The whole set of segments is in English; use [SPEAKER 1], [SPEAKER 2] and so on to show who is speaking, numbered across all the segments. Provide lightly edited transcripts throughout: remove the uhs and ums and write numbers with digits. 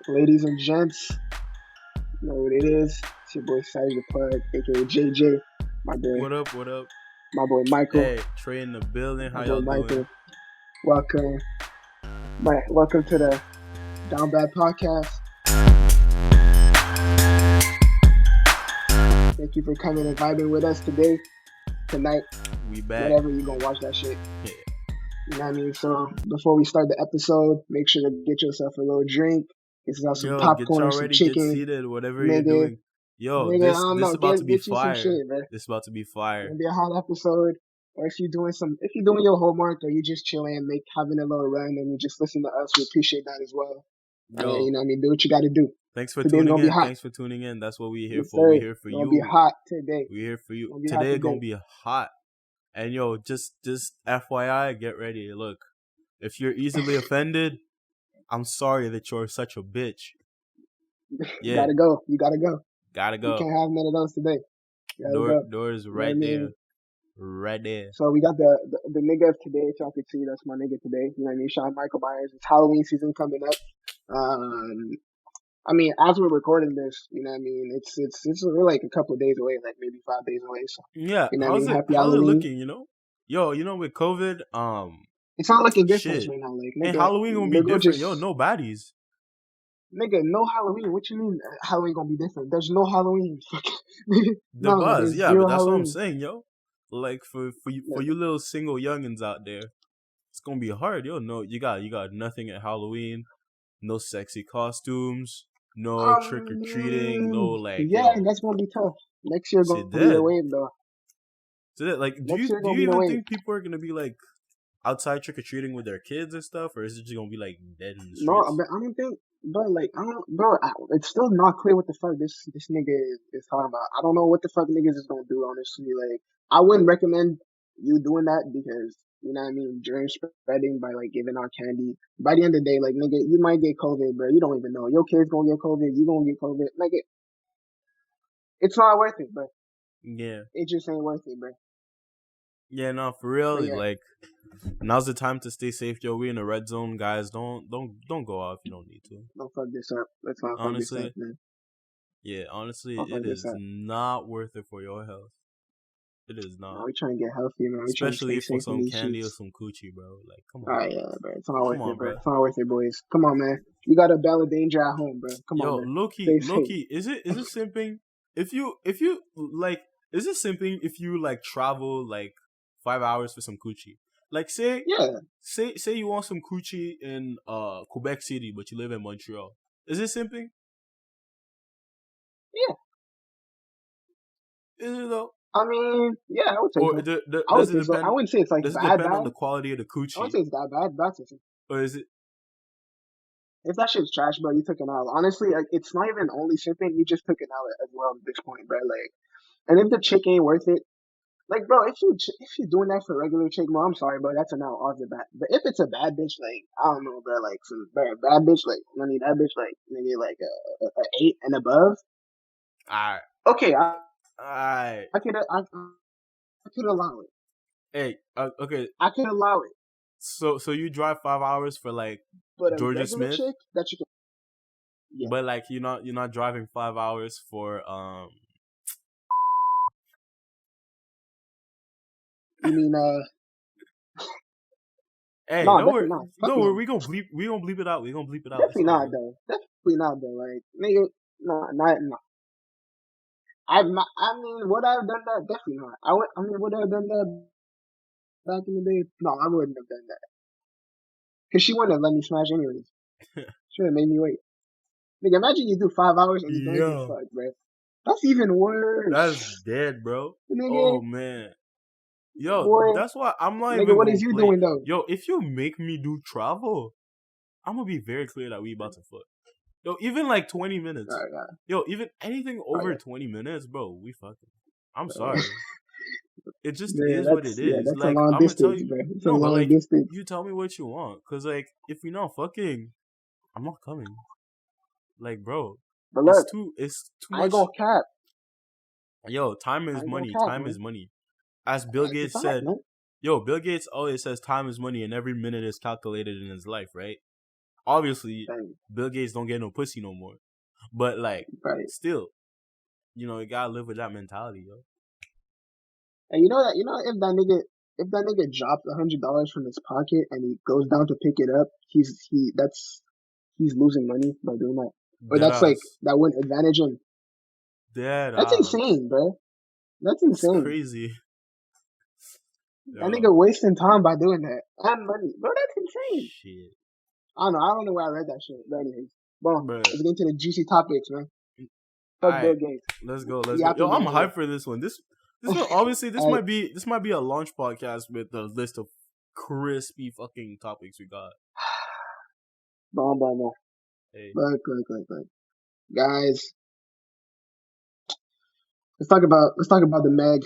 [SPEAKER 1] Ladies and gents, you know what it is. It's your boy Size the Plug, aka JJ. My boy,
[SPEAKER 2] What up? What up?
[SPEAKER 1] my boy Michael.
[SPEAKER 2] Hey, Trae in the building.
[SPEAKER 1] My
[SPEAKER 2] How
[SPEAKER 1] boy
[SPEAKER 2] y'all
[SPEAKER 1] Michael.
[SPEAKER 2] doing?
[SPEAKER 1] Welcome. Welcome to the Down Bad Podcast. Thank you for coming and vibing with us tonight,
[SPEAKER 2] We back.
[SPEAKER 1] whenever you're gonna watch that shit.
[SPEAKER 2] Yeah.
[SPEAKER 1] You know what I mean? So before we start the episode, make sure to get yourself a little drink, get yourself some
[SPEAKER 2] Yo, get
[SPEAKER 1] popcorn or
[SPEAKER 2] y'all
[SPEAKER 1] some
[SPEAKER 2] ready. Get
[SPEAKER 1] chicken.
[SPEAKER 2] seated. Whatever you're
[SPEAKER 1] Nigga,
[SPEAKER 2] doing. Yo,
[SPEAKER 1] I
[SPEAKER 2] this
[SPEAKER 1] don't
[SPEAKER 2] this
[SPEAKER 1] know.
[SPEAKER 2] is about to be
[SPEAKER 1] Get you some
[SPEAKER 2] fire.
[SPEAKER 1] shit, bro.
[SPEAKER 2] This is about to be
[SPEAKER 1] It's
[SPEAKER 2] fire.
[SPEAKER 1] gonna be a hot episode. Or if you're doing your homework, or you just chilling and having a little run, and you just listen to us, we appreciate that as well.
[SPEAKER 2] Yo,
[SPEAKER 1] You know what I mean? Do what you got to do.
[SPEAKER 2] thanks for
[SPEAKER 1] Today's
[SPEAKER 2] tuning
[SPEAKER 1] gonna be
[SPEAKER 2] in.
[SPEAKER 1] hot.
[SPEAKER 2] Thanks for tuning in. That's what we're here
[SPEAKER 1] Yes,
[SPEAKER 2] for.
[SPEAKER 1] sir.
[SPEAKER 2] We're here for
[SPEAKER 1] It's gonna be
[SPEAKER 2] you.
[SPEAKER 1] hot today.
[SPEAKER 2] We're here for you.
[SPEAKER 1] It's gonna be hot
[SPEAKER 2] Today
[SPEAKER 1] today.
[SPEAKER 2] gonna be hot. And yo, just FYI, get ready. Look, if you're easily offended, I'm sorry that you're such a bitch.
[SPEAKER 1] You
[SPEAKER 2] Yeah,
[SPEAKER 1] gotta go. You gotta go.
[SPEAKER 2] gotta
[SPEAKER 1] You
[SPEAKER 2] go.
[SPEAKER 1] can't have none of those today. You gotta go.
[SPEAKER 2] Doors
[SPEAKER 1] You know what I
[SPEAKER 2] right
[SPEAKER 1] mean?
[SPEAKER 2] there. Right there.
[SPEAKER 1] So we got the nigga of today. If y'all can see, that's my nigga today. You know what I mean? Shawn Michael Myers. It's Halloween season coming up. I mean, as we're recording this, you know what I mean? We're like a couple of days away, like maybe 5 days away. So
[SPEAKER 2] Yeah,
[SPEAKER 1] you know what I mean? Happy
[SPEAKER 2] how's it
[SPEAKER 1] Halloween.
[SPEAKER 2] looking, Yo, with COVID,
[SPEAKER 1] It's not looking good for us
[SPEAKER 2] shit.
[SPEAKER 1] right now. Like,
[SPEAKER 2] And
[SPEAKER 1] nigga,
[SPEAKER 2] Halloween gonna be different,
[SPEAKER 1] just,
[SPEAKER 2] yo, no baddies.
[SPEAKER 1] nigga, no Halloween. What you mean Halloween gonna be different? There's no Halloween.
[SPEAKER 2] The
[SPEAKER 1] no,
[SPEAKER 2] buzz,
[SPEAKER 1] there's
[SPEAKER 2] yeah,
[SPEAKER 1] zero
[SPEAKER 2] but that's
[SPEAKER 1] Halloween.
[SPEAKER 2] what I'm saying, yo. Like for you little single youngins out there, it's gonna be hard, yo. No, you got nothing at Halloween, no sexy costumes, no trick or treating, no like
[SPEAKER 1] yeah, that's gonna be tough. Next year gonna be the wave though.
[SPEAKER 2] So that, like, do you even think people are gonna be like outside trick or treating with their kids and stuff, or is it just gonna be like dead in the streets?
[SPEAKER 1] No, but I don't think. But like, it's still not clear what the fuck this nigga is talking about. I don't know what the fuck niggas is gonna do. Honestly, like, I wouldn't recommend you doing that because you know what I mean, germ spreading by like giving out candy. By the end of the day, like, nigga, you might get COVID, bro. You don't even know. Your kid's gonna get COVID. You gonna get COVID. Like, it's not worth it, bro.
[SPEAKER 2] Yeah,
[SPEAKER 1] it just ain't worth it, bro.
[SPEAKER 2] Yeah, no, for real.
[SPEAKER 1] Yeah.
[SPEAKER 2] Like, now's the time to stay safe, yo. We in the red zone, guys. Don't go out if you don't need to.
[SPEAKER 1] Don't fuck this up. Let's not fuck this up, man.
[SPEAKER 2] Yeah, honestly, it is not worth it for your health. It is not.
[SPEAKER 1] No, we trying to get healthy, man.
[SPEAKER 2] Especially for some candy or some coochie, bro. Like, come on.
[SPEAKER 1] Oh, yeah, bro. It's not worth it, bro. It's not worth it, boys. Come on, man. You got a battle danger at home, bro. Come on, man.
[SPEAKER 2] Low-key, is it simping? If you like, is it simping if you like travel like 5 hours for some coochie? Like, say you want some coochie in Quebec City, but you live in Montreal. Is it simping?
[SPEAKER 1] Yeah.
[SPEAKER 2] Is it though?
[SPEAKER 1] I mean, yeah, I would say so. I wouldn't say it's like
[SPEAKER 2] does it
[SPEAKER 1] bad.
[SPEAKER 2] Depend on the quality of the coochie?
[SPEAKER 1] I wouldn't say it's that bad. That's it.
[SPEAKER 2] Or is it?
[SPEAKER 1] If that shit's trash, bro, you took an L. Honestly, like, it's not even only shipping. You just took an L as well at this point, bro. Like, and if the chick ain't worth it, like, bro, if you're doing that for a regular chick, bro, I'm sorry, bro, that's an L off the bat. But if it's a bad bitch, like, I don't know, bro, like some bad bitch, like, I need that bitch, like, maybe like a 8 and above.
[SPEAKER 2] Alright.
[SPEAKER 1] Okay,
[SPEAKER 2] I
[SPEAKER 1] could allow it.
[SPEAKER 2] Hey, okay.
[SPEAKER 1] I could allow it.
[SPEAKER 2] So you drive 5 hours for like Georgia Smith?
[SPEAKER 1] Chick that you can,
[SPEAKER 2] yeah. But like you're not driving 5 hours for
[SPEAKER 1] You mean
[SPEAKER 2] Hey,
[SPEAKER 1] no,
[SPEAKER 2] don't worry, we gonna bleep it out.
[SPEAKER 1] Definitely not though. Like, nigga, no. I mean, would I have done that? Definitely not. Would I have done that back in the day? No, I wouldn't have done that. Cause she wouldn't have let me smash anyways. She would have made me wait. Nigga, imagine you do 5 hours and you don't even fuck, bro. That's even worse.
[SPEAKER 2] That's dead, bro.
[SPEAKER 1] Nigga,
[SPEAKER 2] oh man. Yo,
[SPEAKER 1] boy,
[SPEAKER 2] that's why I'm like,
[SPEAKER 1] nigga, what is you doing though?
[SPEAKER 2] Yo, if you make me do travel, I'm gonna be very clear that we about to fuck. Yo, even like 20 minutes. Yo, even anything over 20 minutes, bro, we fucking. I'm sorry. It just is what it is.
[SPEAKER 1] Yeah, that's
[SPEAKER 2] like,
[SPEAKER 1] a long
[SPEAKER 2] I'm
[SPEAKER 1] distance,
[SPEAKER 2] gonna tell you,
[SPEAKER 1] bro. It's a long distance.
[SPEAKER 2] You tell me what you want, cause like, if we're not fucking, I'm not coming. Like, bro,
[SPEAKER 1] but look,
[SPEAKER 2] it's too much.
[SPEAKER 1] I go cap.
[SPEAKER 2] Yo, time is money. Time is money. As Bill Gates said, Bill Gates always says time is money and every minute is calculated in his life, right? obviously
[SPEAKER 1] Dang.
[SPEAKER 2] Bill Gates don't get no pussy no more. But like,
[SPEAKER 1] Right.
[SPEAKER 2] still, you know, you gotta live with that mentality, yo.
[SPEAKER 1] And if that nigga dropped $100 from his pocket and he goes down to pick it up, he's losing money by doing that. Or
[SPEAKER 2] Dead
[SPEAKER 1] that's like
[SPEAKER 2] ass.
[SPEAKER 1] that wouldn't advantage him.
[SPEAKER 2] Dead
[SPEAKER 1] That's
[SPEAKER 2] ass.
[SPEAKER 1] insane, bro. That's
[SPEAKER 2] That's
[SPEAKER 1] insane.
[SPEAKER 2] crazy.
[SPEAKER 1] That
[SPEAKER 2] Yo,
[SPEAKER 1] nigga wasting time by doing that and money, bro. That's insane.
[SPEAKER 2] shit.
[SPEAKER 1] I don't know. I don't know where I read that shit. But anyways, well,
[SPEAKER 2] But
[SPEAKER 1] let's get into the juicy topics, man. Fuck Bill
[SPEAKER 2] alright,
[SPEAKER 1] Gates.
[SPEAKER 2] let's go. Let's
[SPEAKER 1] We
[SPEAKER 2] go.
[SPEAKER 1] have to
[SPEAKER 2] Yo,
[SPEAKER 1] get
[SPEAKER 2] I'm
[SPEAKER 1] into
[SPEAKER 2] hyped for this one. This one obviously
[SPEAKER 1] it.
[SPEAKER 2] this might be a launch podcast with the list of crispy fucking topics we got.
[SPEAKER 1] Bon.
[SPEAKER 2] Hey,
[SPEAKER 1] Look. Guys, let's talk about the Meg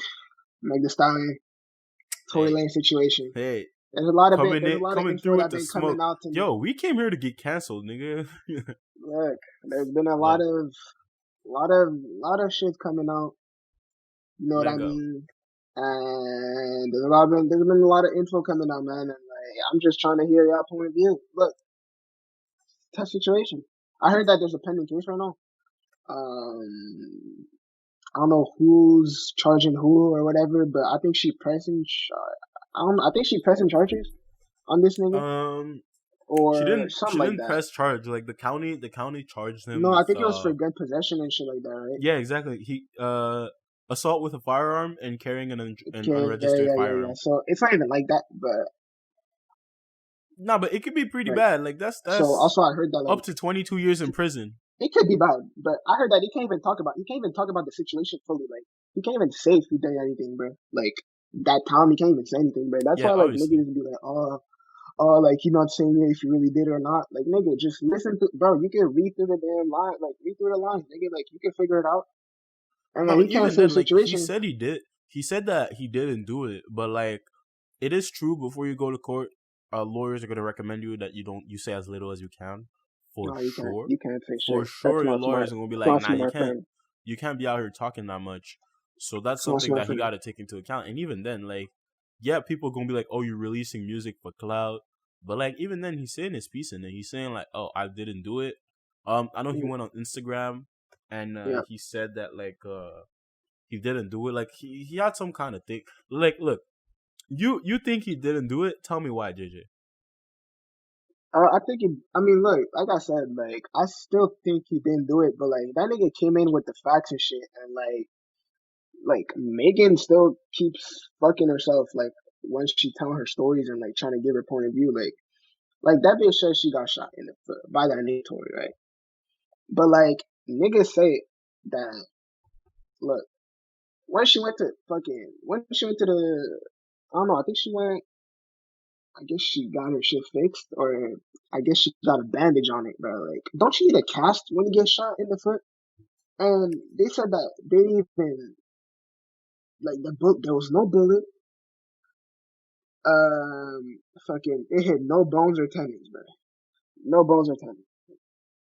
[SPEAKER 1] the Stallion, Tory
[SPEAKER 2] hey,
[SPEAKER 1] Lane situation.
[SPEAKER 2] hey.
[SPEAKER 1] There's a lot of
[SPEAKER 2] Coming
[SPEAKER 1] info
[SPEAKER 2] through with
[SPEAKER 1] that
[SPEAKER 2] the
[SPEAKER 1] been coming
[SPEAKER 2] smoke.
[SPEAKER 1] out to me.
[SPEAKER 2] Yo, we came here to get canceled, nigga.
[SPEAKER 1] Look, there's been a
[SPEAKER 2] Look,
[SPEAKER 1] lot of shit coming out. You know what
[SPEAKER 2] let
[SPEAKER 1] I
[SPEAKER 2] go.
[SPEAKER 1] mean? And there's been a lot of info coming out, man. And like, I'm just trying to hear your point of view. Look, tough situation. I heard that there's a pending case right now. Um, I don't know who's charging who or whatever, but I think I think she pressing charges on this nigga
[SPEAKER 2] Um,
[SPEAKER 1] or something
[SPEAKER 2] she
[SPEAKER 1] like
[SPEAKER 2] didn't
[SPEAKER 1] that.
[SPEAKER 2] press charge. Like the county charged him
[SPEAKER 1] No, I
[SPEAKER 2] with
[SPEAKER 1] think it was for gun possession and shit like that, right?
[SPEAKER 2] yeah, exactly. He assault with a firearm and carrying an
[SPEAKER 1] Okay,
[SPEAKER 2] unregistered
[SPEAKER 1] yeah.
[SPEAKER 2] firearm.
[SPEAKER 1] So it's not even like that, but
[SPEAKER 2] Nah, but it could be pretty
[SPEAKER 1] like,
[SPEAKER 2] bad. Like
[SPEAKER 1] so
[SPEAKER 2] that's
[SPEAKER 1] also I heard that
[SPEAKER 2] up
[SPEAKER 1] like
[SPEAKER 2] to 22 years in prison.
[SPEAKER 1] it could be bad, but I heard that he can't even talk about the situation fully. Like he can't even say if he did anything, bro. Like that time he can't even say anything, bro. That's
[SPEAKER 2] Yeah,
[SPEAKER 1] why like
[SPEAKER 2] obviously.
[SPEAKER 1] niggas be like, like he not saying it if you really did or not. Like nigga, just listen to bro. You can read through the damn line, like read through the lines, nigga. Like you can figure it out. And
[SPEAKER 2] No,
[SPEAKER 1] then
[SPEAKER 2] but
[SPEAKER 1] he can't
[SPEAKER 2] even
[SPEAKER 1] say the
[SPEAKER 2] then, like he
[SPEAKER 1] situation.
[SPEAKER 2] said he did. He said that he didn't do it, but like it is true. Before you go to court, lawyers are gonna recommend you that you say as little as you can, for
[SPEAKER 1] No,
[SPEAKER 2] sure.
[SPEAKER 1] you can't say
[SPEAKER 2] For
[SPEAKER 1] shit. That's
[SPEAKER 2] sure, your
[SPEAKER 1] not
[SPEAKER 2] lawyers
[SPEAKER 1] smart.
[SPEAKER 2] are gonna be
[SPEAKER 1] It's
[SPEAKER 2] like,
[SPEAKER 1] not
[SPEAKER 2] nah,
[SPEAKER 1] smart, friend.
[SPEAKER 2] you can't be out here talking that much. So that's
[SPEAKER 1] It's not
[SPEAKER 2] something
[SPEAKER 1] smart,
[SPEAKER 2] that he
[SPEAKER 1] friend.
[SPEAKER 2] got to take into account. And even then, like, yeah, people gonna be like, oh, you're releasing music for clout, but like even then, he's saying his piece in it. He's saying like, oh, I didn't do it. I know he went on Instagram and
[SPEAKER 1] Yeah.
[SPEAKER 2] he said that like he didn't do it. Like he had some kind of thing. Like, look, you think he didn't do it? Tell me why, JJ.
[SPEAKER 1] I think I mean, look, like I said, like, I still think he didn't do it, but like, that nigga came in with the facts and shit, and like, Megan still keeps fucking herself, like, when she telling her stories and like trying to give her point of view, like that bitch says she got shot in the foot by that nigga Tory, right? But like, niggas say that, look, when she went to the, I don't know, I guess she got her shit fixed, or I guess she got a bandage on it, bro. Like, don't you need a cast when you get shot in the foot? And they said that they even like there was no bullet. Fucking, it hit no bones or tendons, bro. No bones or tendons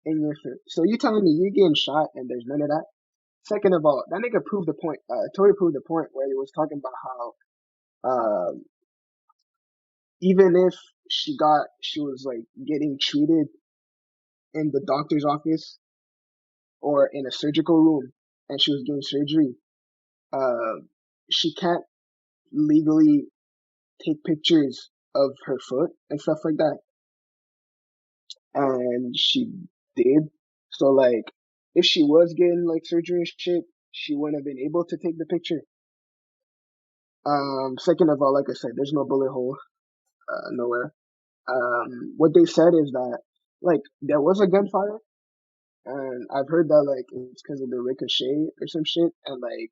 [SPEAKER 1] in your foot. So you telling me you getting shot and there's none of that? Second of all, that nigga proved the point. Tory proved the point where he was talking about how even if she was like getting treated in the doctor's office or in a surgical room and she was getting surgery, uh, she can't legally take pictures of her foot and stuff like that. And she did. So like, if she was getting like surgery and shit, she wouldn't have been able to take the picture. Second of all, like I said, there's no bullet hole, nowhere. What they said is that like there was a gunfire, and I've heard that like it's because of the ricochet or some shit, and like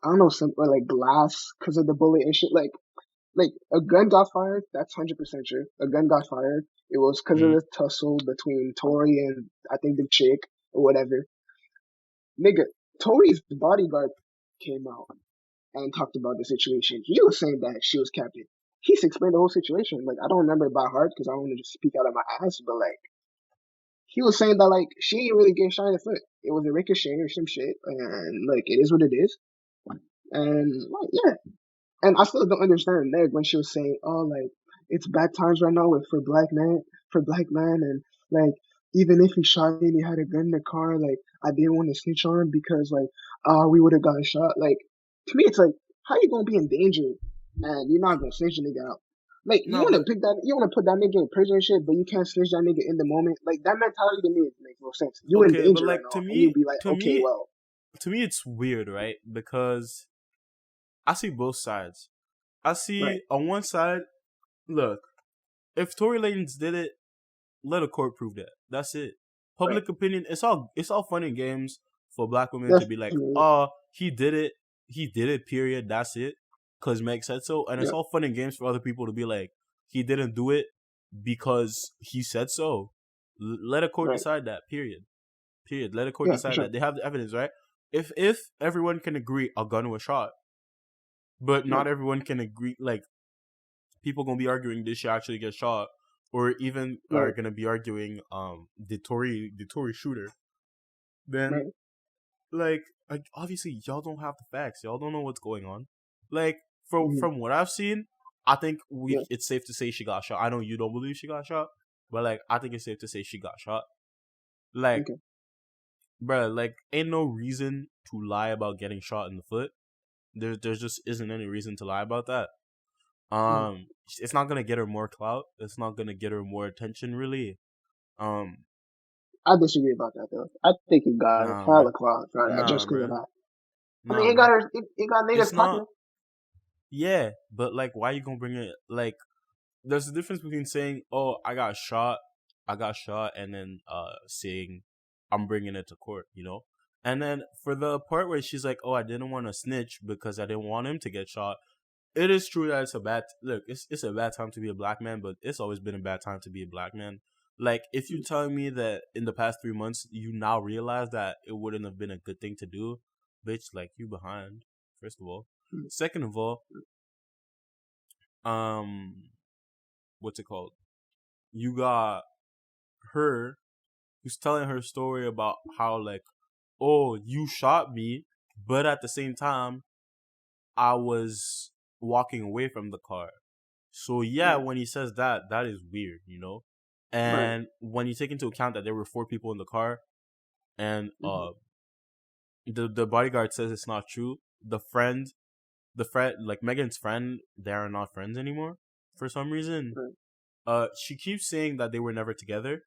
[SPEAKER 1] I don't know, some or like glass because of the bullet and shit. Like a gun got fired. That's 100% true. A gun got fired. It was because of
[SPEAKER 2] Mm-hmm.
[SPEAKER 1] the tussle between Tory and I think the chick or whatever. Nigga, Tory's bodyguard came out and talked about the situation. He was saying that she was captain. He's explained the whole situation. Like I don't remember it by heart because I don't want to just speak out of my ass, but like he was saying that like she ain't really getting shot in the foot. It was a ricochet or some shit, and like it is what it is. And like yeah, and I still don't understand Meg when she was saying, "Oh, like it's bad times right now with for black men, and Like, even if he shot me and he had a gun in the car, like, I didn't want to snitch on him because, like, we would have gotten shot. Like, to me, it's like, how you gonna be in danger and you're not gonna snitch a nigga out? Like,
[SPEAKER 2] No, but
[SPEAKER 1] you wanna put that nigga in prison and shit, but you can't snitch that nigga in the moment. Like, that mentality to me makes no sense. You in
[SPEAKER 2] okay, but
[SPEAKER 1] danger and
[SPEAKER 2] like
[SPEAKER 1] all, and you'd be like,
[SPEAKER 2] to
[SPEAKER 1] okay,
[SPEAKER 2] me,
[SPEAKER 1] well,
[SPEAKER 2] it's weird, right? Because I see both sides. I
[SPEAKER 1] right,
[SPEAKER 2] see on one side, look, if Tory Lanez did it, let a court prove that. That's it.
[SPEAKER 1] right,
[SPEAKER 2] Public opinion. It's all fun and games for black women to be like,
[SPEAKER 1] definitely,
[SPEAKER 2] oh, he did it. He did it. Period. That's it. Cause Meg said so. And it's
[SPEAKER 1] yeah,
[SPEAKER 2] all fun and games for other people to be like, he didn't do it because he said so. Let a court
[SPEAKER 1] right,
[SPEAKER 2] decide that. Period. Period. Let a court
[SPEAKER 1] yeah, for
[SPEAKER 2] decide
[SPEAKER 1] sure,
[SPEAKER 2] that. They have the evidence, right? If everyone can agree a gun was shot, but
[SPEAKER 1] right,
[SPEAKER 2] not everyone can agree, like people gonna be arguing this shit actually get shot, or even are
[SPEAKER 1] right,
[SPEAKER 2] gonna be arguing the Tory shooter, then
[SPEAKER 1] right,
[SPEAKER 2] like obviously y'all don't have the facts, y'all don't know what's going on. Like
[SPEAKER 1] mm-hmm,
[SPEAKER 2] from what I've seen, I think
[SPEAKER 1] yeah,
[SPEAKER 2] it's safe to say she got shot. I know you don't believe she got shot, but like I think it's safe to say she got shot. Like,
[SPEAKER 1] okay,
[SPEAKER 2] bruh, like ain't no reason to lie about getting shot in the foot. There just isn't any reason to lie about that.
[SPEAKER 1] mm-hmm.
[SPEAKER 2] It's not gonna get her more clout. It's not gonna get her more attention, really. Um,
[SPEAKER 1] I disagree about that though. I think he got
[SPEAKER 2] nah,
[SPEAKER 1] hella
[SPEAKER 2] bro.
[SPEAKER 1] clout for that
[SPEAKER 2] Nah,
[SPEAKER 1] just because of
[SPEAKER 2] bro.
[SPEAKER 1] that. I mean,
[SPEAKER 2] Nah, bro.
[SPEAKER 1] he got
[SPEAKER 2] It's
[SPEAKER 1] niggas
[SPEAKER 2] not.
[SPEAKER 1] talking.
[SPEAKER 2] Yeah, but like, why you gonna bring it? Like, there's a difference between saying, "Oh, I got shot," and then saying, "I'm bringing it to court," you know. And then for the part where she's like, "Oh, I didn't want to snitch because I didn't want him to get shot." It is true that it's a bad look. It's a bad time to be a black man, but it's always been a bad time to be a black man. Like, if you telling me that in the past 3 months you now realize that it wouldn't have been a good thing to do, bitch, like you behind. First of all, second of all, um, what's it called? You got her who's telling her story about how like, oh, you shot me, but at the same time I was walking away from the car. So yeah,
[SPEAKER 1] Right,
[SPEAKER 2] when he says that, that is weird, you know.
[SPEAKER 1] right,
[SPEAKER 2] And when you take into account that there were 4 people in the car, and
[SPEAKER 1] mm-hmm,
[SPEAKER 2] the bodyguard says it's not true. The friend, like Megan's friend, they are not friends anymore for some reason.
[SPEAKER 1] right,
[SPEAKER 2] She keeps saying that they were never together.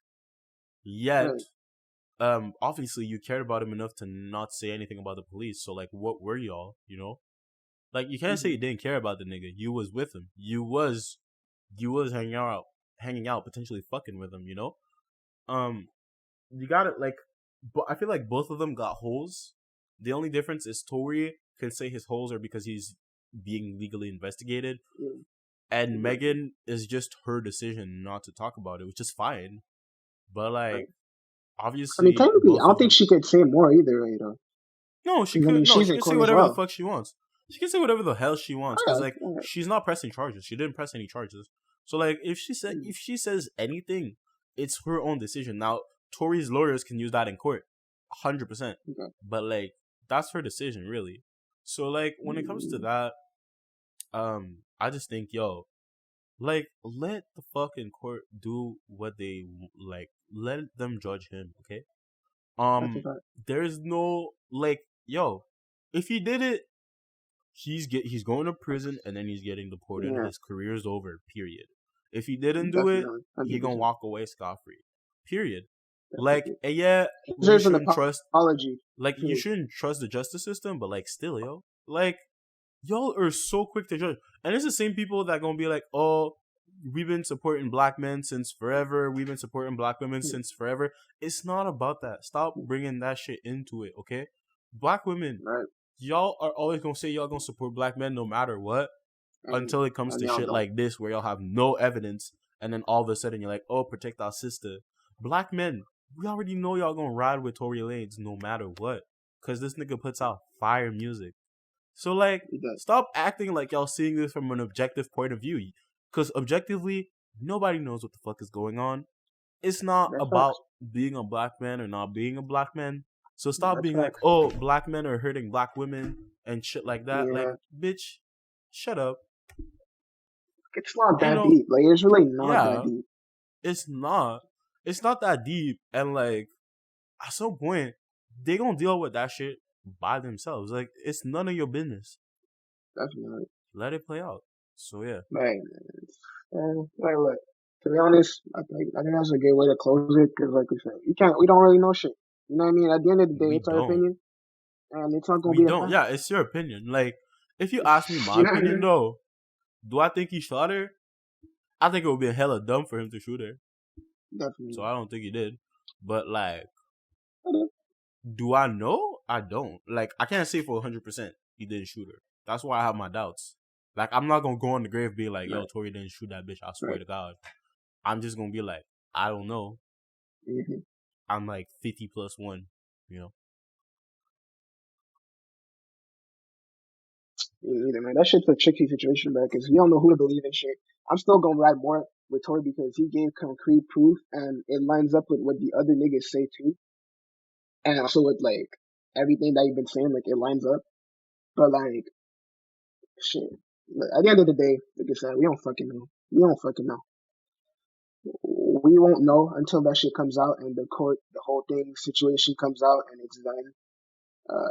[SPEAKER 2] Yet,
[SPEAKER 1] right,
[SPEAKER 2] obviously you cared about him enough to not say anything about the police. So like, what were y'all? You know, like you can't say
[SPEAKER 1] mm-hmm,
[SPEAKER 2] you didn't care about the nigga. You was with him. You was hanging out, potentially fucking with him. You know, you got it. Like, but I feel like both of them got holes. The only difference is Tory can say his holes are because he's being legally investigated,
[SPEAKER 1] yeah,
[SPEAKER 2] and
[SPEAKER 1] exactly,
[SPEAKER 2] Megan is just her decision not to talk about it, which is fine. But like,
[SPEAKER 1] right. I mean,
[SPEAKER 2] obviously,
[SPEAKER 1] technically, I
[SPEAKER 2] both
[SPEAKER 1] don't
[SPEAKER 2] of
[SPEAKER 1] think
[SPEAKER 2] them.
[SPEAKER 1] she could say more either, you know,
[SPEAKER 2] No, she
[SPEAKER 1] because I
[SPEAKER 2] could.
[SPEAKER 1] mean,
[SPEAKER 2] No,
[SPEAKER 1] she's
[SPEAKER 2] she
[SPEAKER 1] in
[SPEAKER 2] could say
[SPEAKER 1] court as
[SPEAKER 2] whatever the
[SPEAKER 1] well.
[SPEAKER 2] fuck she wants. She can say whatever the hell she wants, because
[SPEAKER 1] Oh
[SPEAKER 2] like
[SPEAKER 1] yeah,
[SPEAKER 2] she's not pressing charges. She didn't press any charges. So like,
[SPEAKER 1] yeah,
[SPEAKER 2] if she says anything, it's her own decision. Now, Tory's lawyers can use that in court, 100%.
[SPEAKER 1] okay,
[SPEAKER 2] But like, that's her decision, really. So like, when it comes to
[SPEAKER 1] mm,
[SPEAKER 2] that, I just think, yo, like, let the fucking court do what they like. Let them judge him, okay?
[SPEAKER 1] that's a fact.
[SPEAKER 2] There's no like, yo, if he did it, he's going to prison and then he's getting deported.
[SPEAKER 1] Yeah,
[SPEAKER 2] His career's over. Period. If he didn't do it,
[SPEAKER 1] definitely,
[SPEAKER 2] he gonna
[SPEAKER 1] 100%,
[SPEAKER 2] walk away scot free. Period. Like,
[SPEAKER 1] definitely.
[SPEAKER 2] yeah,
[SPEAKER 1] He
[SPEAKER 2] we
[SPEAKER 1] deserves an
[SPEAKER 2] shouldn't trust.
[SPEAKER 1] apology.
[SPEAKER 2] Like, you
[SPEAKER 1] Too.
[SPEAKER 2] shouldn't trust the justice system, but like, still, yo, like, y'all are so quick to judge, and it's the same people that gonna be like, oh, we've been supporting black men since forever. We've been supporting black women
[SPEAKER 1] Yeah,
[SPEAKER 2] since forever. It's not about that. Stop bringing that shit into it, okay? Black women,
[SPEAKER 1] right,
[SPEAKER 2] y'all are always gonna say y'all gonna support black men no matter what,
[SPEAKER 1] and
[SPEAKER 2] until it comes
[SPEAKER 1] and
[SPEAKER 2] to
[SPEAKER 1] y'all
[SPEAKER 2] shit
[SPEAKER 1] don't.
[SPEAKER 2] like this where y'all have no evidence, and then all of a sudden you're like, oh, protect our sister. Black men, we already know y'all gonna ride with Tory Lanez no matter what, cause this nigga puts out fire music. So like,
[SPEAKER 1] He does.
[SPEAKER 2] stop acting like y'all seeing this from an objective point of view, cause objectively, nobody knows what the fuck is going on. It's not
[SPEAKER 1] That's
[SPEAKER 2] about
[SPEAKER 1] facts.
[SPEAKER 2] being a black man or not being a black man. So stop
[SPEAKER 1] That's
[SPEAKER 2] being like,
[SPEAKER 1] facts.
[SPEAKER 2] oh, black men are hurting black women and shit like that. Like,
[SPEAKER 1] Yeah,
[SPEAKER 2] bitch, shut up.
[SPEAKER 1] it's not
[SPEAKER 2] Ain't
[SPEAKER 1] that
[SPEAKER 2] no,
[SPEAKER 1] deep. Like it's really not that
[SPEAKER 2] yeah,
[SPEAKER 1] deep.
[SPEAKER 2] it's not. it's not that deep, and like at some point they gonna deal with that shit by themselves. Like it's none of your business.
[SPEAKER 1] Definitely.
[SPEAKER 2] Let it play out. So yeah.
[SPEAKER 1] Right. Like, look. To be honest, I think that's a good way to close it because, like we said, we don't really know shit. You know what I mean? At the end of the day,
[SPEAKER 2] We
[SPEAKER 1] it's our
[SPEAKER 2] don't.
[SPEAKER 1] opinion, and it's not gonna
[SPEAKER 2] We
[SPEAKER 1] be a
[SPEAKER 2] don't.
[SPEAKER 1] fact.
[SPEAKER 2] Yeah, it's your opinion. Like, if you ask me my
[SPEAKER 1] You know what I
[SPEAKER 2] opinion
[SPEAKER 1] mean?
[SPEAKER 2] though, do I think he shot her? I think it would be hella dumb for him to shoot her.
[SPEAKER 1] Definitely.
[SPEAKER 2] So I don't think he did. But like,
[SPEAKER 1] Okay.
[SPEAKER 2] do I know? I don't. Like, I can't say for 100% he didn't shoot her. That's why I have my doubts. Like, I'm not gonna go on the grave being like, yo, Tory didn't shoot that bitch. I swear to God. I'm just gonna be like, I don't know.
[SPEAKER 1] Mm-hmm.
[SPEAKER 2] I'm like 50 plus 1, you know?
[SPEAKER 1] Either, man. That shit's a tricky situation, bro, because we don't know who to believe in shit. I'm still gonna ride more with Tory because he gave concrete proof and it lines up with what the other niggas say too. And also with like everything that you've been saying, like it lines up. But like shit. Look, at the end of the day, like I said, we don't fucking know. We don't fucking know. We won't know until that shit comes out and the whole thing situation comes out and it's done.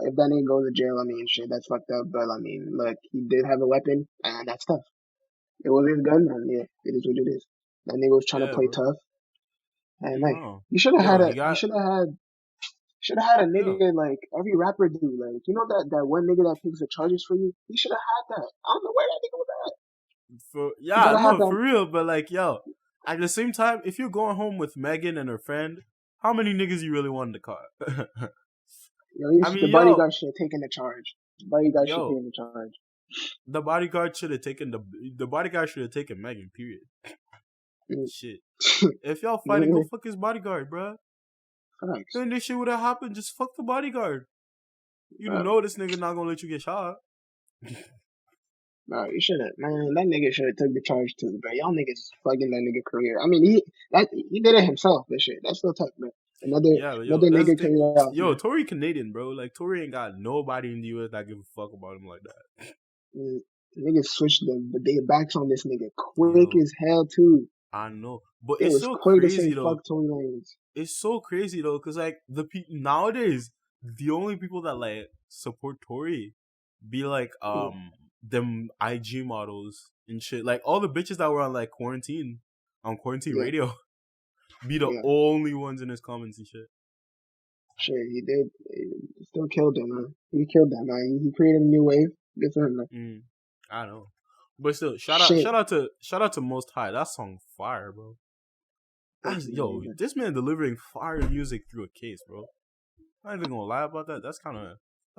[SPEAKER 1] If that nigga goes to jail, I mean, shit, that's fucked up. But I mean, look, he did have a weapon, and that's tough. It was his gun, and yeah, it is what it is. That nigga was trying to
[SPEAKER 2] Yeah,
[SPEAKER 1] play
[SPEAKER 2] bro.
[SPEAKER 1] tough, and like,
[SPEAKER 2] No.
[SPEAKER 1] you should have
[SPEAKER 2] Yo,
[SPEAKER 1] had
[SPEAKER 2] he
[SPEAKER 1] you
[SPEAKER 2] got,
[SPEAKER 1] should have had a
[SPEAKER 2] yo.
[SPEAKER 1] nigga like every rapper do. Like, you know that one nigga that takes the charges for you. He should have had that. I don't know where that nigga was at. You
[SPEAKER 2] Yeah,
[SPEAKER 1] gotta have
[SPEAKER 2] no,
[SPEAKER 1] that.
[SPEAKER 2] for real. But like, yo, at the same time, if you're going home with Megan and her friend, how many niggas you really want in the car? I
[SPEAKER 1] The
[SPEAKER 2] mean,
[SPEAKER 1] bodyguard should have taken the charge. The bodyguard should
[SPEAKER 2] yo,
[SPEAKER 1] take the charge.
[SPEAKER 2] the bodyguard should have taken the bodyguard should have taken Megan. Period.
[SPEAKER 1] Mm.
[SPEAKER 2] Shit. If y'all fighting, go fuck his bodyguard, bruh.
[SPEAKER 1] Facts.
[SPEAKER 2] Then this shit would have happened. Just fuck the bodyguard. You
[SPEAKER 1] Bro,
[SPEAKER 2] know this nigga not gonna let you get shot.
[SPEAKER 1] you should have, man. That nigga should have took the charge too, bro. Y'all niggas fucking that nigga career. I mean, he did it himself. This shit, that's still tough, man.
[SPEAKER 2] Yeah, but yo,
[SPEAKER 1] Another
[SPEAKER 2] that's the
[SPEAKER 1] nigga
[SPEAKER 2] thing.
[SPEAKER 1] career off,
[SPEAKER 2] Yo,
[SPEAKER 1] man.
[SPEAKER 2] Tory Canadian, bro. Like Tory ain't got nobody in the US that give a fuck about him like that.
[SPEAKER 1] Niggas switched their backs on this nigga quick
[SPEAKER 2] Yo,
[SPEAKER 1] as hell too.
[SPEAKER 2] I know, but
[SPEAKER 1] It
[SPEAKER 2] it's
[SPEAKER 1] was
[SPEAKER 2] so
[SPEAKER 1] quick to say
[SPEAKER 2] crazy though.
[SPEAKER 1] fuck Tory Lanez.
[SPEAKER 2] It's so crazy though, cause like nowadays, the only people that like support Tory be like them IG models and shit. Like all the bitches that were on like quarantine
[SPEAKER 1] Yeah,
[SPEAKER 2] radio be the
[SPEAKER 1] yeah.
[SPEAKER 2] only ones in his comments and shit.
[SPEAKER 1] Shit, he did. He still killed him, man. He killed that man. He created a new wave. Good for him, man.
[SPEAKER 2] I know. But still,
[SPEAKER 1] Shit.
[SPEAKER 2] shout out to Most High. That song fire, bro. Yo, this man delivering fire music through a case, bro. I'm not even gonna lie about that. That's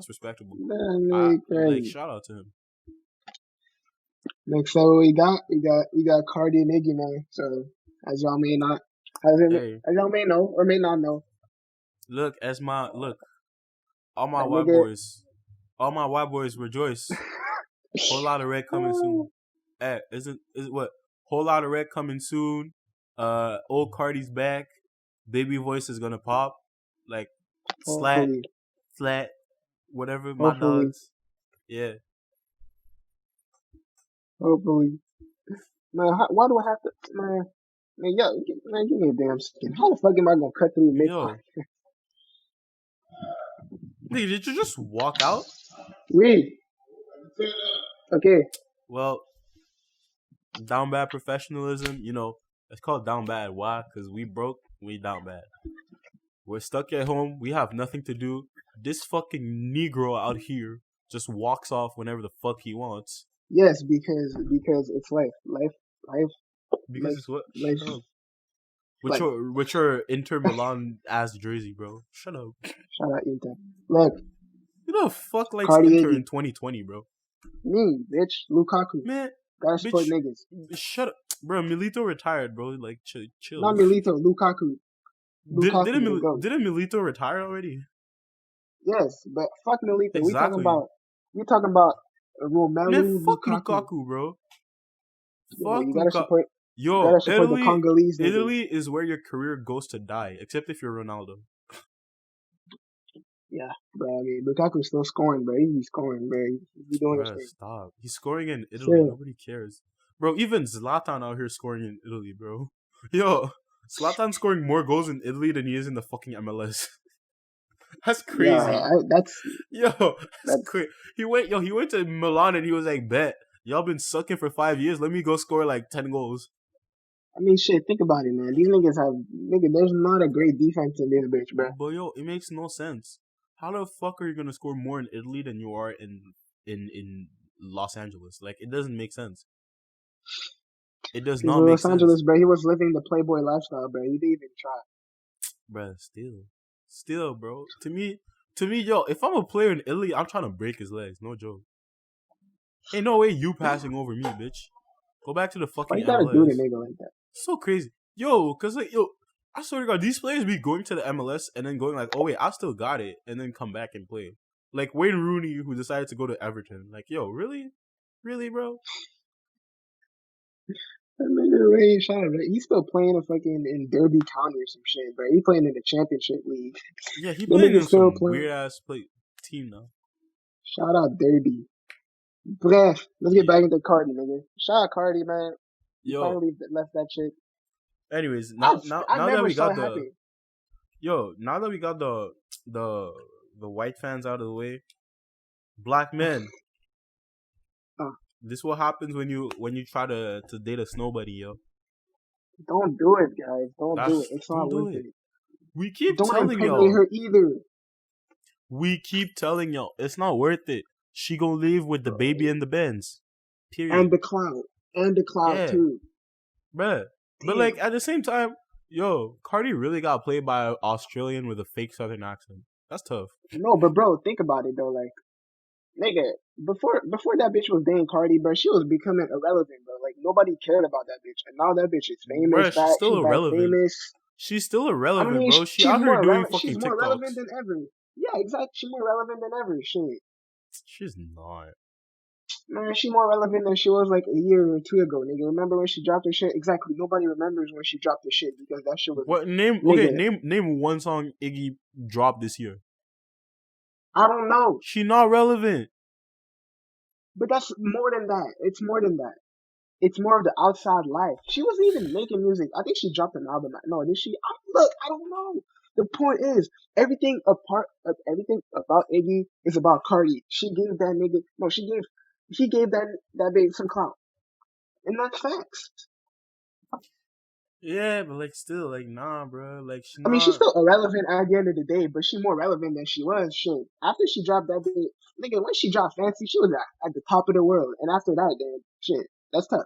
[SPEAKER 2] respectable. Like shout out to him.
[SPEAKER 1] Next up, we got Carti and Iggy, man. So as y'all may know or may not know,
[SPEAKER 2] look, all my white boys rejoice. Whole lot of red coming soon. Hey, is what? Whole lot of red coming soon. Old Carti's back. Baby voice is gonna pop. Like flat, whatever. My dogs. Yeah.
[SPEAKER 1] Hopefully. Man, why do I have to, man, give me a damn skin. How the fuck am I gonna cut through
[SPEAKER 2] Yo. Nigga, did you just walk out?
[SPEAKER 1] Wait. Okay.
[SPEAKER 2] Well, down bad professionalism, you know, it's called down bad. Why? Because we broke, we down bad. We're stuck at home, we have nothing to do. This fucking Negro out here just walks off whenever the fuck he wants.
[SPEAKER 1] Yes, because it's life.
[SPEAKER 2] Because it's what? Shut up. With your Inter Milan ass jersey, bro. Shut up.
[SPEAKER 1] Shout out Inter. Look.
[SPEAKER 2] You know fuck likes Inter in 2020, bro.
[SPEAKER 1] Me, bitch. Lukaku.
[SPEAKER 2] Man.
[SPEAKER 1] Gotta support niggas.
[SPEAKER 2] Shut up. Bro, Milito retired, bro. Like, chill.
[SPEAKER 1] Not Milito, Lukaku.
[SPEAKER 2] Didn't Milito retire already?
[SPEAKER 1] Yes, but fuck Milito.
[SPEAKER 2] Exactly.
[SPEAKER 1] We talking about Romelu.
[SPEAKER 2] Man, fuck Lukaku, bro. Fuck
[SPEAKER 1] you gotta support.
[SPEAKER 2] Yo,
[SPEAKER 1] you gotta support the Congolese.
[SPEAKER 2] Italy is where your career goes to die, except if you're Ronaldo.
[SPEAKER 1] Yeah, bro. I mean, Lukaku's still scoring, bro. He's scoring, bro. He's doing his thing.
[SPEAKER 2] Stop. He's scoring in Italy. Nobody cares, bro. Even Zlatan out here scoring in Italy, bro. Yo, Zlatan scoring more goals in Italy than he is in the fucking MLS. That's
[SPEAKER 1] Yeah,
[SPEAKER 2] crazy.
[SPEAKER 1] that's
[SPEAKER 2] That's
[SPEAKER 1] that's.
[SPEAKER 2] crazy. He went to Milan and he was like, bet. Y'all been sucking for 5 years. Let me go score like 10 goals.
[SPEAKER 1] I mean, shit. Think about it, man. These niggas have nigga. There's not a great defense in this bitch, bro.
[SPEAKER 2] But it makes no sense. How the fuck are you gonna score more in Italy than you are in Los Angeles? Like, it doesn't make sense. It does
[SPEAKER 1] Because
[SPEAKER 2] not
[SPEAKER 1] in
[SPEAKER 2] make
[SPEAKER 1] Los
[SPEAKER 2] sense.
[SPEAKER 1] Angeles, bro, he was living the Playboy lifestyle, bro. He didn't even try.
[SPEAKER 2] Bruh, still, bro. To me, yo, if I'm a player in Italy, I'm trying to break his legs. No joke. Ain't no way you passing over me, bitch. Go back to the
[SPEAKER 1] Why
[SPEAKER 2] fucking
[SPEAKER 1] you gotta do the
[SPEAKER 2] MLS.
[SPEAKER 1] nigga like that?
[SPEAKER 2] So crazy. Yo, cause like, yo, I swear to God, these players be going to the MLS and then going like, oh wait, I still got it, and then come back and play. Like Wayne Rooney, who decided to go to Everton. Like, yo, really? Really, bro?
[SPEAKER 1] That nigga Ray Shine, bro. He's still playing in Derby County or some shit, bro. He playing in the championship league.
[SPEAKER 2] Yeah, he
[SPEAKER 1] The
[SPEAKER 2] playing
[SPEAKER 1] nigga
[SPEAKER 2] in
[SPEAKER 1] still
[SPEAKER 2] some
[SPEAKER 1] playing.
[SPEAKER 2] weird ass team now.
[SPEAKER 1] Shout out Derby. Bref, let's get
[SPEAKER 2] Yeah.
[SPEAKER 1] back into Cardi, nigga. Shout out Cardi, man. You
[SPEAKER 2] Yo.
[SPEAKER 1] finally left that shit.
[SPEAKER 2] Anyways,
[SPEAKER 1] I
[SPEAKER 2] now that
[SPEAKER 1] never
[SPEAKER 2] we
[SPEAKER 1] saw
[SPEAKER 2] got
[SPEAKER 1] it happen.
[SPEAKER 2] now that we got the white fans out of the way, black men. This what happens when you try to date a snowbody, yo.
[SPEAKER 1] Don't do it, guys. Don't do it. It's
[SPEAKER 2] Don't
[SPEAKER 1] not
[SPEAKER 2] do
[SPEAKER 1] worth
[SPEAKER 2] it.
[SPEAKER 1] it.
[SPEAKER 2] We keep
[SPEAKER 1] Don't
[SPEAKER 2] telling
[SPEAKER 1] impregnate
[SPEAKER 2] y'all.
[SPEAKER 1] her either.
[SPEAKER 2] We keep telling y'all it's not worth it. She gonna leave with the baby and the Benz.
[SPEAKER 1] And
[SPEAKER 2] Period.
[SPEAKER 1] the clout. And the clout,
[SPEAKER 2] Yeah,
[SPEAKER 1] too.
[SPEAKER 2] bruh. But like
[SPEAKER 1] Damn.
[SPEAKER 2] at the same time, yo, Cardi really got played by an Australian with a fake Southern accent. That's tough.
[SPEAKER 1] No, but bro, think about it, though. Like, nigga, before that bitch was dating Cardi, bro, she was becoming irrelevant, bro. Like, nobody cared about that bitch. And now that bitch is famous,
[SPEAKER 2] Bruh, she's
[SPEAKER 1] she
[SPEAKER 2] still
[SPEAKER 1] back
[SPEAKER 2] irrelevant.
[SPEAKER 1] famous.
[SPEAKER 2] She's still
[SPEAKER 1] I
[SPEAKER 2] irrelevant,
[SPEAKER 1] mean,
[SPEAKER 2] bro. She
[SPEAKER 1] she's
[SPEAKER 2] out here
[SPEAKER 1] more
[SPEAKER 2] doing
[SPEAKER 1] relevant.
[SPEAKER 2] fucking
[SPEAKER 1] She's more relevant
[SPEAKER 2] TikToks.
[SPEAKER 1] than ever. Yeah, exactly. She's more relevant than ever. Shit.
[SPEAKER 2] She's not.
[SPEAKER 1] Man, she more relevant than she was like a year or two ago, nigga. Remember when she dropped her shit? Exactly. Nobody remembers when she dropped her shit because that shit was,
[SPEAKER 2] What name? Okay,
[SPEAKER 1] nigga.
[SPEAKER 2] name one song Iggy dropped this year.
[SPEAKER 1] I don't know.
[SPEAKER 2] She not relevant.
[SPEAKER 1] But that's more than that. It's more than that. It's more of the outside life. She wasn't even making music. I think she dropped an album. No, did she? Look, I don't know. The point is, everything about Iggy is about Cardi. She gave that nigga, no, he gave that babe some clout. And that's facts.
[SPEAKER 2] Yeah, but like still, like nah, bro. Like she
[SPEAKER 1] I mean, she's
[SPEAKER 2] not.
[SPEAKER 1] still irrelevant at the end of the day, but she's more relevant than she was. Shit. After she dropped that bit, nigga, when she dropped Fancy, she was at the top of the world. And after that, then, shit, that's tough.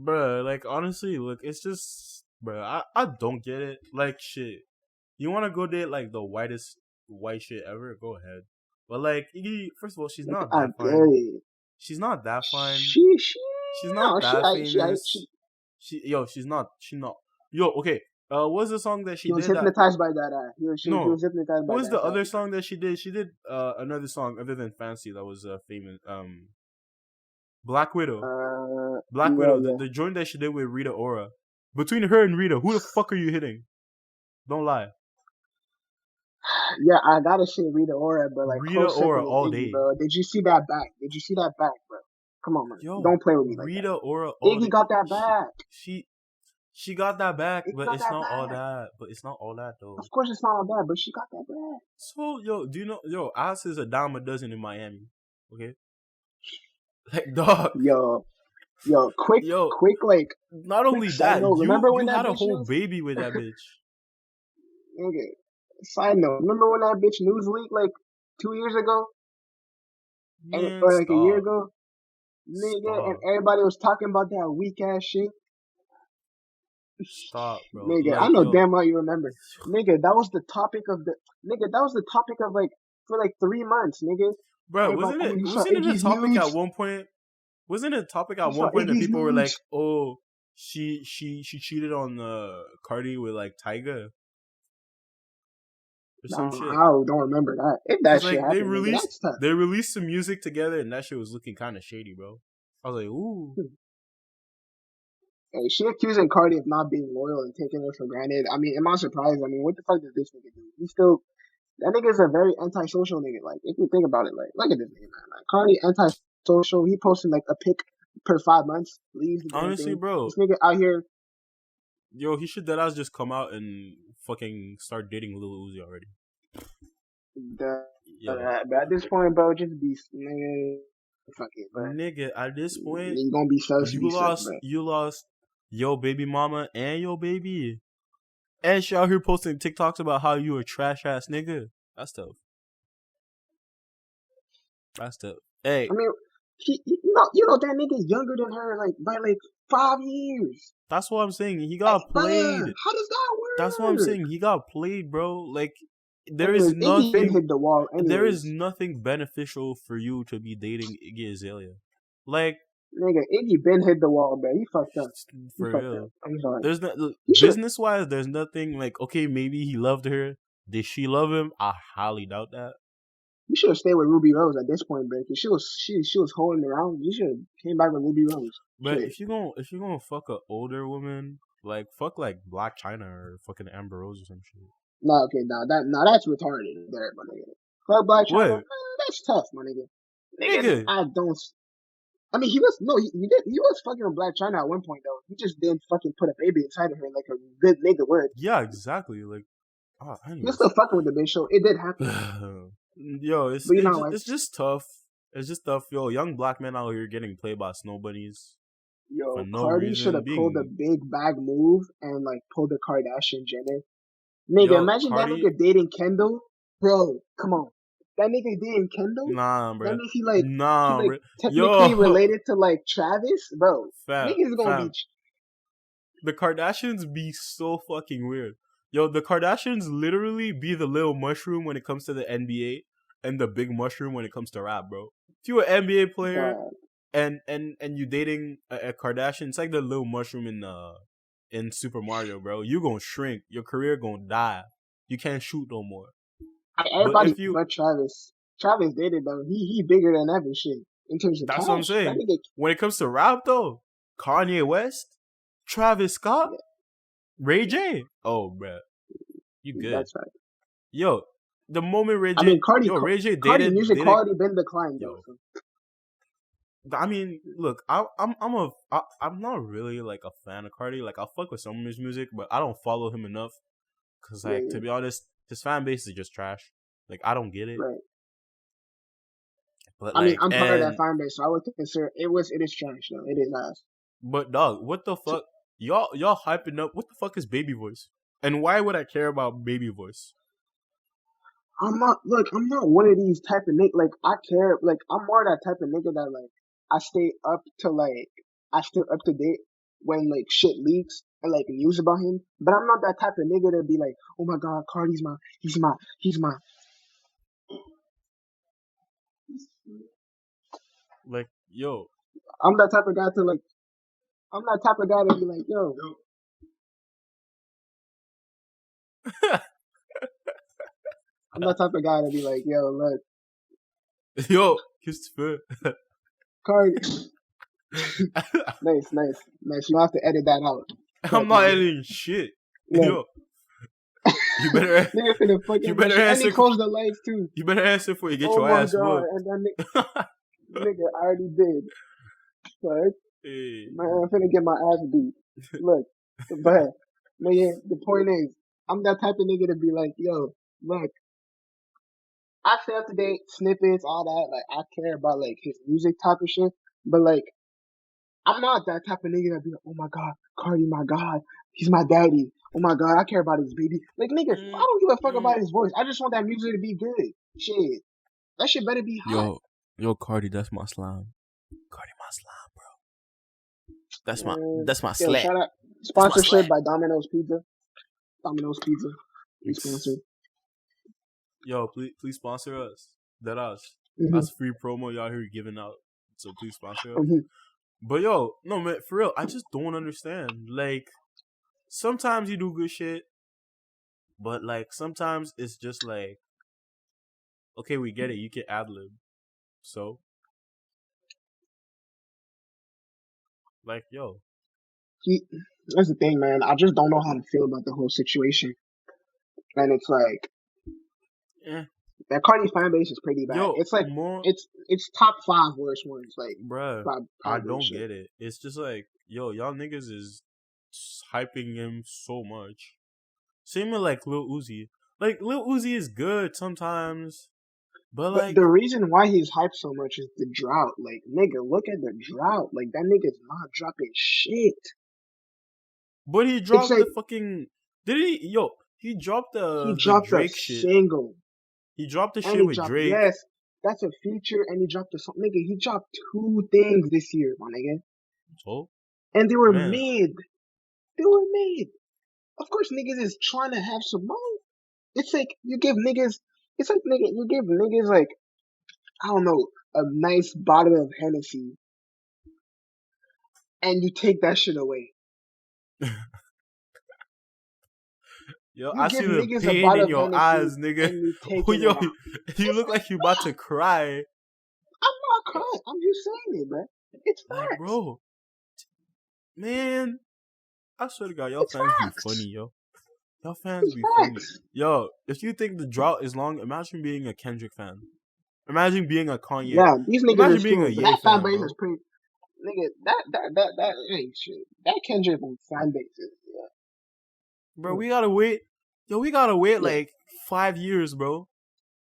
[SPEAKER 2] Bruh, like honestly, look, it's just, bruh, I don't get it. Like shit, you want to go date like the whitest white shit ever? Go ahead. But like, Iggy, first of all, she's
[SPEAKER 1] Like,
[SPEAKER 2] not
[SPEAKER 1] I
[SPEAKER 2] that
[SPEAKER 1] get
[SPEAKER 2] fine.
[SPEAKER 1] it.
[SPEAKER 2] She's not that fine.
[SPEAKER 1] She,
[SPEAKER 2] She's
[SPEAKER 1] no,
[SPEAKER 2] not that famous.
[SPEAKER 1] she,
[SPEAKER 2] She's not. She not. Yo, okay. What's the song that she
[SPEAKER 1] he was
[SPEAKER 2] did that?
[SPEAKER 1] hypnotized by that. He
[SPEAKER 2] No.
[SPEAKER 1] was hypnotized
[SPEAKER 2] What
[SPEAKER 1] by
[SPEAKER 2] was the
[SPEAKER 1] that.
[SPEAKER 2] other song that she did? She did another song other than Fancy that was famous. Black Widow. Black
[SPEAKER 1] Yeah,
[SPEAKER 2] Widow.
[SPEAKER 1] yeah.
[SPEAKER 2] The joint that she did with Rita Ora. Between her and Rita, who the fuck are you hitting? Don't lie.
[SPEAKER 1] Yeah, I gotta say Rita Ora, but like
[SPEAKER 2] Rita
[SPEAKER 1] close
[SPEAKER 2] Ora
[SPEAKER 1] second is
[SPEAKER 2] all
[SPEAKER 1] Iggy,
[SPEAKER 2] day.
[SPEAKER 1] bro. Did you see that back? Did you see that back, bro? Come on, man.
[SPEAKER 2] Yo,
[SPEAKER 1] Don't play with me like that.
[SPEAKER 2] Rita Ora all
[SPEAKER 1] Iggy
[SPEAKER 2] day.
[SPEAKER 1] got that back.
[SPEAKER 2] She got that back,
[SPEAKER 1] Iggy
[SPEAKER 2] but
[SPEAKER 1] got
[SPEAKER 2] it's
[SPEAKER 1] that
[SPEAKER 2] not all
[SPEAKER 1] back.
[SPEAKER 2] that. But it's not all that though.
[SPEAKER 1] Of course it's not all that, but she got that back.
[SPEAKER 2] So yo, do you know? Yo, ass is a dime a dozen in Miami. Okay, like dog.
[SPEAKER 1] Yo,
[SPEAKER 2] Yo,
[SPEAKER 1] like,
[SPEAKER 2] not
[SPEAKER 1] quick
[SPEAKER 2] only
[SPEAKER 1] side
[SPEAKER 2] that,
[SPEAKER 1] note. Remember when
[SPEAKER 2] you
[SPEAKER 1] that
[SPEAKER 2] had a
[SPEAKER 1] bitch
[SPEAKER 2] whole
[SPEAKER 1] news?
[SPEAKER 2] baby with that bitch.
[SPEAKER 1] Okay. Side note. Remember when that bitch news leaked like 2 years ago?
[SPEAKER 2] Man,
[SPEAKER 1] Or like a year
[SPEAKER 2] stop.
[SPEAKER 1] ago? Nigga, and
[SPEAKER 2] Stop.
[SPEAKER 1] everybody was talking about that weak ass shit.
[SPEAKER 2] Stop, bro.
[SPEAKER 1] Nigga, I
[SPEAKER 2] Like,
[SPEAKER 1] know
[SPEAKER 2] yo.
[SPEAKER 1] damn well you remember. Nigga, that was the topic of like for like 3 months, nigga.
[SPEAKER 2] Bro,
[SPEAKER 1] Everybody, oh, you saw
[SPEAKER 2] wasn't it a
[SPEAKER 1] Iggy's
[SPEAKER 2] topic at
[SPEAKER 1] nudes?
[SPEAKER 2] one point? Wasn't it a topic
[SPEAKER 1] You
[SPEAKER 2] at
[SPEAKER 1] saw
[SPEAKER 2] one point that
[SPEAKER 1] Iggy's
[SPEAKER 2] people were like,
[SPEAKER 1] nudes?
[SPEAKER 2] oh, she cheated on Cardi with like Tyga or some
[SPEAKER 1] Nah,
[SPEAKER 2] shit.
[SPEAKER 1] I don't remember that. If that
[SPEAKER 2] Cause
[SPEAKER 1] shit
[SPEAKER 2] like they
[SPEAKER 1] happened, nigga,
[SPEAKER 2] released
[SPEAKER 1] that's tough.
[SPEAKER 2] they released some music together and that shit was looking kind of shady, bro. I was like, ooh.
[SPEAKER 1] Hey, she accusing Cardi of not being loyal and taking her for granted. I mean, am I surprised? I mean, what the fuck does this nigga do? That nigga's a very antisocial nigga. Like, if you think about it, like, look at this nigga, man. Like, Cardi antisocial. He posted like a pic per 5 months, leaves the damn
[SPEAKER 2] Honestly,
[SPEAKER 1] thing.
[SPEAKER 2] bro,
[SPEAKER 1] This nigga out here.
[SPEAKER 2] Yo, he should deadass just come out and fucking start dating Lil Uzi already.
[SPEAKER 1] But at this point, bro, just be nigga. Fuck it, bro.
[SPEAKER 2] Nigga, at this point,
[SPEAKER 1] you gonna be sus.
[SPEAKER 2] You lost your baby mama and your baby, and she out here posting TikToks about how you a trash ass nigga. That's tough. Hey,
[SPEAKER 1] I mean, you know that nigga younger than her, like by like 5 years.
[SPEAKER 2] That's what I'm saying. He got played.
[SPEAKER 1] How does that work?
[SPEAKER 2] That's what I'm saying. He got played, bro. Like there is nothing.
[SPEAKER 1] Hit the wall.
[SPEAKER 2] There is nothing beneficial for you to be dating Iggy Azalea. Like
[SPEAKER 1] nigga, Iggy been hit the wall, bro. He fucked up.
[SPEAKER 2] For real.
[SPEAKER 1] I'm sorry.
[SPEAKER 2] There's no business wise. There's nothing like okay. Maybe he loved her. Did she love him? I highly doubt that.
[SPEAKER 1] You should have stayed with Ruby Rose at this point, bro. Cause she was holding around. You should have came back with Ruby Rose.
[SPEAKER 2] But if you're gonna fuck an older woman, like fuck like Black China or fucking Amber Rose or some shit.
[SPEAKER 1] No, okay, that's retarded there, my nigga. Fuck Black China, that's tough, my nigga. Nigga. I mean, he was fucking with Black China at one point though. He just didn't fucking put a baby inside of her like a good nigga would.
[SPEAKER 2] Yeah, exactly. Like,
[SPEAKER 1] he was still fucking with the bitch, so it did happen.
[SPEAKER 2] Yo, it's just tough. It's just tough, yo. Young black men out here getting played by snow bunnies.
[SPEAKER 1] Yo, Carti should have pulled a big bag move and like pulled a Kardashian Jenner. Nigga, imagine that nigga dating Kendall, bro. Come on, that nigga dating Kendall.
[SPEAKER 2] Nah, bro.
[SPEAKER 1] That means he technically related to like Travis, bro. Niggas gonna be.
[SPEAKER 2] The Kardashians be so fucking weird. Yo, the Kardashians literally be the little mushroom when it comes to the NBA and the big mushroom when it comes to rap, bro. If you're an NBA player and you dating a Kardashian, it's like the little mushroom in Super Mario, bro. You gonna shrink. Your career gonna die. You can't shoot no more.
[SPEAKER 1] Everybody but Travis. Travis dated though. He bigger than ever shit in terms of
[SPEAKER 2] That's what I'm saying. When it comes to rap though, Kanye West, Travis Scott, Ray J. Oh, bro. You good.
[SPEAKER 1] That's right.
[SPEAKER 2] Yo, the moment Ray J...
[SPEAKER 1] I mean,
[SPEAKER 2] Ray J dated...
[SPEAKER 1] music quality been declined, though.
[SPEAKER 2] I mean, look, I'm not really, like, a fan of Carti. Like, I'll fuck with some of his music, but I don't follow him enough. Because, like, to be honest, his fan base is just trash. Like, I don't get it.
[SPEAKER 1] Right.
[SPEAKER 2] But,
[SPEAKER 1] I mean, I'm part of that fan base, so I would consider it is trash, though. It is ass.
[SPEAKER 2] But, dog, what the fuck? Y'all hyping up. What the fuck is Baby Voice? And why would I care about Baby Voice?
[SPEAKER 1] I'm not one of these type of nigga. Like, I care. Like, I'm more that type of nigga that, like, I stay up to date when, like, shit leaks and, like, news about him. But I'm not that type of nigga to be like, oh my god, Carti's he's my.
[SPEAKER 2] Like, yo.
[SPEAKER 1] I'm that type of guy to, like, I'm that type of guy to be like, yo. I'm that type of guy to be like, yo, look.
[SPEAKER 2] Yo, Christopher.
[SPEAKER 1] Carti. Nice. You have to edit that out.
[SPEAKER 2] I'm not editing shit. Yeah. Yo. You better answer.
[SPEAKER 1] And close the lights too.
[SPEAKER 2] You better answer before you get your ass whooped.
[SPEAKER 1] Nigga, I already did. But man, I'm finna get my ass beat. Look, but nigga, the point is, I'm that type of nigga to be like, yo, look, I stay up to date, snippets, all that. Like, I care about like his music type of shit. But like, I'm not that type of nigga that be like, oh my god, Carti, my god, he's my daddy. Oh my god, I care about his baby. Like, nigga, I don't give a fuck about his voice. I just want that music to be good. Shit, that shit better be hot.
[SPEAKER 2] Yo, Carti, that's my slime. Carti, my slime, bro. That's my slap.
[SPEAKER 1] Shout out. Sponsorship by Domino's Pizza. Domino's Pizza. We sponsored.
[SPEAKER 2] Yo, please sponsor us. That us. Mm-hmm. That's free promo y'all here giving out. So please sponsor us. Mm-hmm. But yo, no man, for real, I just don't understand. Like, sometimes you do good shit, but like sometimes it's just like, okay, we get it. You can ad-lib. So, like, yo.
[SPEAKER 1] That's the thing, man. I just don't know how to feel about the whole situation. And it's like, that Carti fan base is pretty bad. Yo, it's like it's top 5 worst ones. Like,
[SPEAKER 2] bruh, I don't get it. It's just like, yo, y'all niggas is hyping him so much. Same with like Lil Uzi. Like Lil Uzi is good sometimes, but
[SPEAKER 1] But
[SPEAKER 2] like,
[SPEAKER 1] the reason why he's hyped so much is the drought. Like, nigga, look at the drought. Like, that nigga's not dropping shit.
[SPEAKER 2] but he
[SPEAKER 1] It's
[SPEAKER 2] dropped
[SPEAKER 1] like
[SPEAKER 2] the fucking. Did he? Yo, he dropped
[SPEAKER 1] he
[SPEAKER 2] the
[SPEAKER 1] dropped a
[SPEAKER 2] Drake shit.
[SPEAKER 1] single.
[SPEAKER 2] He dropped the
[SPEAKER 1] And
[SPEAKER 2] shit
[SPEAKER 1] he
[SPEAKER 2] with
[SPEAKER 1] dropped,
[SPEAKER 2] Drake.
[SPEAKER 1] yes, that's a feature. And he dropped a song. Nigga, he dropped 2 things this year, my nigga.
[SPEAKER 2] So,
[SPEAKER 1] And they were
[SPEAKER 2] man,
[SPEAKER 1] mid. They were mid. Of course, niggas is trying to have some money. It's like you give niggas, it's like nigga, you give niggas like, I don't know, a nice bottle of Hennessy and you take that shit away.
[SPEAKER 2] yo,
[SPEAKER 1] You
[SPEAKER 2] I
[SPEAKER 1] give
[SPEAKER 2] see the
[SPEAKER 1] niggas a
[SPEAKER 2] pain
[SPEAKER 1] bottle
[SPEAKER 2] in
[SPEAKER 1] of
[SPEAKER 2] your
[SPEAKER 1] Hennessy
[SPEAKER 2] eyes, nigga.
[SPEAKER 1] and you take
[SPEAKER 2] Oh,
[SPEAKER 1] it
[SPEAKER 2] yo,
[SPEAKER 1] away.
[SPEAKER 2] you
[SPEAKER 1] It's
[SPEAKER 2] look like you about to cry.
[SPEAKER 1] I'm not crying. I'm just saying it, bro. It's
[SPEAKER 2] Like,
[SPEAKER 1] facts.
[SPEAKER 2] bro, man, I swear to God, y'all
[SPEAKER 1] It's
[SPEAKER 2] fans be
[SPEAKER 1] facts.
[SPEAKER 2] funny, yo. Y'all fans
[SPEAKER 1] It's
[SPEAKER 2] be funny.
[SPEAKER 1] facts.
[SPEAKER 2] Yo, if you think the drought is long, imagine being a Kendrick fan. Imagine being a Kanye.
[SPEAKER 1] Yeah, these niggas
[SPEAKER 2] Imagine
[SPEAKER 1] is
[SPEAKER 2] being a
[SPEAKER 1] feeling, but
[SPEAKER 2] Ye
[SPEAKER 1] that fan
[SPEAKER 2] fan,
[SPEAKER 1] base
[SPEAKER 2] bro.
[SPEAKER 1] is pretty. Nigga, that ain't shit. That Kendrick fan base is,
[SPEAKER 2] Bro, we gotta wait. Yo, we gotta wait
[SPEAKER 1] yeah.
[SPEAKER 2] like 5 years, bro.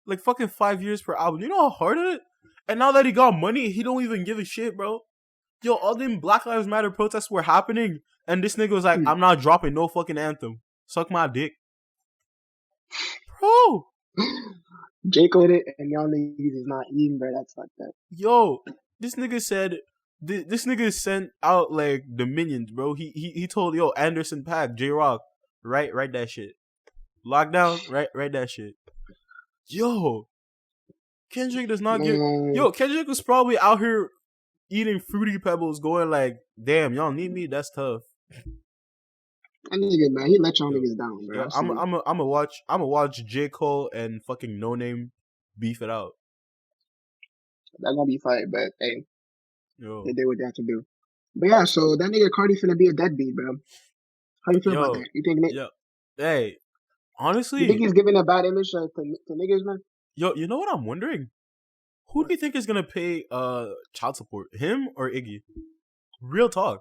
[SPEAKER 2] Like fucking 5 years per album. You know how hard it is? And now that he got money, he don't even give a shit, bro. Yo, all them Black Lives Matter protests were happening, and this nigga was like, I'm not dropping no fucking anthem. Suck my dick. Bro.
[SPEAKER 1] J. Cole did it, and y'all niggas is not eating, bro. That's like that.
[SPEAKER 2] Yo, this nigga said, this nigga sent out like the minions, bro. He told, yo, Anderson .Paak, J-Rock, write that shit. Lockdown, write that shit. Yo, Kendrick does not give. Yo, Kendrick was probably out here eating Fruity Pebbles, going like, "Damn, y'all need me. That's tough."
[SPEAKER 1] That nigga, man, he let y'all niggas down, bro.
[SPEAKER 2] Yo, I'm a watch J. Cole and fucking No Name beef it out.
[SPEAKER 1] That gonna be fight, but hey,
[SPEAKER 2] Yo,
[SPEAKER 1] they did what they had to do. But yeah, so that nigga Carti finna be a deadbeat, bro. How you feel about that? You think
[SPEAKER 2] hey, honestly,
[SPEAKER 1] you think he's giving a bad image to niggas, man?
[SPEAKER 2] Yo, you know what I'm wondering? Who do you think is gonna pay child support? Him or Iggy? Real talk.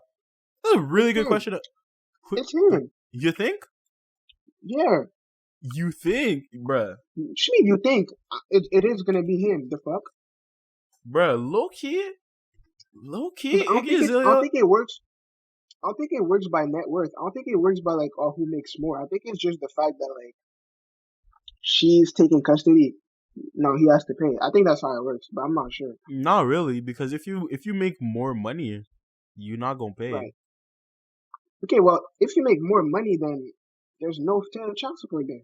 [SPEAKER 2] That's a really good question.
[SPEAKER 1] It's him.
[SPEAKER 2] You think?
[SPEAKER 1] Yeah.
[SPEAKER 2] You think, bruh?
[SPEAKER 1] You think it is gonna be him? The fuck,
[SPEAKER 2] bruh? Low key.
[SPEAKER 1] I don't think it works. I don't think it works by net worth. I don't think it works by like, oh, who makes more. I think it's just the fact that like she's taking custody. No, he has to pay. I think that's how it works, but I'm not sure.
[SPEAKER 2] Not really, because if you make more money, you're not gonna pay.
[SPEAKER 1] Right. Okay, well, if you make more money, then there's no child support then.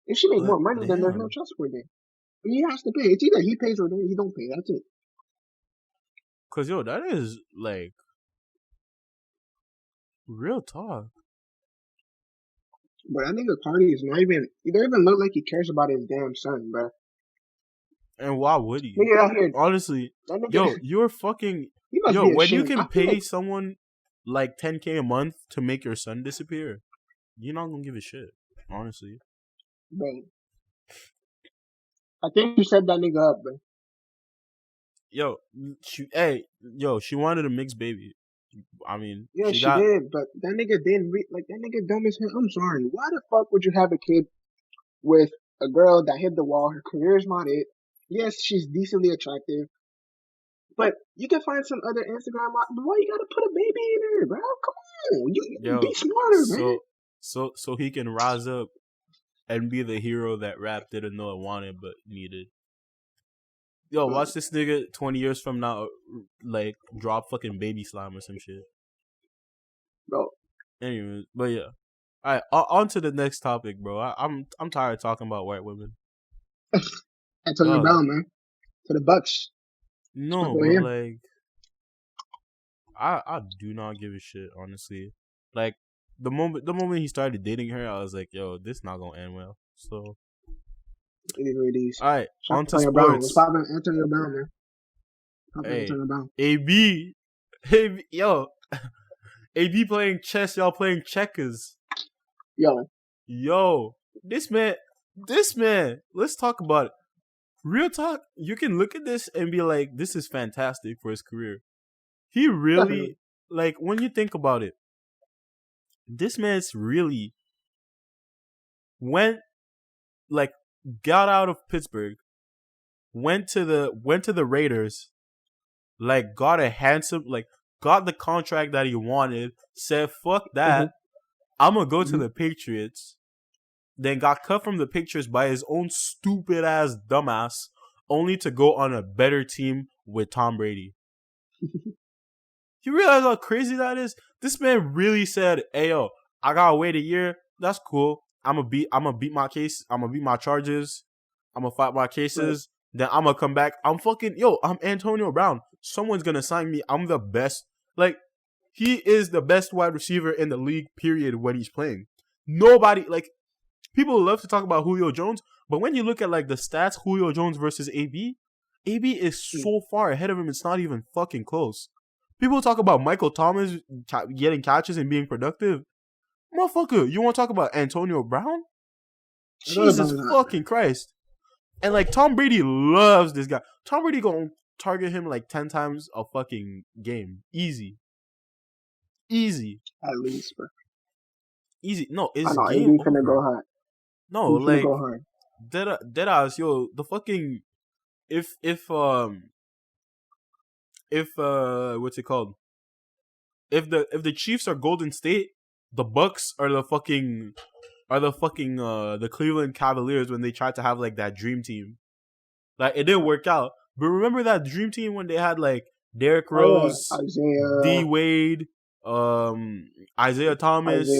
[SPEAKER 1] If she make more money, then there's no child support then. But he has to pay. It's either he pays or he don't pay. That's it.
[SPEAKER 2] Cause yo, that is like real talk.
[SPEAKER 1] But I think the Carti is not even. He don't even look like he cares about his damn son, bro.
[SPEAKER 2] And why would he?
[SPEAKER 1] Nigga out here,
[SPEAKER 2] honestly, yo, you're fucking.
[SPEAKER 1] Yo,
[SPEAKER 2] when you can pay someone like $10K a month to make your son disappear, you're not gonna give a shit. Honestly,
[SPEAKER 1] bro. I think you set that nigga up, bro.
[SPEAKER 2] Yo, she wanted a mixed baby. I mean,
[SPEAKER 1] yeah, she did, but that nigga didn't that nigga dumb as hell. I'm sorry. Why the fuck would you have a kid with a girl that hit the wall? Her career is not it. Yes, she's decently attractive, but you can find some other Instagram. Why you gotta put a baby in her, bro? Come on, you be smarter, man.
[SPEAKER 2] So he can rise up and be the hero that rap didn't know it wanted but needed. Yo, watch this nigga 20 years from now, like, drop fucking Baby Slime or some shit.
[SPEAKER 1] Bro.
[SPEAKER 2] Anyway, but yeah. Alright, on to the next topic, bro. I'm tired of talking about white women.
[SPEAKER 1] Antonio Brown, man. To the Bucks.
[SPEAKER 2] No, but like, I do not give a shit, honestly. Like, the moment he started dating her, I was like, yo, this not gonna end well. So
[SPEAKER 1] it is what it is.
[SPEAKER 2] Alright, on to
[SPEAKER 1] sports.
[SPEAKER 2] Brown.
[SPEAKER 1] What's poppin' Antonio Brown, man?
[SPEAKER 2] Hey,
[SPEAKER 1] Antonio Brown.
[SPEAKER 2] AB, yo, AB playing chess, y'all playing checkers. Yo, this man, let's talk about it. Real talk, you can look at this and be like, this is fantastic for his career. He really, like, when you think about it, this man's really went like got out of Pittsburgh, went to the Raiders, like got a handsome got the contract that he wanted, said fuck that, I'm gonna go to the Patriots, then got cut from the Patriots by his own stupid ass dumbass, only to go on a better team with Tom Brady. You realize how crazy that is? This man really said, "Hey yo, I gotta wait a year. That's cool. I'm gonna beat my case. I'm gonna beat my charges. I'm gonna fight my cases. Then I'm gonna come back. I'm Antonio Brown. Someone's gonna sign me. I'm the best. Like, he is the best wide receiver in the league, period, when he's playing. Nobody, people love to talk about Julio Jones, but when you look at, the stats, Julio Jones versus AB is so far ahead of him, it's not even fucking close. People talk about Michael Thomas getting catches and being productive. Motherfucker, you want to talk about Antonio Brown? Jesus fucking Christ. And, Tom Brady loves this guy. Tom Brady gonna target him, 10 times a fucking game. Easy.
[SPEAKER 1] At least, bro.
[SPEAKER 2] Easy. No, it's
[SPEAKER 1] game
[SPEAKER 2] game
[SPEAKER 1] over.
[SPEAKER 2] Go
[SPEAKER 1] hard.
[SPEAKER 2] No, go hard. Deadass, yo, the fucking if what's it called? If the Chiefs are Golden State, the Bucks are the Cleveland Cavaliers when they tried to have that dream team. It didn't work out. But remember that dream team when they had Derrick Rose,
[SPEAKER 1] Isaiah,
[SPEAKER 2] D Wade, Isaiah Thomas,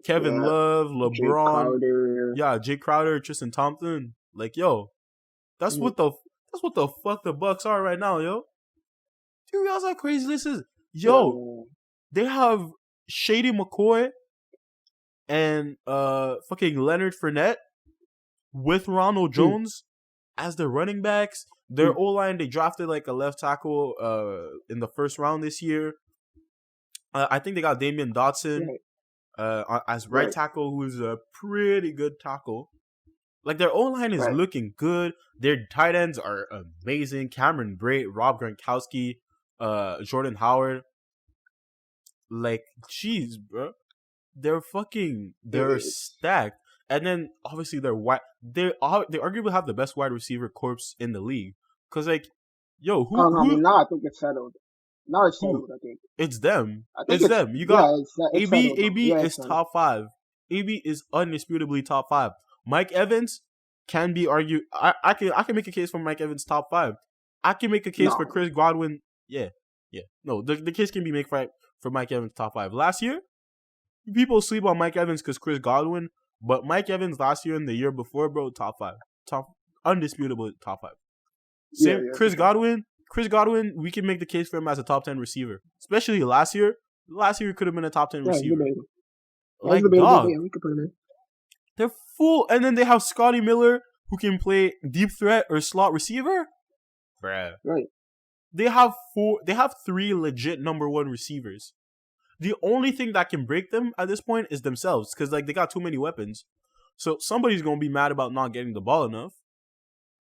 [SPEAKER 2] Kevin Love, LeBron, Jake Crowder, Tristan Thompson. That's what the fuck the Bucks are right now, yo. Do you realize how crazy this is? Yo, they have Shady McCoy and fucking Leonard Fournette with Ronald Jones as their running backs. Their O-line, they drafted a left tackle in the first round this year. I think they got Damian Dotson as right tackle, who's a pretty good tackle. Their O-line is looking good. Their tight ends are amazing. Cameron Brate, Rob Gronkowski, Jordan Howard. Jeez, bro. They're stacked. And then obviously they arguably have the best wide receiver corps in the league. Cause yo, who?
[SPEAKER 1] Now I think it's settled. Now it's settled. I think
[SPEAKER 2] it's them. It's them. You got it's AB. Settled, AB is top 5. AB is undisputably top 5. Mike Evans can be argued. I can make a case for Mike Evans top 5. I can make a case for Chris Godwin. Yeah. No, the case can be made for Mike Evans top 5. Last year, people sleep on Mike Evans because Chris Godwin, but Mike Evans last year and the year before, bro, top 5, undisputable top 5. Same Chris Godwin. Chris Godwin, we can make the case for him as a top 10 receiver, especially last year. Last year could have been a top 10 receiver. Dog. We could put him in. They're full, and then they have Scotty Miller who can play deep threat or slot receiver. Bruh.
[SPEAKER 1] Right.
[SPEAKER 2] They have 3 legit number 1 receivers. The only thing that can break them at this point is themselves, because they got too many weapons. So somebody's gonna be mad about not getting the ball enough.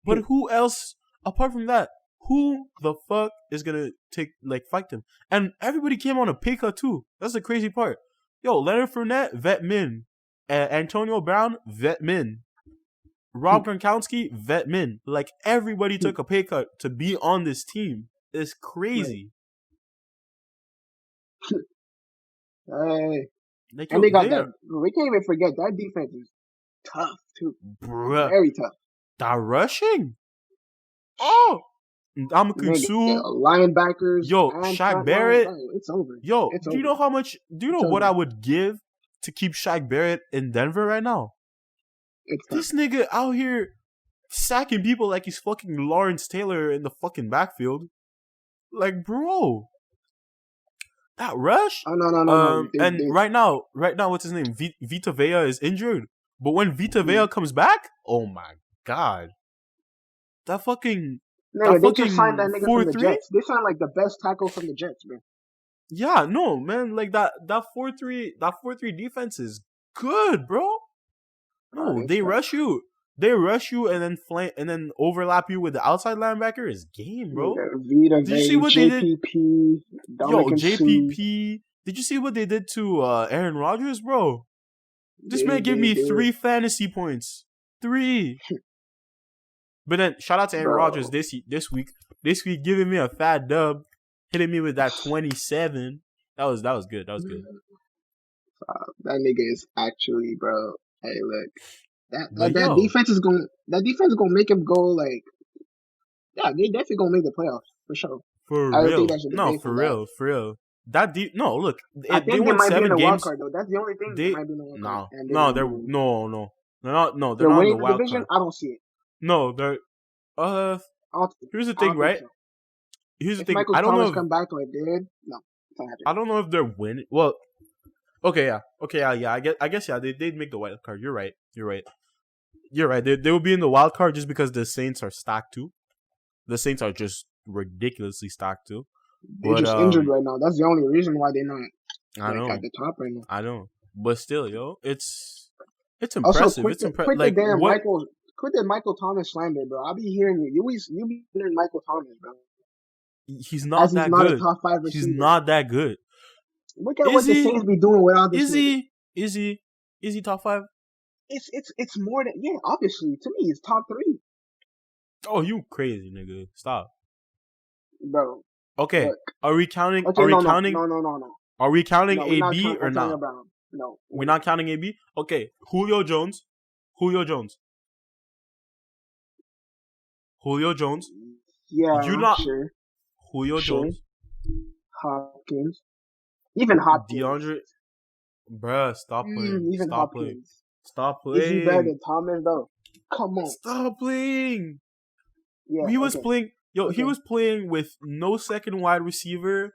[SPEAKER 2] But who else apart from that? Who the fuck is gonna fight them? And everybody came on a pay cut too. That's the crazy part. Yo, Leonard Fournette, vet min. Antonio Brown, vet min. Rob Gronkowski, vet min. Everybody took a pay cut to be on this team. It's crazy.
[SPEAKER 1] Hey. And they got that. We can't even forget that defense is tough too.
[SPEAKER 2] Bruh.
[SPEAKER 1] Very tough.
[SPEAKER 2] That rushing. Oh. Suh.
[SPEAKER 1] Linebackers.
[SPEAKER 2] Yo, Shaq Barrett.
[SPEAKER 1] It's over.
[SPEAKER 2] Yo, do you know how much? Do you know what I would give to keep Shaq Barrett in Denver right now? This nigga out here sacking people like he's fucking Lawrence Taylor in the fucking backfield. Bro. That rush?
[SPEAKER 1] Oh, no.
[SPEAKER 2] Right now, what's his name? Vita Vea is injured. But when Vita Vea comes back, oh my God. That fucking...
[SPEAKER 1] No, they just signed that nigga from the Jets. They signed the best tackle from the Jets, man.
[SPEAKER 2] Yeah, no, man. That 4-3 defense is good, bro. No, they rush you. They rush you and then overlap you with the outside linebacker is game, bro.
[SPEAKER 1] Did you see what they did?
[SPEAKER 2] Yo, JPP, Did you see what they did to Aaron Rodgers, bro? This man gave me 3 fantasy points. 3. But then shout out to Aaron Rodgers this week. This week giving me a fat dub, hitting me with that 27. That was good. That was good.
[SPEAKER 1] That nigga is actually, bro. Hey, look, that defense is gonna make him go like, yeah, they definitely gonna make the playoffs for sure.
[SPEAKER 2] For real, no, for real. No, look,
[SPEAKER 1] I think they might be in the wild card though. That's the only thing. They might be in the wild card.
[SPEAKER 2] They're not
[SPEAKER 1] in the
[SPEAKER 2] wild
[SPEAKER 1] division.
[SPEAKER 2] card.
[SPEAKER 1] I don't see it.
[SPEAKER 2] No, they're. Here's the thing, right?
[SPEAKER 1] So.
[SPEAKER 2] Here's the thing.
[SPEAKER 1] Michael
[SPEAKER 2] I don't know if
[SPEAKER 1] come back like did. No,
[SPEAKER 2] I don't know if they're winning. Well, okay, yeah. I guess yeah. They'd make the wild card. You're right. They will be in the wild card just because the Saints are stacked too. The Saints are just ridiculously stacked too.
[SPEAKER 1] They're just injured right now. That's the only reason why they're not.
[SPEAKER 2] I know.
[SPEAKER 1] At the top right now.
[SPEAKER 2] I know, but still, yo, it's impressive.
[SPEAKER 1] Also, quit the Michael Thomas slander, bro. I'll be hearing you. You be hearing Michael Thomas, bro.
[SPEAKER 2] He's not that good.
[SPEAKER 1] A top 5 receiver.
[SPEAKER 2] He's not that good.
[SPEAKER 1] Look at what the Saints be doing without this.
[SPEAKER 2] Is he top 5?
[SPEAKER 1] It's more than, yeah. Obviously, to me, it's top 3.
[SPEAKER 2] Oh, you crazy nigga! Stop,
[SPEAKER 1] bro.
[SPEAKER 2] Okay,
[SPEAKER 1] look.
[SPEAKER 2] Are we counting?
[SPEAKER 1] Okay,
[SPEAKER 2] are we
[SPEAKER 1] no,
[SPEAKER 2] counting?
[SPEAKER 1] No.
[SPEAKER 2] Are we counting AB or not?
[SPEAKER 1] No,
[SPEAKER 2] we're not counting AB. Okay, Julio Jones.
[SPEAKER 1] Yeah,
[SPEAKER 2] you not
[SPEAKER 1] sure.
[SPEAKER 2] Julio Jones.
[SPEAKER 1] Hopkins. Even Hopkins.
[SPEAKER 2] DeAndre. Bruh, stop playing.
[SPEAKER 1] Even
[SPEAKER 2] stop
[SPEAKER 1] Hopkins.
[SPEAKER 2] playing. Stop playing.
[SPEAKER 1] Is he better than Thomas though? Come on.
[SPEAKER 2] Stop playing.
[SPEAKER 1] Yeah,
[SPEAKER 2] he was playing. He was playing with no second wide receiver,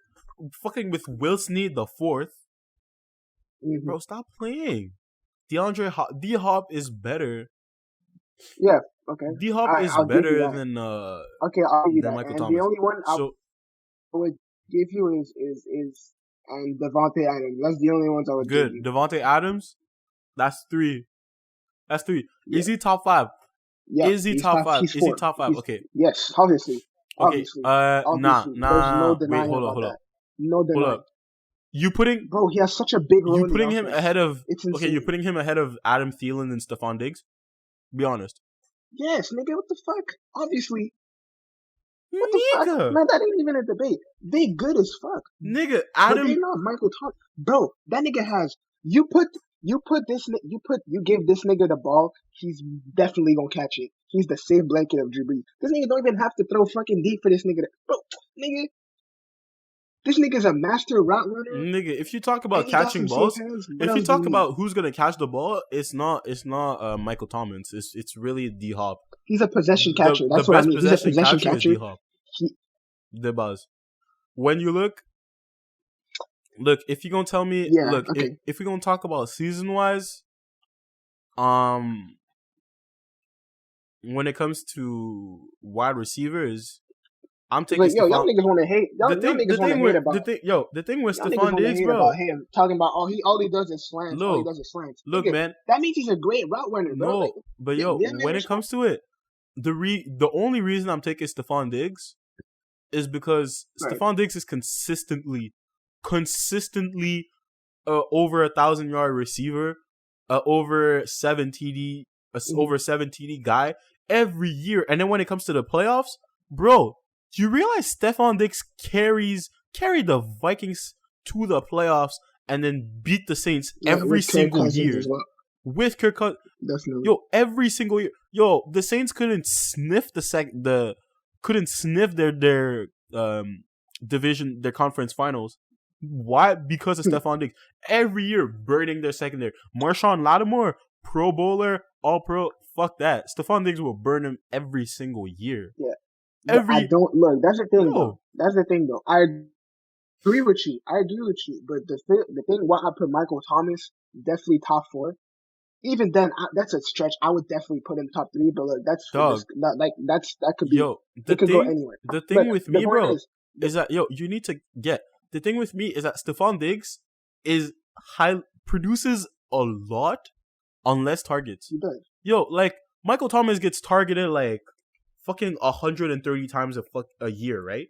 [SPEAKER 2] fucking with Will Snead the 4th.
[SPEAKER 1] Mm-hmm.
[SPEAKER 2] Bro, stop playing. D-Hop is better.
[SPEAKER 1] Yeah, okay.
[SPEAKER 2] D-Hop is better than
[SPEAKER 1] okay, I'll give you that.
[SPEAKER 2] Michael
[SPEAKER 1] and
[SPEAKER 2] Thomas.
[SPEAKER 1] The only one I would give you is Devontae Adams. That's the only ones I would give you.
[SPEAKER 2] Devontae Adams? That's 3. Yeah. Is he top 5?
[SPEAKER 1] Yeah.
[SPEAKER 2] Is he top 5?
[SPEAKER 1] Is
[SPEAKER 2] he top 5? Okay.
[SPEAKER 1] Yes, obviously.
[SPEAKER 2] Okay. Nah.
[SPEAKER 1] There's no denying
[SPEAKER 2] Wait, hold up.
[SPEAKER 1] No denying.
[SPEAKER 2] Hold up. Bro,
[SPEAKER 1] he has such a big role.
[SPEAKER 2] You putting him ahead of you're putting him ahead of Adam Thielen and Stephon Diggs? Be honest.
[SPEAKER 1] Yes, nigga, what the fuck? Obviously. What the fuck? Man, that ain't even a debate. They good as fuck.
[SPEAKER 2] Nigga, Adam.
[SPEAKER 1] But they not Michael Thomas. Bro, that nigga has. You give this nigga the ball, he's definitely gonna catch it. He's the safe blanket of Drew Brees. This nigga don't even have to throw fucking deep for this nigga. Bro, nigga. This nigga's a master route runner.
[SPEAKER 2] Nigga, if you talk about catching balls, if you talk about who's gonna catch the ball, it's not Michael Thomas. It's really D-Hop.
[SPEAKER 1] He's a possession catcher. That's what I mean. He's a possession catcher.
[SPEAKER 2] The buzz. When you look, if you're gonna tell me, if we're gonna talk about season wise, when it comes to wide receivers, I'm taking.
[SPEAKER 1] Like, y'all niggas want to hate. Y'all niggas want to hate about.
[SPEAKER 2] The thing with Stephon Diggs, bro.
[SPEAKER 1] About him talking about all he does is slants. All he does is slants.
[SPEAKER 2] Look, man.
[SPEAKER 1] That means he's a great route runner, bro.
[SPEAKER 2] No, but when it comes to it, the only reason I'm taking Stephon Diggs is because Stephon Diggs is consistently over 1,000-yard receiver, over 7 TD, over 7 TD guy every year. And then when it comes to the playoffs, bro, do you realize Stephon Diggs carried the Vikings to the playoffs and then beat the Saints every single year with Kirk Cousins? Every single year. The Saints couldn't sniff couldn't sniff their division, their conference finals. Why? Because of Stephon Diggs. Every year, burning their secondary. Marshawn Lattimore, Pro Bowler, All Pro. Fuck that. Stephon Diggs will burn him every single year.
[SPEAKER 1] Yeah. I don't look. That's the thing, though. I agree with you. But the thing, why I put Michael Thomas definitely top 4. Even then, that's a stretch. I would definitely put him top 3. But look, that could be. It could go anywhere.
[SPEAKER 2] The thing with me, bro, is that you need to get. The thing with me is that Stephon Diggs produces a lot on less targets.
[SPEAKER 1] He does.
[SPEAKER 2] Michael Thomas gets targeted fucking 130 times a year, right?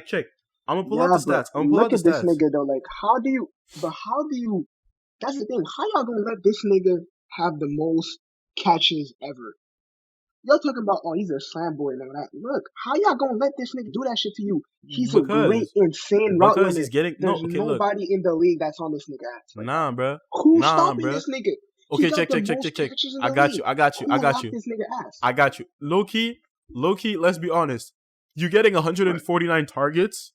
[SPEAKER 2] Check. I'm gonna pull out
[SPEAKER 1] Yeah,
[SPEAKER 2] the
[SPEAKER 1] but
[SPEAKER 2] stats. I'm gonna pull out
[SPEAKER 1] look
[SPEAKER 2] the
[SPEAKER 1] at this
[SPEAKER 2] stats.
[SPEAKER 1] nigga though. Like, how do you? That's the thing. How y'all gonna let this nigga have the most catches ever? Y'all talking about, oh, he's a slam boy and all that. Look, how y'all gonna let this nigga do that shit to you? He's a great,
[SPEAKER 2] Because
[SPEAKER 1] insane route
[SPEAKER 2] because
[SPEAKER 1] runner.
[SPEAKER 2] he's getting
[SPEAKER 1] There's
[SPEAKER 2] okay. Look,
[SPEAKER 1] nobody in the league that's on this nigga ass right now.
[SPEAKER 2] nah, bro,
[SPEAKER 1] Who's
[SPEAKER 2] nah,
[SPEAKER 1] stopping
[SPEAKER 2] bro.
[SPEAKER 1] this nigga? He
[SPEAKER 2] Okay,
[SPEAKER 1] got
[SPEAKER 2] check,
[SPEAKER 1] the
[SPEAKER 2] check, check,
[SPEAKER 1] most
[SPEAKER 2] check, check.
[SPEAKER 1] catches in
[SPEAKER 2] I
[SPEAKER 1] the
[SPEAKER 2] got you.
[SPEAKER 1] league.
[SPEAKER 2] I got you. I
[SPEAKER 1] Who
[SPEAKER 2] got
[SPEAKER 1] locked
[SPEAKER 2] you.
[SPEAKER 1] this nigga ass?
[SPEAKER 2] I got you. Low key. Let's be honest. You're getting
[SPEAKER 1] Right,
[SPEAKER 2] 149 targets,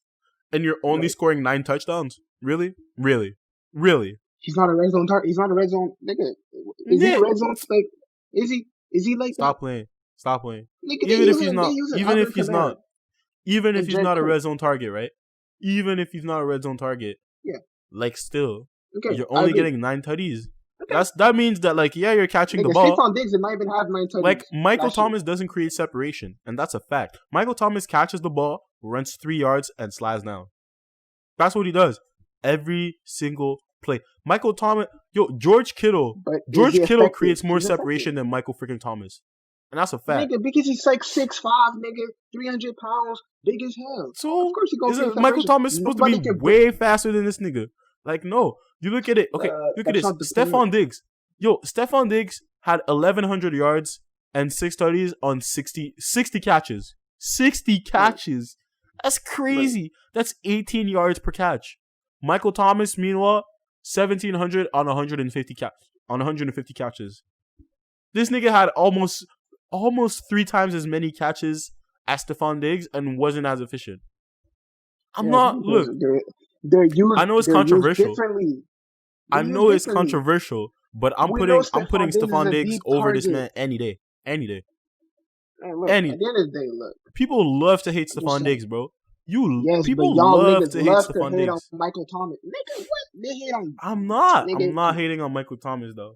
[SPEAKER 2] and you're only
[SPEAKER 1] right.
[SPEAKER 2] scoring 9 touchdowns. Really, really, really.
[SPEAKER 1] He's not a red zone target. He's not a red zone nigga. Is he a
[SPEAKER 2] Yeah.
[SPEAKER 1] red zone? Like, is he? Is he like that?
[SPEAKER 2] Stop playing. Stop playing.
[SPEAKER 1] Nigga,
[SPEAKER 2] Even if he's
[SPEAKER 1] they
[SPEAKER 2] not.
[SPEAKER 1] using
[SPEAKER 2] Even if
[SPEAKER 1] Alvin
[SPEAKER 2] he's
[SPEAKER 1] Kamara
[SPEAKER 2] not. Even if
[SPEAKER 1] and
[SPEAKER 2] he's
[SPEAKER 1] Jared
[SPEAKER 2] not a
[SPEAKER 1] Cook.
[SPEAKER 2] red zone target, right? Even if he's not a red zone target,
[SPEAKER 1] Yeah.
[SPEAKER 2] like still,
[SPEAKER 1] Okay,
[SPEAKER 2] you're
[SPEAKER 1] I
[SPEAKER 2] only
[SPEAKER 1] agree.
[SPEAKER 2] getting 9 tutties.
[SPEAKER 1] Okay.
[SPEAKER 2] That means that like yeah, you're catching the
[SPEAKER 1] Nigga,
[SPEAKER 2] ball.
[SPEAKER 1] Stephon Diggs did not even have 9
[SPEAKER 2] Like
[SPEAKER 1] touchdowns
[SPEAKER 2] Michael
[SPEAKER 1] last year.
[SPEAKER 2] Thomas doesn't create separation, and that's a fact. Michael Thomas catches the ball, runs 3 yards, and slides down. That's what he does every single play. Michael Thomas, George Kittle.
[SPEAKER 1] But is
[SPEAKER 2] George
[SPEAKER 1] he
[SPEAKER 2] Kittle
[SPEAKER 1] effective?
[SPEAKER 2] creates more
[SPEAKER 1] He's effective.
[SPEAKER 2] separation than Michael freaking Thomas, and that's a fact.
[SPEAKER 1] Nigga, because he's like 6'5", nigga, 300 pounds, big as hell. Of
[SPEAKER 2] So
[SPEAKER 1] course he gonna
[SPEAKER 2] is
[SPEAKER 1] create
[SPEAKER 2] it Michael
[SPEAKER 1] separation.
[SPEAKER 2] Thomas supposed to be
[SPEAKER 1] Nobody can put.
[SPEAKER 2] way faster than this nigga? Like no. You look at it. Okay, look at
[SPEAKER 1] That's
[SPEAKER 2] this.
[SPEAKER 1] not the point.
[SPEAKER 2] Stephon Diggs. Stephon Diggs had 1,100 yards and 6 tutties on 60 catches. 60 catches. That's crazy.
[SPEAKER 1] Right.
[SPEAKER 2] That's 18 yards per catch. Michael Thomas, meanwhile, 1,700 on 150 catches. This nigga had almost 3 times as many catches as Stephon Diggs and wasn't as efficient. I'm
[SPEAKER 1] Yeah,
[SPEAKER 2] not. Look,
[SPEAKER 1] they're used.
[SPEAKER 2] I know it's
[SPEAKER 1] They're used
[SPEAKER 2] controversial.
[SPEAKER 1] differently.
[SPEAKER 2] I
[SPEAKER 1] They're used
[SPEAKER 2] know it's
[SPEAKER 1] differently.
[SPEAKER 2] controversial, but I'm
[SPEAKER 1] We know
[SPEAKER 2] putting
[SPEAKER 1] Stephon Diggs is
[SPEAKER 2] Stephon
[SPEAKER 1] a
[SPEAKER 2] Diggs
[SPEAKER 1] deep
[SPEAKER 2] over this
[SPEAKER 1] target.
[SPEAKER 2] man any day. Any day.
[SPEAKER 1] Hey, look,
[SPEAKER 2] Any
[SPEAKER 1] at the end of the day, look.
[SPEAKER 2] people love to hate
[SPEAKER 1] I'm just
[SPEAKER 2] Stephon
[SPEAKER 1] saying.
[SPEAKER 2] Diggs, bro.
[SPEAKER 1] Yes, but
[SPEAKER 2] People
[SPEAKER 1] y'all
[SPEAKER 2] love
[SPEAKER 1] niggas
[SPEAKER 2] to hate
[SPEAKER 1] love to
[SPEAKER 2] Stephon
[SPEAKER 1] hate on
[SPEAKER 2] Diggs.
[SPEAKER 1] Michael Thomas. Nigga, what? They hate on
[SPEAKER 2] I'm
[SPEAKER 1] nigga.
[SPEAKER 2] not hating on Michael Thomas though.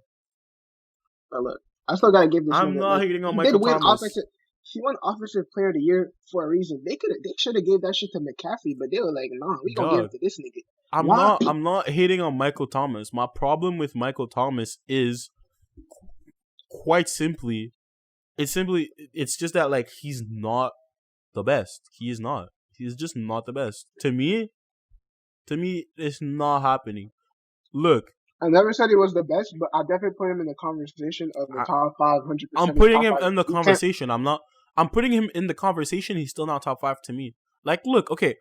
[SPEAKER 1] But look, I still gotta give this
[SPEAKER 2] I'm
[SPEAKER 1] nigga.
[SPEAKER 2] not
[SPEAKER 1] Like,
[SPEAKER 2] hating on
[SPEAKER 1] he did
[SPEAKER 2] Michael
[SPEAKER 1] win
[SPEAKER 2] Thomas.
[SPEAKER 1] offensive. He won offensive player of the year for a reason. They should have gave that shit to McCaffrey, but they were like, nah, we gonna give it
[SPEAKER 2] Dog.
[SPEAKER 1] to this nigga.
[SPEAKER 2] I'm
[SPEAKER 1] Why?
[SPEAKER 2] not hating on Michael Thomas. My problem with Michael Thomas is quite simply it's just that like he's not the best. He is not. He's just not the best. To me, it's not happening. Look,
[SPEAKER 1] I never said he was the best, but I definitely put him in the conversation of the top 500%.
[SPEAKER 2] I'm putting
[SPEAKER 1] top
[SPEAKER 2] him
[SPEAKER 1] 5.
[SPEAKER 2] in the
[SPEAKER 1] You can't.
[SPEAKER 2] conversation. I'm putting him in the conversation. He's still not top 5 to me. Like, look, okay.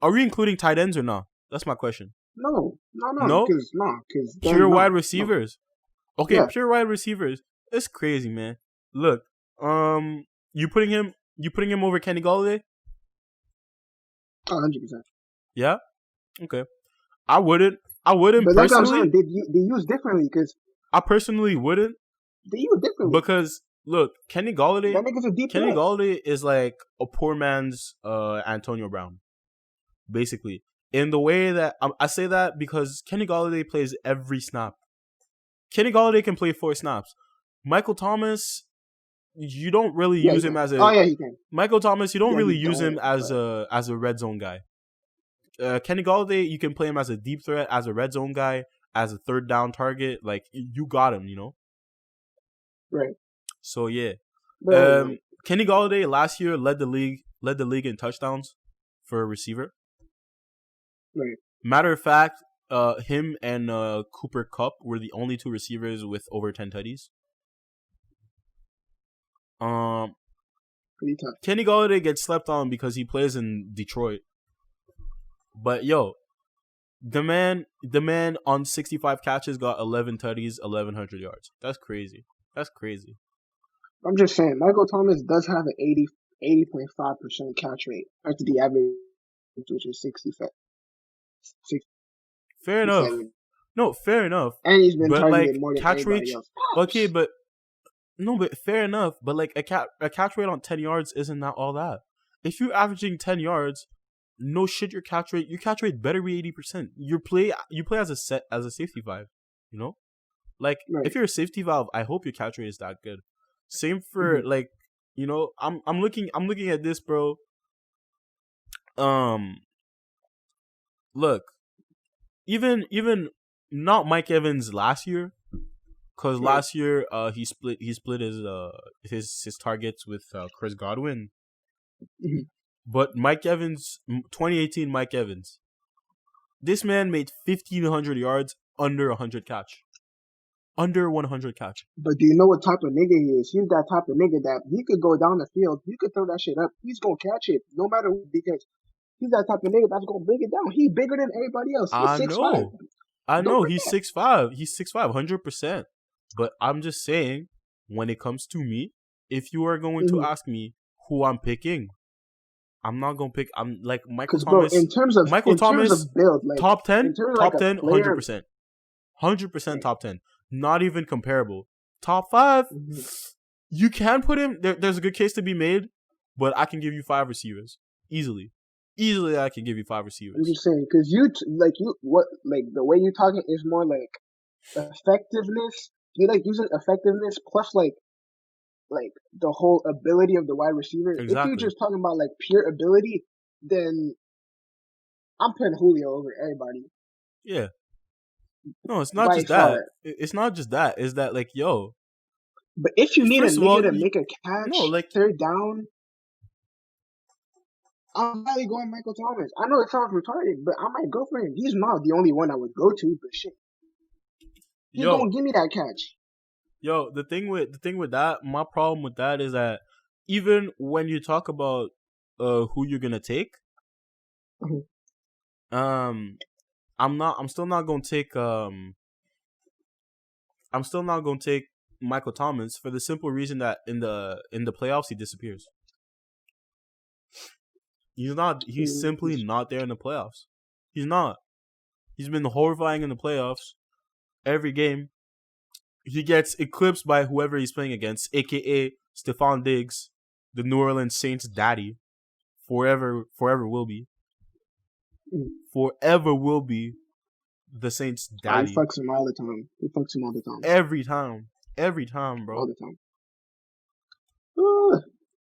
[SPEAKER 2] Are we including tight ends or not? That's my question.
[SPEAKER 1] No,
[SPEAKER 2] No?
[SPEAKER 1] because
[SPEAKER 2] Pure wide
[SPEAKER 1] no.
[SPEAKER 2] receivers. Okay,
[SPEAKER 1] Yeah,
[SPEAKER 2] pure wide receivers. It's crazy, man. Look, you putting him over Kenny Galladay?
[SPEAKER 1] 100%.
[SPEAKER 2] Yeah? Okay. I wouldn't
[SPEAKER 1] But like I'm
[SPEAKER 2] personally.
[SPEAKER 1] saying, they use differently because
[SPEAKER 2] I personally wouldn't
[SPEAKER 1] they use differently.
[SPEAKER 2] because look, Kenny Galladay
[SPEAKER 1] That nigga's a deep threat.
[SPEAKER 2] is like a poor man's Antonio Brown, basically. In the way that I say that because Kenny Galladay plays every snap. Kenny Galladay can play 4 snaps. Michael Thomas, you don't really use him as a.
[SPEAKER 1] Oh yeah, he can.
[SPEAKER 2] Michael Thomas, you don't really use him
[SPEAKER 1] but...
[SPEAKER 2] as a red zone guy. Kenny Galladay, you can play him as a deep threat, as a red zone guy, as a third down target. Like you got him, you know.
[SPEAKER 1] Right.
[SPEAKER 2] So yeah,
[SPEAKER 1] But,
[SPEAKER 2] Kenny Galladay last year led the league in touchdowns for a receiver.
[SPEAKER 1] Right.
[SPEAKER 2] Matter of fact, him and Cooper Kupp were the only 2 receivers with over 10 tutties.
[SPEAKER 1] Pretty tough.
[SPEAKER 2] Kenny Galladay gets slept on because he plays in Detroit. But yo, the man on 65 catches got 11 tutties, 1,100 yards. That's crazy.
[SPEAKER 1] I'm just saying, Michael Thomas does have an 80.5% catch rate after the average, which is 65.
[SPEAKER 2] Fair enough. No, fair enough.
[SPEAKER 1] And he's been targeted
[SPEAKER 2] like,
[SPEAKER 1] more than
[SPEAKER 2] catch
[SPEAKER 1] anybody
[SPEAKER 2] rates,
[SPEAKER 1] else.
[SPEAKER 2] Okay, but no, but fair enough. But like a catch rate on 10 yards isn't that all that. If you're averaging 10 yards, no shit, your catch rate better be 80%. You play as a safety valve, you know? Like
[SPEAKER 1] right.
[SPEAKER 2] If you're a safety valve, I hope your catch rate is that good. Same for like, you know, I'm looking at this, bro. Look, even not Mike Evans last year, because last year he split his targets with Chris Godwin. But Mike Evans, 2018 Mike Evans, this man made 1,500 yards under 100 catch. Under 100 catch.
[SPEAKER 1] But do you know what type of nigga he is? He's that type of nigga that he could go down the field, he could throw that shit up, he's gonna catch it, no matter what, because he's that type of nigga that's gonna bring it down. He's bigger than everybody else. He's 6'5".
[SPEAKER 2] I know. He's 6'5". He's 6'5", 100%. But I'm just saying, when it comes to me, if you are going to ask me who I'm picking, I'm not gonna pick. I'm like Michael Thomas.
[SPEAKER 1] Bro, in terms of build, like,
[SPEAKER 2] top 10, top
[SPEAKER 1] like
[SPEAKER 2] 10, 100%, 100% top 10. Not even comparable. Top 5, you can put him. There's a good case to be made, but I can give you 5 receivers easily. Easily, I can give you 5 receivers.
[SPEAKER 1] I'm just saying, because the way you're talking is more like effectiveness. You like using effectiveness plus like the whole ability of the wide receiver.
[SPEAKER 2] Exactly.
[SPEAKER 1] If you're just talking about like pure ability, then I'm putting Julio over everybody.
[SPEAKER 2] Yeah. No, it's not just that. It's not just that. It's that like, yo.
[SPEAKER 1] But if you need a nigga to make a catch,
[SPEAKER 2] no, like
[SPEAKER 1] third down, I'm probably going Michael Thomas. I know it sounds retarded, but I might go for him. He's not the only one I would go to, but shit, he's gonna give me that catch.
[SPEAKER 2] Yo, the thing with that, my problem with that is that even when you talk about who you're gonna take, I'm still not gonna take Michael Thomas for the simple reason that in the playoffs he disappears. He's simply not there in the playoffs. He's not. He's been horrifying in the playoffs. Every game he gets eclipsed by whoever he's playing against, aka Stephon Diggs, the New Orleans Saints daddy. Forever will be. Forever will be the Saints daddy.
[SPEAKER 1] He fucks him all the time.
[SPEAKER 2] Every time, bro.
[SPEAKER 1] All the time.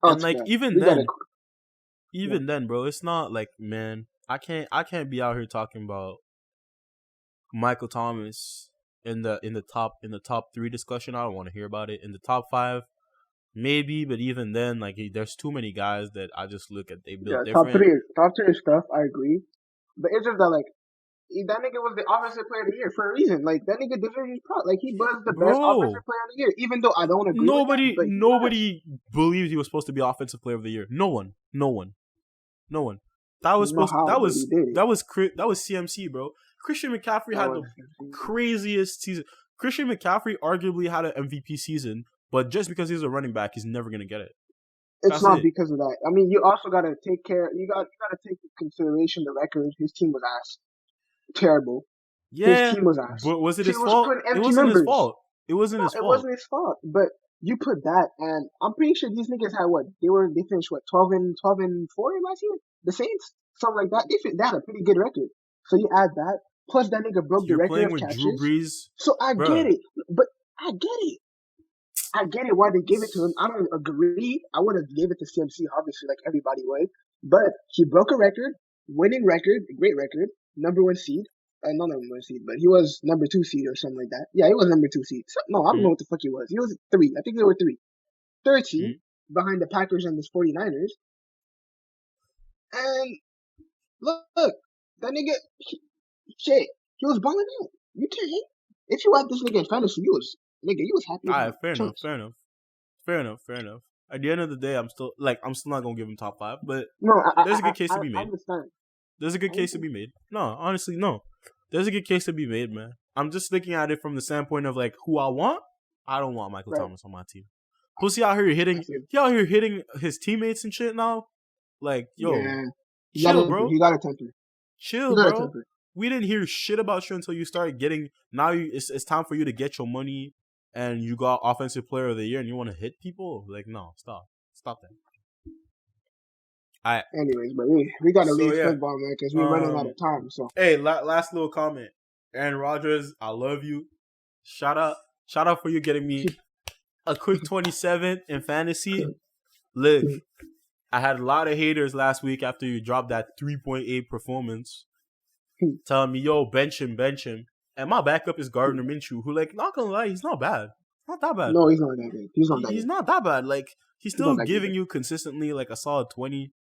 [SPEAKER 2] And like even then, bro, it's not like, man, I can't be out here talking about Michael Thomas in the top 3 discussion. I don't want to hear about it. In the top 5, maybe, but even then, like, there's too many guys that I just look at. They build different.
[SPEAKER 1] Top 3 stuff. I agree, but it's just that like that nigga was the offensive player of the year for a reason. Like that nigga deserves his props. Like he was the best offensive player of the year, even though I don't agree.
[SPEAKER 2] Nobody believed he was supposed to be offensive player of the year. No one. That was CMC, bro. Christian McCaffrey had the craziest season. Christian McCaffrey arguably had an MVP season, but just because he's a running back, he's never gonna get it.
[SPEAKER 1] It's not because of that. I mean, you also gotta take care. You gotta take into consideration the record. His team was ass, terrible.
[SPEAKER 2] Yeah,
[SPEAKER 1] his team was ass.
[SPEAKER 2] But was it his fault? It wasn't his fault. It wasn't his fault.
[SPEAKER 1] It wasn't his fault. But you put that, and I'm pretty sure these niggas had what they finished 12 and 4 last year. The Saints, something like that. They had a pretty good record. So you add that. Plus, that nigga broke the record of catches. Drew Brees, so I get it. But I get it why they gave it to him. I don't agree. I would have gave it to CMC, obviously, like everybody would. But he broke a record, winning record, great record, number 1 seed. Not number 1 seed, but he was number 2 seed or something like that. Yeah, he was number 2 seed. So, no, I don't know what the fuck he was. He was 3. I think they were 3. 3rd seed behind the Packers and the 49ers. And look, that nigga, he was balling out. You can't. If you had this nigga in fantasy, you was happy.
[SPEAKER 2] Alright, fair enough. At the end of the day, I'm still not gonna give him top 5, but there's a good case to be made. There's a good case to be made. No, honestly, no. There's a good case to be made, man. I'm just looking at it from the standpoint of like who I want. I don't want Michael Thomas on my team. Plus, he out here hitting his teammates and shit now. Like, yo, chill, bro.
[SPEAKER 1] You got a temper.
[SPEAKER 2] Chill, bro. We didn't hear shit about you until you started getting. Now it's time for you to get your money, and you got offensive player of the year, and you want to hit people. Like, no, stop that.
[SPEAKER 1] Anyways, but we gotta leave football, man, because we're running out of time. So
[SPEAKER 2] hey, last little comment. Aaron Rodgers, I love you. Shout out for you getting me a quick 27 in fantasy. Look, I had a lot of haters last week after you dropped that 3.8 performance, telling me, yo, bench him. And my backup is Gardner Minshew, who, like, not gonna lie, he's not bad. Not that bad.
[SPEAKER 1] No, he's not that good. He's not that
[SPEAKER 2] bad. Like, he's still giving you consistently, like, a solid 20,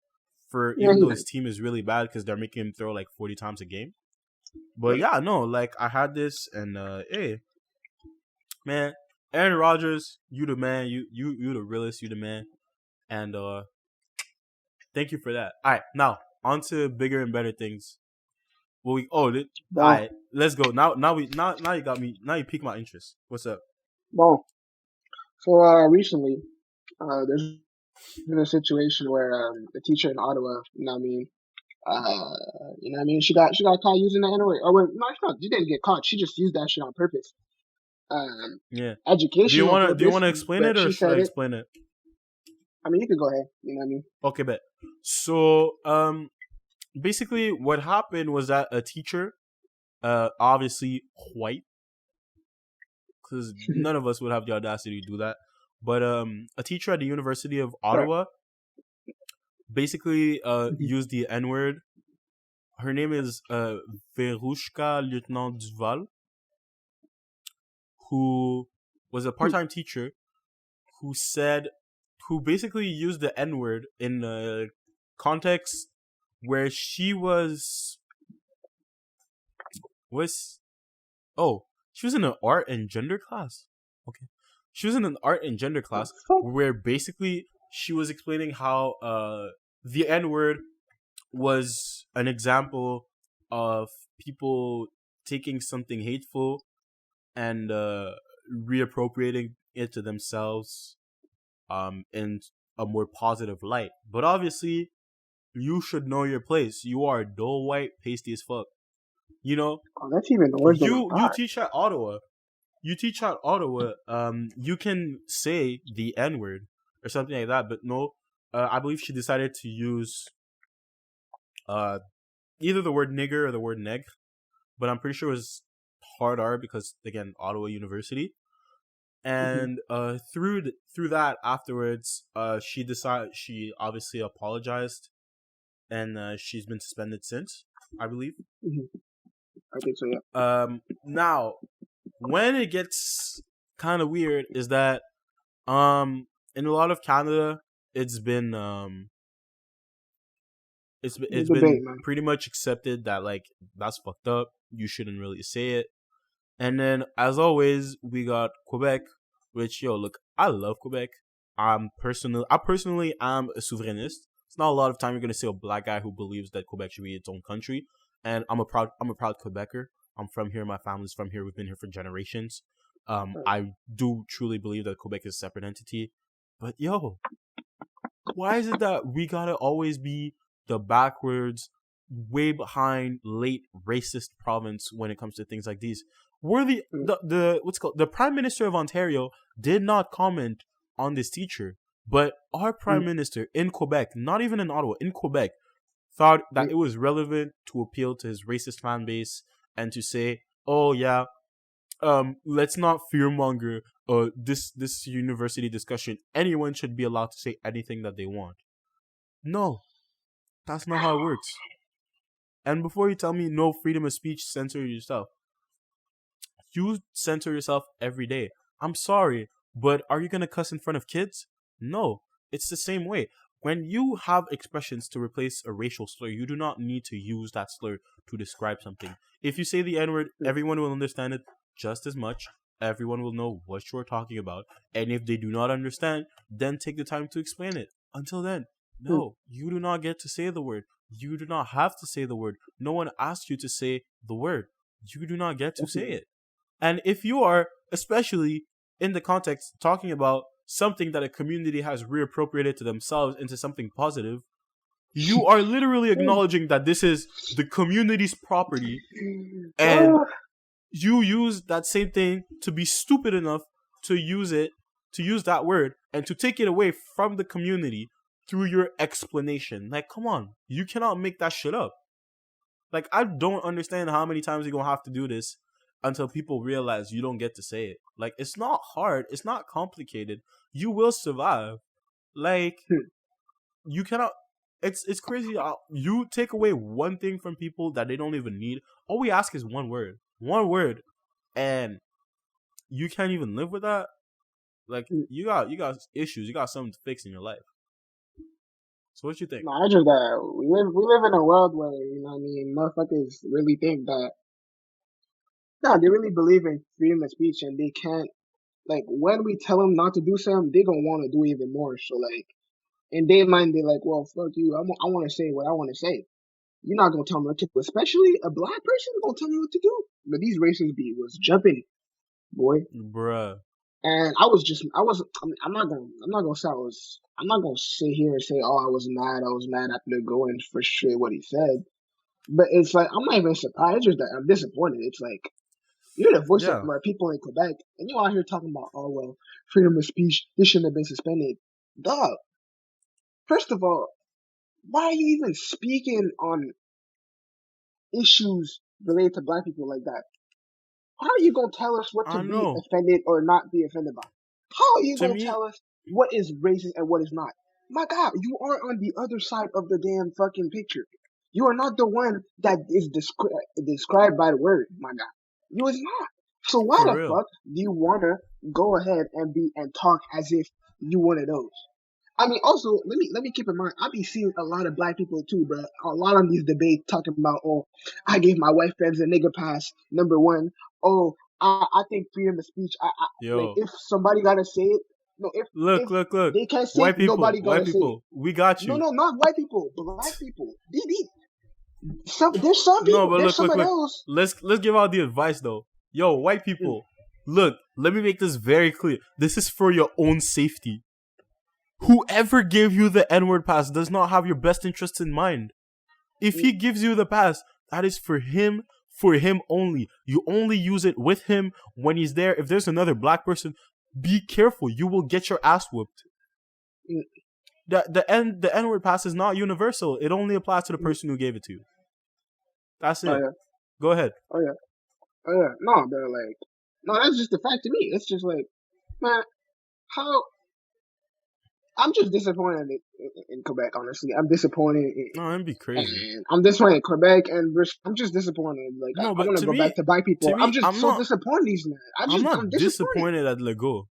[SPEAKER 2] for
[SPEAKER 1] Yeah,
[SPEAKER 2] even
[SPEAKER 1] he
[SPEAKER 2] though his
[SPEAKER 1] nice.
[SPEAKER 2] team is really bad because they're making him throw like 40 times a game. But yeah, no, like I had this, and hey, man, Aaron Rodgers, you the man, you the realest, you the man, and thank you for that. All right, now on to bigger and better things. Well, all
[SPEAKER 1] Bon,
[SPEAKER 2] right, let's go. Now you got me. Now you piqued my interest. What's up?
[SPEAKER 1] bon. So recently, there's been a situation where the teacher in Ottawa, she got caught using the N word. Or no, it's not. She didn't get caught. She just used that shit on purpose. Um,
[SPEAKER 2] Yeah.
[SPEAKER 1] Educational
[SPEAKER 2] Do you
[SPEAKER 1] purpose,
[SPEAKER 2] wanna explain it,
[SPEAKER 1] but
[SPEAKER 2] or
[SPEAKER 1] she
[SPEAKER 2] should I
[SPEAKER 1] said it.
[SPEAKER 2] explain it?
[SPEAKER 1] I mean, you could go ahead. You know what I mean?
[SPEAKER 2] Okay, bet. So basically, what happened was that a teacher, obviously white, because none of us would have the audacity to do that, but a teacher at the University of
[SPEAKER 1] Right.
[SPEAKER 2] Ottawa basically
[SPEAKER 1] Mhm.
[SPEAKER 2] used the N word. Her name is Verushka Lieutenant Duval, who was a
[SPEAKER 1] Hmm.
[SPEAKER 2] part-time teacher who said, who basically used the N word in a context where she was oh, she was in an art and gender class. Okay, she was in an art and gender
[SPEAKER 1] The
[SPEAKER 2] class
[SPEAKER 1] fuck?
[SPEAKER 2] where basically she was explaining how the N word was an example of people taking something hateful and reappropriating it to themselves in a more positive light. But obviously, you should know your place. You are dull white, pasty as fuck. You know,
[SPEAKER 1] Oh, that's even worse than I
[SPEAKER 2] you
[SPEAKER 1] thought.
[SPEAKER 2] teach at Ottawa. You teach at Ottawa. You can say the N word or something like that. But no, I believe she decided to use uh either the word nigger or the word neg. But I'm pretty sure it was hard R because again, Ottawa University.
[SPEAKER 1] Hmm.
[SPEAKER 2] And through that afterwards, she obviously apologized, and she's been suspended since, I believe.
[SPEAKER 1] Hmm. I think so. Yeah.
[SPEAKER 2] Now when it gets kind of weird is that um in a lot of Canada, it's been
[SPEAKER 1] The
[SPEAKER 2] it's
[SPEAKER 1] debate,
[SPEAKER 2] been
[SPEAKER 1] man.
[SPEAKER 2] pretty much accepted that like that's fucked up. You shouldn't really say it. And then, as always, we got Quebec, which yo, look, I love Quebec. I personally am a souverainist. It's not a lot of time you're gonna see a black guy who believes that Quebec should be its own country. And I'm a proud Quebecer. I'm from here. My family's from here. We've been here for generations. I do truly believe that Quebec is a separate entity. But yo, why is it that we gotta always be the backwards, way behind, late racist province when it comes to things like these? We're the what's it called, the Prime Minister of Ontario did not comment on this teacher, but our Prime Minister in Quebec, not even in Ottawa, in Quebec, thought that it was relevant to appeal to his racist fan base and to say, "Oh yeah, let's not fearmonger this university discussion. Anyone should be allowed to say anything that they want." No, that's not how it works. And before you tell me no freedom of speech, censor yourself. You censor yourself every day. I'm sorry, but are you gonna cuss in front of kids? No. It's the same way. When you have expressions to replace a racial slur, you do not need to use that slur to describe something. If you say the N word, everyone will understand it just as much. Everyone will know what you're talking about. And if they do not understand, then take the time to explain it. Until then, no, you do not get to say the word. You do not have to say the word. No one asked you to say the word. You do not get to say
[SPEAKER 1] Definitely.
[SPEAKER 2] it. And if you are, especially in the context, talking about something that a community has reappropriated to themselves into something positive, you are literally acknowledging that this is the community's property, and
[SPEAKER 1] Oh,
[SPEAKER 2] you use that same thing to be stupid enough to use it, to use that word, and to take it away from the community through your explanation. Like, come on, you cannot make that shit up. Like, I don't understand how many times you're gonna have to do this until people realize you don't get to say it. Like, it's not hard, it's not complicated. You will survive. Like, you cannot. It's crazy. You take away one thing from people that they don't even need. All we ask is one word, and you can't even live with that. Like, you got issues. You got something to fix in your life. So what you think?
[SPEAKER 1] No, I just that we live in a world where, you know what I mean, motherfuckers really think that, no, they really believe in freedom of speech, and they can't, like, when we tell them not to do something, they gonna want to do even more. So like, in their mind, they're like, well, fuck you, I want to say what I want to say. You're not gonna tell me what to do, especially a black person gonna tell me what to do. But these racists was jumping, boy.
[SPEAKER 2] Bruh.
[SPEAKER 1] And I'm not gonna say I'm not gonna sit here and say, oh, I was mad after going for shit what he said. But it's like, I'm not even surprised. It's just that I'm disappointed. It's like, you're the voice of
[SPEAKER 2] Yeah.
[SPEAKER 1] our people in Quebec, and you're out here talking about, oh, well, freedom of speech, this shouldn't have been suspended. Dog, first of all, why are you even speaking on issues related to black people like that? How are you gonna tell us what to
[SPEAKER 2] I
[SPEAKER 1] be
[SPEAKER 2] know.
[SPEAKER 1] offended or not be offended by? How are you
[SPEAKER 2] To
[SPEAKER 1] gonna
[SPEAKER 2] me,
[SPEAKER 1] tell us what is racist and what is not? My God, you are on the other side of the damn fucking picture. You are not the one that is described by the word, my God. You is not. So why
[SPEAKER 2] for
[SPEAKER 1] the
[SPEAKER 2] real.
[SPEAKER 1] fuck do you wanna go ahead and talk as if you one of those? I mean, also let me keep in mind, I be seeing a lot of black people too, bro. A lot of these debates talking about, oh, I gave my white friends a nigga pass. Number one, oh, I think freedom of speech. Like,
[SPEAKER 2] Yo.
[SPEAKER 1] if somebody gotta say it, no, if
[SPEAKER 2] Look.
[SPEAKER 1] they can't say it,
[SPEAKER 2] White people.
[SPEAKER 1] nobody
[SPEAKER 2] White
[SPEAKER 1] gotta say it.
[SPEAKER 2] people. We got
[SPEAKER 1] No,
[SPEAKER 2] you.
[SPEAKER 1] no, not white people, black people. There's some
[SPEAKER 2] No,
[SPEAKER 1] people.
[SPEAKER 2] but
[SPEAKER 1] There's some of
[SPEAKER 2] look.
[SPEAKER 1] those.
[SPEAKER 2] Let's give out the advice though. Yo, white
[SPEAKER 1] Mm,
[SPEAKER 2] people. Look, let me make this very clear. This is for your own safety. Whoever gave you the N-word pass does not have your best interests in mind. If
[SPEAKER 1] mm,
[SPEAKER 2] he gives you the pass, that is for him only. You only use it with him when he's there. If there's another black person, be careful. You will get your ass whooped.
[SPEAKER 1] mm,
[SPEAKER 2] The N-word pass is not universal. It only applies to the
[SPEAKER 1] mm.
[SPEAKER 2] person who gave it to you. That's
[SPEAKER 1] Oh
[SPEAKER 2] it.
[SPEAKER 1] yeah,
[SPEAKER 2] Go ahead.
[SPEAKER 1] oh yeah, oh yeah. No, they're like, no, that's just the fact to me. It's just like, man, how I'm just disappointed in Quebec. Honestly, I'm disappointed
[SPEAKER 2] No, that'd be crazy.
[SPEAKER 1] and I'm disappointed in Quebec, and I'm just disappointed. Like,
[SPEAKER 2] No,
[SPEAKER 1] I
[SPEAKER 2] but
[SPEAKER 1] want to go back to white people. I'm just
[SPEAKER 2] I'm
[SPEAKER 1] so
[SPEAKER 2] not.
[SPEAKER 1] disappointed, in these man.
[SPEAKER 2] I'm
[SPEAKER 1] I'm
[SPEAKER 2] not
[SPEAKER 1] disappointed.
[SPEAKER 2] disappointed at Legault.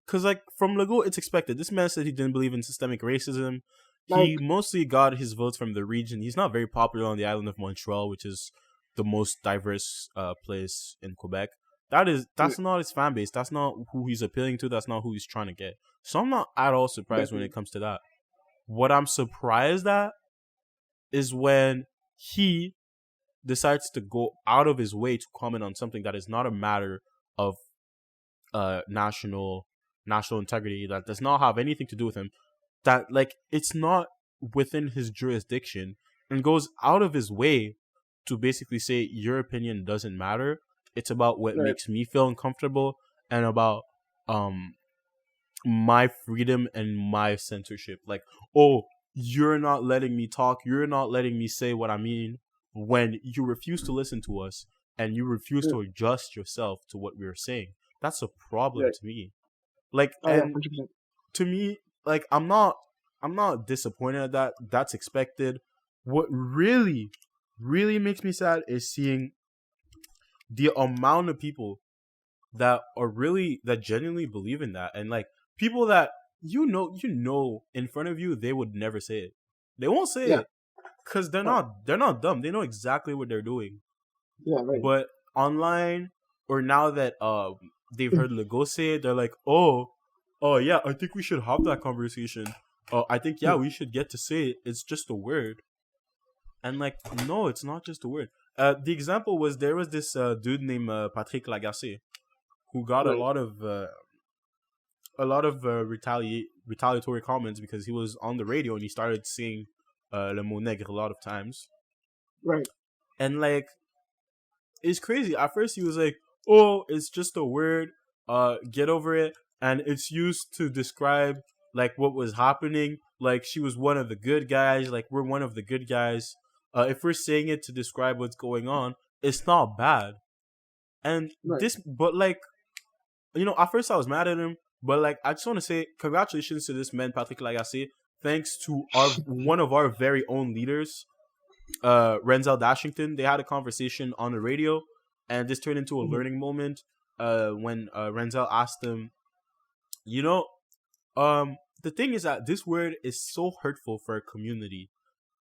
[SPEAKER 2] Because, like, from Legault, it's expected. This man said he didn't believe in systemic racism.
[SPEAKER 1] Like,
[SPEAKER 2] He mostly got his votes from the region. He's not very popular on the island of Montreal, which is the most diverse place in Quebec.
[SPEAKER 1] yeah,
[SPEAKER 2] That's not his fan base. That's not who he's appealing to. That's not who he's trying to get. So I'm not at all surprised when
[SPEAKER 1] definitely.
[SPEAKER 2] it comes to that. What I'm surprised at is when he decides to go out of his way to comment on something that is not a matter of national integrity, that does not have anything to do with him, that, like, it's not within his jurisdiction, and goes out of his way to basically say your opinion doesn't matter. It's about what
[SPEAKER 1] Right,
[SPEAKER 2] makes me feel uncomfortable, and about um my freedom and my censorship. Like, oh, you're not letting me talk, you're not letting me say what I mean, when you refuse to listen to us and you refuse
[SPEAKER 1] yeah,
[SPEAKER 2] to adjust yourself to what we're saying. That's a problem
[SPEAKER 1] right.
[SPEAKER 2] to me. Like,
[SPEAKER 1] Oh yeah,
[SPEAKER 2] and
[SPEAKER 1] 100%.
[SPEAKER 2] to me, like, I'm not disappointed at that. That's expected. What really makes me sad is seeing the amount of people that are really, that genuinely believe in that, and, like, people that in front of you, they would never say it. They won't say
[SPEAKER 1] Yeah,
[SPEAKER 2] it because
[SPEAKER 1] oh,
[SPEAKER 2] they're not dumb. They know exactly what they're doing.
[SPEAKER 1] yeah, right.
[SPEAKER 2] But online, or now that they've heard Lego say it, they're like, oh yeah, I think we should have that conversation. I think, yeah, we should get to say it. It's just a word. And, like, no, it's not just a word. The example was, there was this dude named Patrick Lagacé, who got
[SPEAKER 1] Right,
[SPEAKER 2] a lot of retaliatory comments because he was on the radio and he started saying le mot nègre a lot of times.
[SPEAKER 1] right,
[SPEAKER 2] And, like, it's crazy. At first he was like, oh, it's just a word, get over it. And it's used to describe, like, what was happening. Like, she was one of the good guys. Like, we're one of the good guys. If we're saying it to describe what's going on, it's not bad. And
[SPEAKER 1] right.
[SPEAKER 2] but, like, at first I was mad at him, but, like, I just want to say congratulations to this man, Patrick Lagacé. Thanks to our one of our very own leaders, Renzel Dashington. They had a conversation on the radio, and this turned into a
[SPEAKER 1] Mhm.
[SPEAKER 2] learning moment. When Renzel asked him, you know, um, the thing is that this word is so hurtful for a community.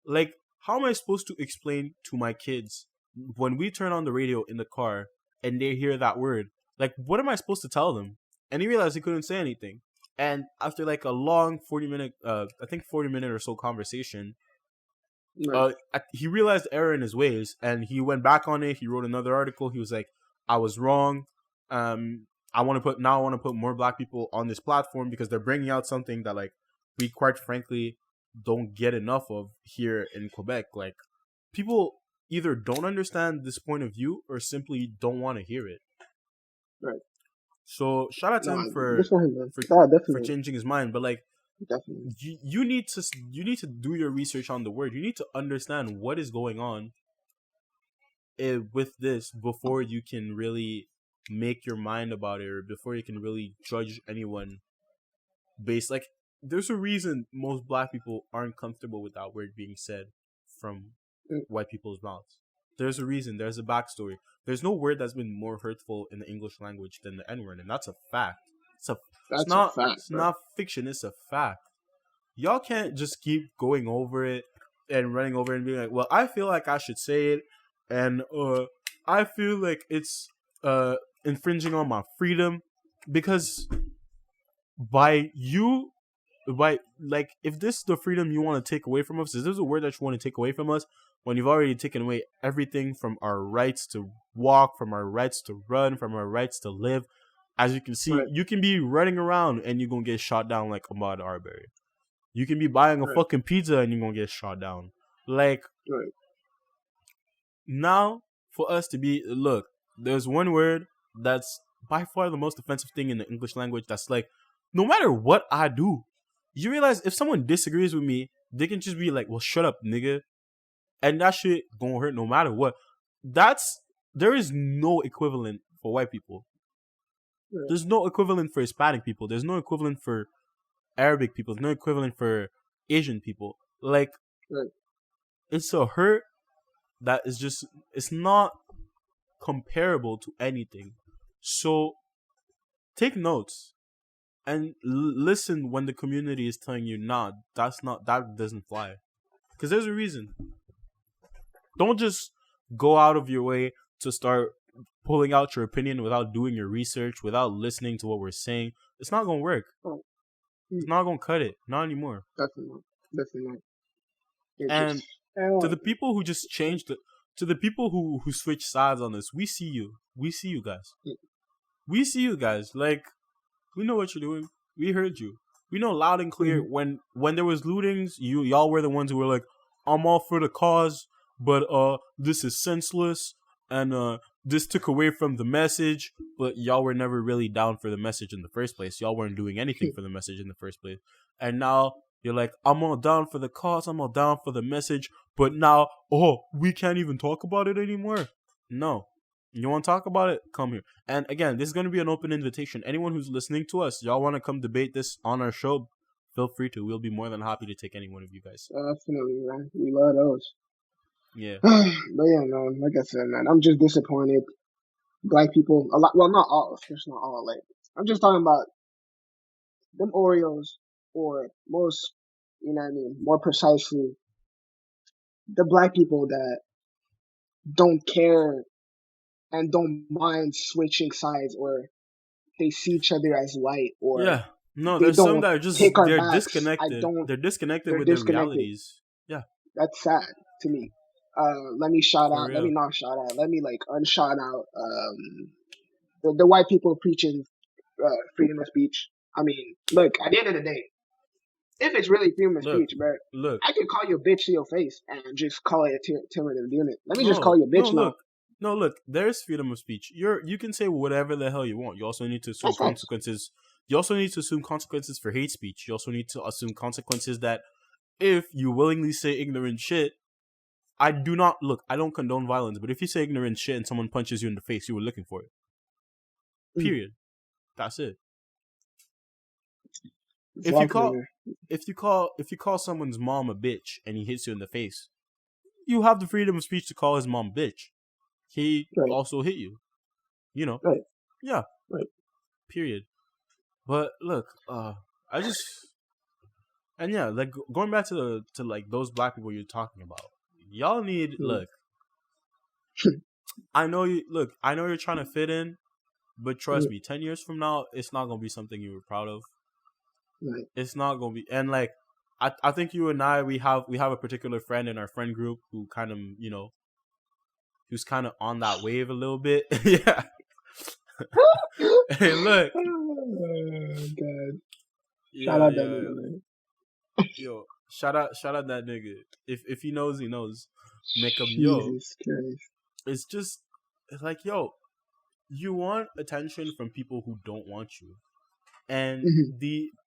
[SPEAKER 2] Like, how am I supposed to explain to my kids when we turn on the radio in the car and they hear that word? Like, what am I supposed to tell them? And he realized he couldn't say anything. And after like a long 40-minute, I think 40-minute or so conversation, he realized the error in his ways, and he went back on it. He wrote another article. He was like, "I was wrong. I want to put more Black people on this platform because they're bringing out something that like we quite frankly don't get enough of here in Quebec. Like, people either don't understand this point of view or simply don't want to hear it."
[SPEAKER 1] Right.
[SPEAKER 2] So shout out to him for changing his mind. But like,
[SPEAKER 1] definitely,
[SPEAKER 2] you need to do your research on the word. You need to understand what is going on with this before you can really make your mind about it, or before you can really judge anyone based. Like, there's a reason most Black people aren't comfortable with that word being said from white people's mouths. There's a reason. There's a backstory. There's no word that's been more hurtful in the English language than the N-word, and that's a fact. It's not fiction. It's a fact. Y'all can't just keep going over it and running over it and being like, "Well, I feel like I should say it, and I feel like it's infringing on my freedom," because if this is the freedom you want to take away from us, if this is a word that you want to take away from us, when you've already taken away everything from our rights to walk, from our rights to run, from our rights to live. As you can see, you can be running around and you're going to get shot down like Ahmaud Arbery. You can be buying a fucking pizza and you're going to get shot down. Like, now, for us to be, look, there's one word that's by far the most offensive thing in the English language that's like, no matter what I do, you realize if someone disagrees with me, they can just be like, "Well, shut up, nigga." And that shit gonna hurt no matter what. There is no equivalent for white people. There's no equivalent for Hispanic people. There's no equivalent for Arabic people. There's no equivalent for Asian people. Like, it's a hurt that is just, it's not comparable to anything. So take notes and listen when the community is telling you, "Nah, that doesn't fly," because there's a reason. Don't just go out of your way to start pulling out your opinion without doing your research, without listening to what we're saying. It's not gonna work. It's not gonna cut it. Not anymore.
[SPEAKER 1] Definitely not.
[SPEAKER 2] And to the people who just changed it, to the people who switch sides on this, we see you. We see you guys. We see you guys. Like, we know what you're doing. We heard you. We know loud and clear. When there was lootings, y'all were the ones who were like, "I'm all for the cause, but this is senseless, and this took away from the message." But y'all were never really down for the message in the first place. Y'all weren't doing anything for the message in the first place. And now you're like, "I'm all down for the cause, I'm all down for the message, but now, we can't even talk about it anymore." No. You want to talk about it? Come here. And again, this is going to be an open invitation. Anyone who's listening to us, y'all want to come debate this on our show, feel free to. We'll be more than happy to take any one of you guys.
[SPEAKER 1] Definitely, man. We love those.
[SPEAKER 2] Yeah.
[SPEAKER 1] But yeah, man, like I said, man, I'm just disappointed. Black people, a lot, well, not all, of course not all, like, I'm just talking about them Oreos, or most, you know what I mean, more precisely, the Black people that don't care and don't mind switching sides, or they see each other as white, or
[SPEAKER 2] there's some that are just, they're disconnected. They're disconnected with their realities. Yeah.
[SPEAKER 1] That's sad to me. Let me like unshout out the white people preaching freedom of speech. I mean, look, at the end of the day, if it's really freedom of speech, bro, I can call you a bitch to your face and just call it a timid unit. Let me just call you a bitch now.
[SPEAKER 2] Look, there's freedom of speech. You can say whatever the hell you want. You also need to assume consequences. You also need to assume consequences for hate speech. You also need to assume consequences that if you willingly say ignorant shit, I don't condone violence, but if you say ignorant shit and someone punches you in the face, you were looking for it. Period. That's it. If you call someone's mom a bitch and he hits you in the face, you have the freedom of speech to call his mom bitch. He also hit you. You know. Yeah. Period. But look, I just And yeah, like going back to like those black people you're talking about, y'all need look. I know you look. I know you're trying to fit in, but trust me, 10 years from now, it's not gonna be something you were proud of.
[SPEAKER 1] Right.
[SPEAKER 2] It's not gonna be, and like I think you and I we have a particular friend in our friend group who kind of who's kind of on that wave a little bit. Yeah. Hey, look.
[SPEAKER 1] Oh God! Shout
[SPEAKER 2] Yeah,
[SPEAKER 1] out that
[SPEAKER 2] yeah.
[SPEAKER 1] nigga, man.
[SPEAKER 2] Yo, shout out that nigga. If he knows, he knows. Make him yo.
[SPEAKER 1] Jesus Christ.
[SPEAKER 2] It's like yo, you want attention from people who don't want you, and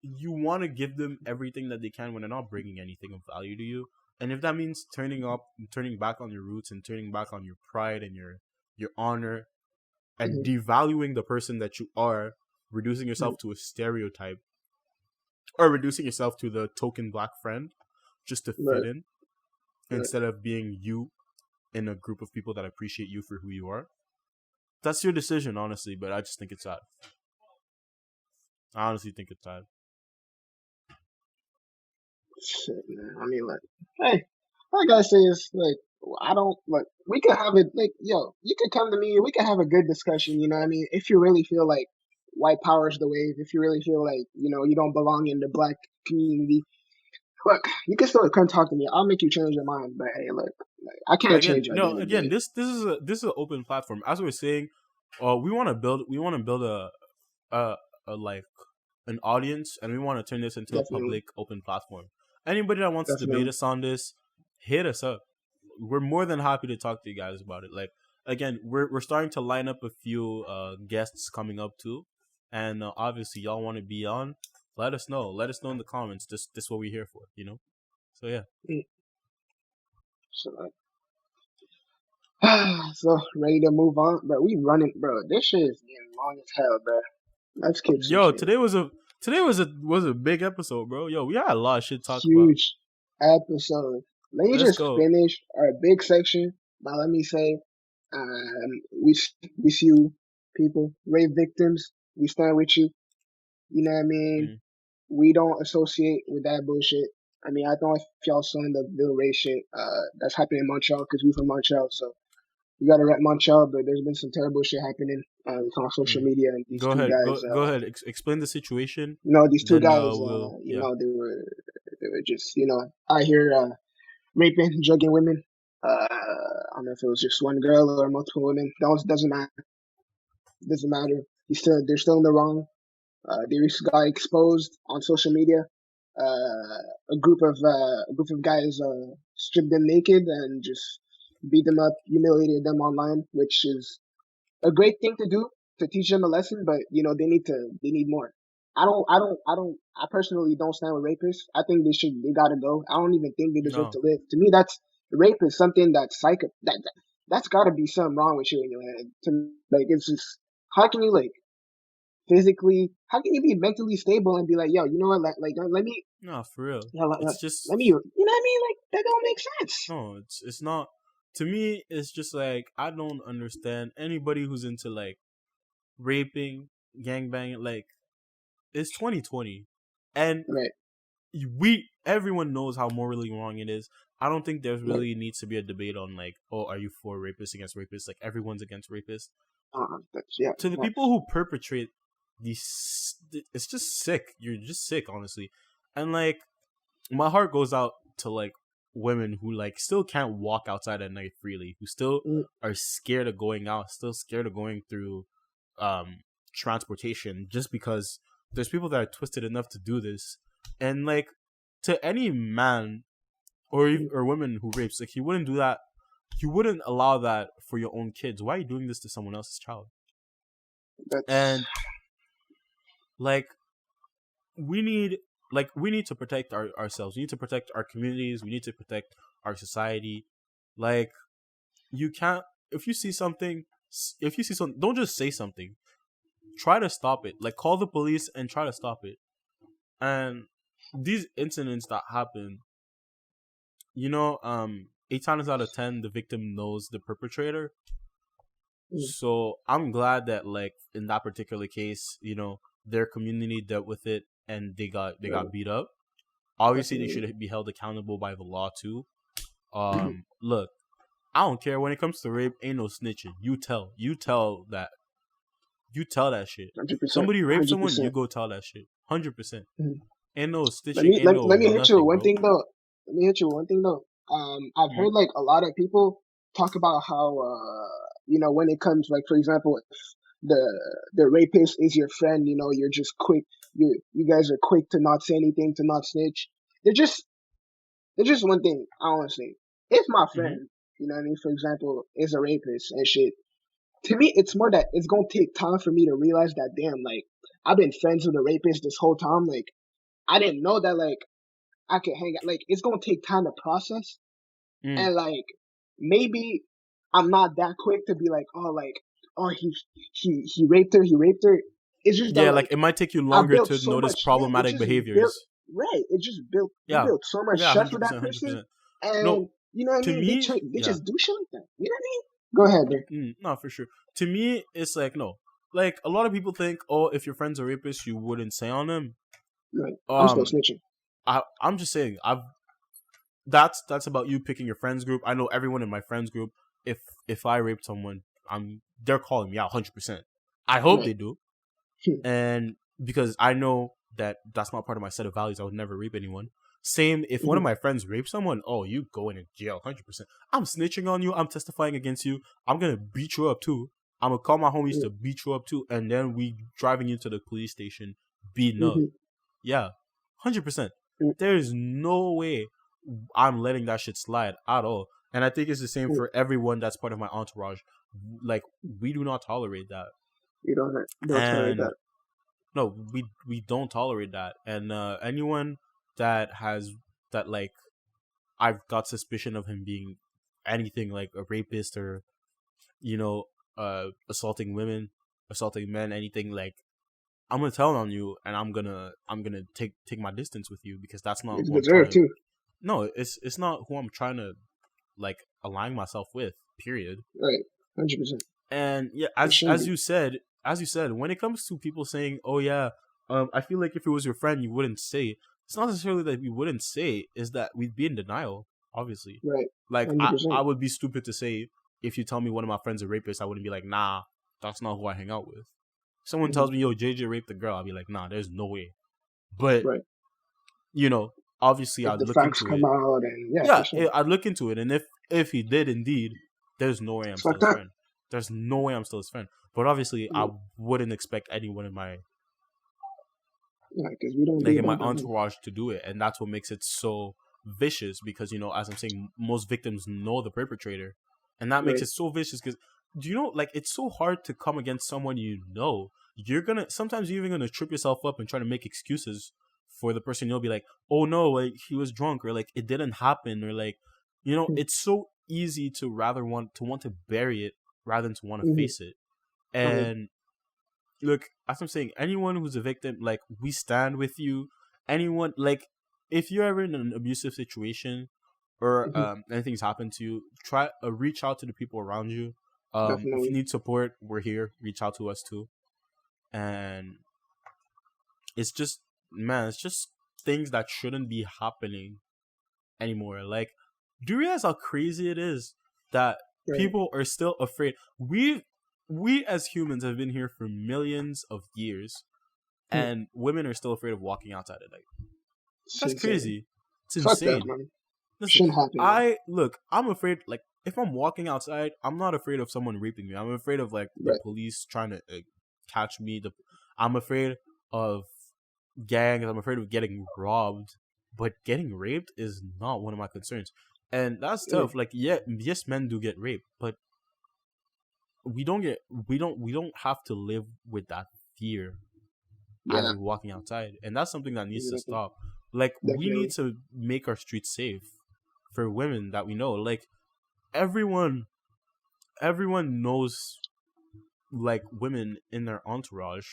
[SPEAKER 2] you want to give them everything that they can when they're not bringing anything of value to you. And if that means turning back on your roots and turning back on your pride and your honor and devaluing the person that you are, reducing yourself to a stereotype or reducing yourself to the token black friend just to fit in instead of being you in a group of people that appreciate you for who you are. That's your decision, honestly, but I just think it's sad. I honestly think it's sad.
[SPEAKER 1] Shit, man. I mean, like, hey, all I gotta say is, like, I don't, like, we could have it, like, yo, you could come to me, we could have a good discussion, you know what I mean? If you really feel like white power is the wave, if you really feel like, you don't belong in the black community, look, you can still come talk to me. I'll make you change your mind, but hey, look, like, I
[SPEAKER 2] Yeah,
[SPEAKER 1] can't change you at the end of the day.
[SPEAKER 2] this is an open platform. As we were saying, we want to build a like an audience, and we want to turn this into a
[SPEAKER 1] Definitely.
[SPEAKER 2] public open platform. Anybody that wants to debate
[SPEAKER 1] Definitely.
[SPEAKER 2] us on this, hit us up. We're more than happy to talk to you guys about it. Like again, we're starting to line up a few guests coming up too, and obviously y'all want to be on. Let us know. Let us know in the comments. This is what we're here for. So yeah.
[SPEAKER 1] So, so ready to move on, bro. We running, bro. This shit is getting long as hell, bro. Let's kick some
[SPEAKER 2] Yo,
[SPEAKER 1] shit.
[SPEAKER 2] today was a big episode, bro. Yo, we had a lot of shit to talk about.
[SPEAKER 1] Huge episode. Let me
[SPEAKER 2] Let's
[SPEAKER 1] just
[SPEAKER 2] go.
[SPEAKER 1] finish our big section by let me say, we see you people, rape victims. We stand with you. You know what I mean?
[SPEAKER 2] Mm.
[SPEAKER 1] We don't associate with that bullshit. I mean, I don't know if y'all saw in the Bill Ray shit that's happening in Montreal because we from Montreal, so you gotta rep Montreal. But there's been some terrible shit happening on social
[SPEAKER 2] Mm.
[SPEAKER 1] media, and these
[SPEAKER 2] Go
[SPEAKER 1] two
[SPEAKER 2] ahead.
[SPEAKER 1] guys,
[SPEAKER 2] Go ahead. Explain the situation.
[SPEAKER 1] these two
[SPEAKER 2] Then
[SPEAKER 1] guys,
[SPEAKER 2] we'll yeah.
[SPEAKER 1] they were just out here raping, drugging women. I don't know if it was just one girl or multiple women. That doesn't matter. Doesn't matter. They're still in the wrong. They recently got exposed on social media. A group of guys stripped them naked and just beat them up, humiliated them online, which is a great thing to do to teach them a lesson. But they need more. I personally don't stand with rapists. I think they gotta go. I don't even think they deserve
[SPEAKER 2] No.
[SPEAKER 1] to live. To me, rape is something that's that's gotta be something wrong with you in your head. It's just, how can you how can you be mentally stable and be like, yo, you know what, let me,
[SPEAKER 2] No, for real.
[SPEAKER 1] yeah,
[SPEAKER 2] It's just
[SPEAKER 1] let me, you know what I mean? Like, that don't make sense.
[SPEAKER 2] no. It's not. To me, it's just like I don't understand anybody who's into like raping, gangbanging. Like it's 2020, and
[SPEAKER 1] Right,
[SPEAKER 2] everyone knows how morally wrong it is. I don't think there's
[SPEAKER 1] right.
[SPEAKER 2] really needs to be a debate on like, oh, are you for rapists against rapists? Like everyone's against rapists.
[SPEAKER 1] Yeah,
[SPEAKER 2] To the
[SPEAKER 1] yeah.
[SPEAKER 2] people who perpetrate these, it's just sick. You're just sick, honestly. And like, my heart goes out to like women who like still can't walk outside at night freely, who still
[SPEAKER 1] Mm,
[SPEAKER 2] are scared of going out, still scared of going through transportation just because there's people that are twisted enough to do this. And like, to any man
[SPEAKER 1] mm.
[SPEAKER 2] or women who rapes, like, you wouldn't do that. You wouldn't allow that for your own kids. Why are you doing this to someone else's child?
[SPEAKER 1] That's
[SPEAKER 2] And like, we need to protect ourselves. We need to protect our communities. We need to protect our society. Like, you can't, if you see something, don't just say something. Try to stop it. Like, call the police and try to stop it. And these incidents that happen, 8 times out of 10, the victim knows the perpetrator.
[SPEAKER 1] mm,
[SPEAKER 2] So I'm glad that, like, in that particular case, their community dealt with it and they got
[SPEAKER 1] right.
[SPEAKER 2] beat up. Obviously, they
[SPEAKER 1] Definitely.
[SPEAKER 2] should be held accountable by the law too.
[SPEAKER 1] Mhm.
[SPEAKER 2] Look, I don't care when it comes to rape. Ain't no snitching. You tell that shit.
[SPEAKER 1] 100%.
[SPEAKER 2] Somebody raped someone, you
[SPEAKER 1] 100%.
[SPEAKER 2] go tell that shit. 100%.
[SPEAKER 1] Mhm.
[SPEAKER 2] Ain't no
[SPEAKER 1] Let
[SPEAKER 2] stitching.
[SPEAKER 1] me
[SPEAKER 2] Ain't
[SPEAKER 1] let, let
[SPEAKER 2] no
[SPEAKER 1] me hit you with
[SPEAKER 2] nothing,
[SPEAKER 1] one
[SPEAKER 2] bro.
[SPEAKER 1] thing though. Let me hit you with one thing though. I've
[SPEAKER 2] Mm-hmm.
[SPEAKER 1] heard like a lot of people talk about how when it comes like for example if the rapist is your friend, you're just quick. You guys are quick to not say anything, to not snitch. They're just There's just one thing I want to say. If my
[SPEAKER 2] Mm-hmm.
[SPEAKER 1] friend, what I mean, for example, is a rapist and shit, to me, it's more that it's gonna take time for me to realize that, damn, like, I've been friends with a rapist this whole time. Like, I didn't know that, like, I could hang out. Like, it's gonna take time to process.
[SPEAKER 2] Mm.
[SPEAKER 1] And, like, maybe I'm not that quick to be like, oh, he raped her, he raped her. It's just that,
[SPEAKER 2] Yeah, like
[SPEAKER 1] like,
[SPEAKER 2] it might take you
[SPEAKER 1] I
[SPEAKER 2] longer
[SPEAKER 1] built
[SPEAKER 2] to
[SPEAKER 1] so
[SPEAKER 2] notice
[SPEAKER 1] much, yeah, it
[SPEAKER 2] problematic
[SPEAKER 1] just built,
[SPEAKER 2] behaviors.
[SPEAKER 1] right. It just built, you
[SPEAKER 2] Yeah,
[SPEAKER 1] built so much
[SPEAKER 2] yeah,
[SPEAKER 1] trust with
[SPEAKER 2] 100%,
[SPEAKER 1] that
[SPEAKER 2] hundred
[SPEAKER 1] person.
[SPEAKER 2] percent. No,
[SPEAKER 1] And, you know what I
[SPEAKER 2] to
[SPEAKER 1] mean? They,
[SPEAKER 2] me,
[SPEAKER 1] they
[SPEAKER 2] yeah,
[SPEAKER 1] just do shit like that. You know what I mean? Go ahead, bro.
[SPEAKER 2] no, for sure. To me, it's like no, like a lot of people think, oh, if your friend's a rapist, you wouldn't say on them.
[SPEAKER 1] Right. I'm still
[SPEAKER 2] Um,
[SPEAKER 1] snitching.
[SPEAKER 2] I'm just saying, that's about you picking your friends group. I know everyone in my friends group. If I rape someone, they're calling me out 100%. I hope
[SPEAKER 1] Right.
[SPEAKER 2] they do, and because I know that that's not part of my set of values, I would never rape anyone. Same if one of
[SPEAKER 1] Mhm.
[SPEAKER 2] my friends rapes someone, oh, you going in jail 100%. I'm snitching on you. I'm testifying against you. I'm gonna beat you up too. I'm gonna call my homies to beat you up too, and then we driving you to the police station, beating up.
[SPEAKER 1] Mhm.
[SPEAKER 2] Yeah, 100%.
[SPEAKER 1] Mhm.
[SPEAKER 2] There is no way I'm letting that shit slide at all. And I think it's the same
[SPEAKER 1] Mhm.
[SPEAKER 2] for everyone that's part of my entourage. Like we do not tolerate that.
[SPEAKER 1] You don't tolerate
[SPEAKER 2] And
[SPEAKER 1] that.
[SPEAKER 2] no, we don't tolerate that. And anyone that has that like I've got suspicion of him being anything like a rapist or you know assaulting women, assaulting men, anything like I'm gonna tell on you and I'm gonna take my distance with you because that's not
[SPEAKER 1] It's
[SPEAKER 2] who I'm trying
[SPEAKER 1] deserved
[SPEAKER 2] to.
[SPEAKER 1] too.
[SPEAKER 2] No, it's not who I'm trying to like align myself with. Period.
[SPEAKER 1] Right. 100%.
[SPEAKER 2] And yeah,
[SPEAKER 1] It shouldn't be.
[SPEAKER 2] as you said, when it comes to people saying, "Oh yeah," I feel like if it was your friend, you wouldn't say. It's not necessarily that we wouldn't say; is that we'd be in denial. Obviously,
[SPEAKER 1] Right.
[SPEAKER 2] like I
[SPEAKER 1] 100%.
[SPEAKER 2] would be stupid to say if you tell me one of my friends a rapist, I wouldn't be like, "Nah, that's not who I hang out with." Someone
[SPEAKER 1] Mhm.
[SPEAKER 2] tells me, "Yo, JJ raped a girl," I'll be like, "Nah, there's no way." But
[SPEAKER 1] Right.
[SPEAKER 2] you know, obviously,
[SPEAKER 1] If
[SPEAKER 2] I'd
[SPEAKER 1] the
[SPEAKER 2] look
[SPEAKER 1] facts
[SPEAKER 2] into
[SPEAKER 1] come
[SPEAKER 2] it.
[SPEAKER 1] out and yeah, for
[SPEAKER 2] Yeah,
[SPEAKER 1] sure.
[SPEAKER 2] I'd look into it, and if he did indeed, there's no way I'm
[SPEAKER 1] It's
[SPEAKER 2] still
[SPEAKER 1] fucked
[SPEAKER 2] his
[SPEAKER 1] up.
[SPEAKER 2] friend. There's no way I'm still his friend. But obviously, I
[SPEAKER 1] Mhm.
[SPEAKER 2] wouldn't expect anyone in my
[SPEAKER 1] Yeah, because we don't
[SPEAKER 2] like
[SPEAKER 1] do
[SPEAKER 2] in my
[SPEAKER 1] that, man.
[SPEAKER 2] entourage to do it, and that's what makes it so vicious. Because as I'm saying, most victims know the perpetrator, and that makes
[SPEAKER 1] Right.
[SPEAKER 2] it so vicious. Because do you know, like it's so hard to come against someone you know. You're gonna sometimes you're even gonna trip yourself up and try to make excuses for the person. You'll be like, "Oh no, like he was drunk," or like it didn't happen, or like it's so easy to want to bury it rather than to want to
[SPEAKER 1] Mm-hmm.
[SPEAKER 2] face it.
[SPEAKER 1] Right.
[SPEAKER 2] And look, as I'm saying, anyone who's a victim, like we stand with you. Anyone like if you're ever in an abusive situation or
[SPEAKER 1] Mm-hmm.
[SPEAKER 2] anything's happened to you, try reach out to the people around you. If you
[SPEAKER 1] Definitely.
[SPEAKER 2] need support, we're here. Reach out to us too. And it's just man, it's just things that shouldn't be happening anymore. Like, do you realize how crazy it is that
[SPEAKER 1] Right.
[SPEAKER 2] people are still afraid? We as humans have been here for millions of years,
[SPEAKER 1] Mm.
[SPEAKER 2] and women are still afraid of walking outside at night.
[SPEAKER 1] It's
[SPEAKER 2] That's
[SPEAKER 1] insane.
[SPEAKER 2] crazy. It's
[SPEAKER 1] Fuck that,
[SPEAKER 2] insane.
[SPEAKER 1] man.
[SPEAKER 2] Listen,
[SPEAKER 1] Shouldn't happen, man.
[SPEAKER 2] I'm afraid. Like, if I'm walking outside, I'm not afraid of someone raping me. I'm afraid of like the
[SPEAKER 1] Right.
[SPEAKER 2] police trying to catch me. I'm afraid of gangs. I'm afraid of getting robbed. But getting raped is not one of my concerns, and that's
[SPEAKER 1] Right.
[SPEAKER 2] tough. Like, yeah, yes, men do get raped, but we don't have to live with that fear as
[SPEAKER 1] Yeah.
[SPEAKER 2] we're walking outside, and that's something that needs to
[SPEAKER 1] Exactly.
[SPEAKER 2] stop. Like, we need
[SPEAKER 1] Definitely.
[SPEAKER 2] to make our streets safe for women that we know. Like, everyone everyone knows like women in their entourage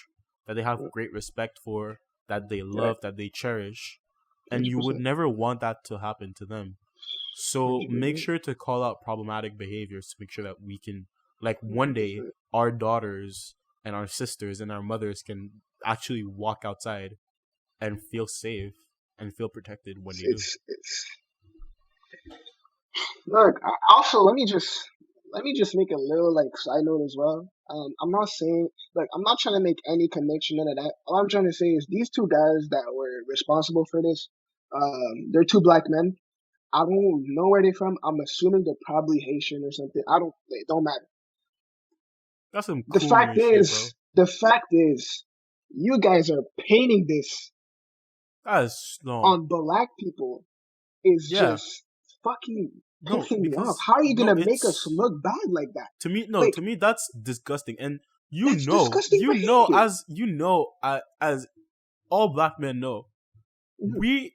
[SPEAKER 2] that they have
[SPEAKER 1] Mm.
[SPEAKER 2] great respect for, that they
[SPEAKER 1] Right.
[SPEAKER 2] love, that they cherish, and you would
[SPEAKER 1] 100%.
[SPEAKER 2] never want that to happen to them. So make
[SPEAKER 1] 100%.
[SPEAKER 2] sure to call out problematic behaviors to make sure that we can, like, one day
[SPEAKER 1] 100%.
[SPEAKER 2] our daughters and our sisters and our mothers can actually walk outside and feel safe. and feel protected when they do.
[SPEAKER 1] It's look. Also, let me just make a little like side note as well. I'm not saying like I'm not trying to make any connection into that. All I'm trying to say is these two guys that were responsible for this, they're two black men. I don't know where they're from. I'm assuming they're probably Haitian or something. I don't. It don't matter.
[SPEAKER 2] That's some
[SPEAKER 1] The
[SPEAKER 2] cool
[SPEAKER 1] fact
[SPEAKER 2] new shit, bro.
[SPEAKER 1] is, the fact is, you guys are painting this
[SPEAKER 2] That's no.
[SPEAKER 1] on black people is
[SPEAKER 2] Yeah.
[SPEAKER 1] just fucking
[SPEAKER 2] No,
[SPEAKER 1] pissing me off.
[SPEAKER 2] because
[SPEAKER 1] How are you
[SPEAKER 2] no,
[SPEAKER 1] gonna make us
[SPEAKER 2] it's
[SPEAKER 1] look bad like that?
[SPEAKER 2] to me. No,
[SPEAKER 1] Like
[SPEAKER 2] to me that's disgusting. And
[SPEAKER 1] that's disgusting behavior.
[SPEAKER 2] as all black men know,
[SPEAKER 1] Mhm.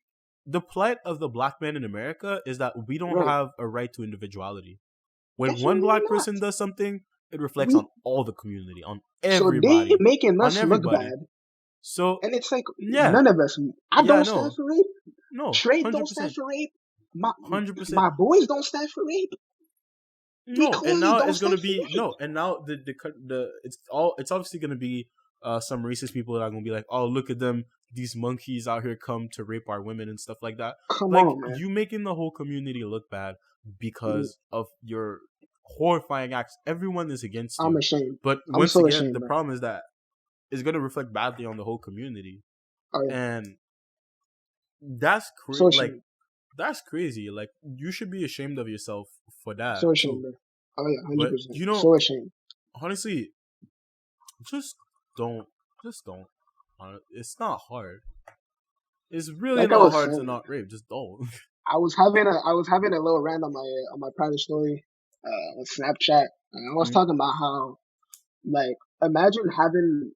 [SPEAKER 2] the plight of the black man in America is that we don't
[SPEAKER 1] Right.
[SPEAKER 2] have a right to individuality. When one
[SPEAKER 1] Definitely
[SPEAKER 2] black
[SPEAKER 1] not.
[SPEAKER 2] person does something, it reflects on
[SPEAKER 1] We
[SPEAKER 2] all the community, on
[SPEAKER 1] so they
[SPEAKER 2] everybody,
[SPEAKER 1] making
[SPEAKER 2] on
[SPEAKER 1] us look
[SPEAKER 2] everybody.
[SPEAKER 1] bad,
[SPEAKER 2] So
[SPEAKER 1] and it's like
[SPEAKER 2] yeah,
[SPEAKER 1] none of us. I
[SPEAKER 2] yeah,
[SPEAKER 1] don't stand
[SPEAKER 2] no,
[SPEAKER 1] for rape.
[SPEAKER 2] no,
[SPEAKER 1] Trade don't
[SPEAKER 2] hundred
[SPEAKER 1] stand
[SPEAKER 2] percent,
[SPEAKER 1] for rape. My
[SPEAKER 2] 100%.
[SPEAKER 1] my boys don't stand for rape. We
[SPEAKER 2] No, and
[SPEAKER 1] clearly
[SPEAKER 2] now
[SPEAKER 1] don't
[SPEAKER 2] it's gonna
[SPEAKER 1] stand for
[SPEAKER 2] be
[SPEAKER 1] rape.
[SPEAKER 2] no, and now it's obviously gonna be some racist people that are gonna be like, oh, look at them, these monkeys out here come to rape our women and stuff like that.
[SPEAKER 1] Come
[SPEAKER 2] Like,
[SPEAKER 1] on, man.
[SPEAKER 2] you making the whole community look bad
[SPEAKER 1] Mm,
[SPEAKER 2] because of your horrifying acts. Everyone is against
[SPEAKER 1] I'm
[SPEAKER 2] you,
[SPEAKER 1] ashamed.
[SPEAKER 2] but
[SPEAKER 1] I'm
[SPEAKER 2] once
[SPEAKER 1] so
[SPEAKER 2] again,
[SPEAKER 1] ashamed,
[SPEAKER 2] the
[SPEAKER 1] man.
[SPEAKER 2] problem is that it's gonna reflect badly on the whole community,
[SPEAKER 1] Oh yeah,
[SPEAKER 2] and
[SPEAKER 1] so
[SPEAKER 2] like
[SPEAKER 1] ashamed.
[SPEAKER 2] that's crazy. Like, you should be ashamed of yourself for that
[SPEAKER 1] So ashamed,
[SPEAKER 2] too.
[SPEAKER 1] man. Oh yeah,
[SPEAKER 2] But
[SPEAKER 1] 100%. So ashamed.
[SPEAKER 2] honestly, just don't, just don't. It's not hard. It's really
[SPEAKER 1] Like I
[SPEAKER 2] not
[SPEAKER 1] was
[SPEAKER 2] hard to
[SPEAKER 1] saying,
[SPEAKER 2] not rape. Just don't.
[SPEAKER 1] I was having a little rant on my private story, on Snapchat. And I was
[SPEAKER 2] Mhm.
[SPEAKER 1] talking about how like imagine having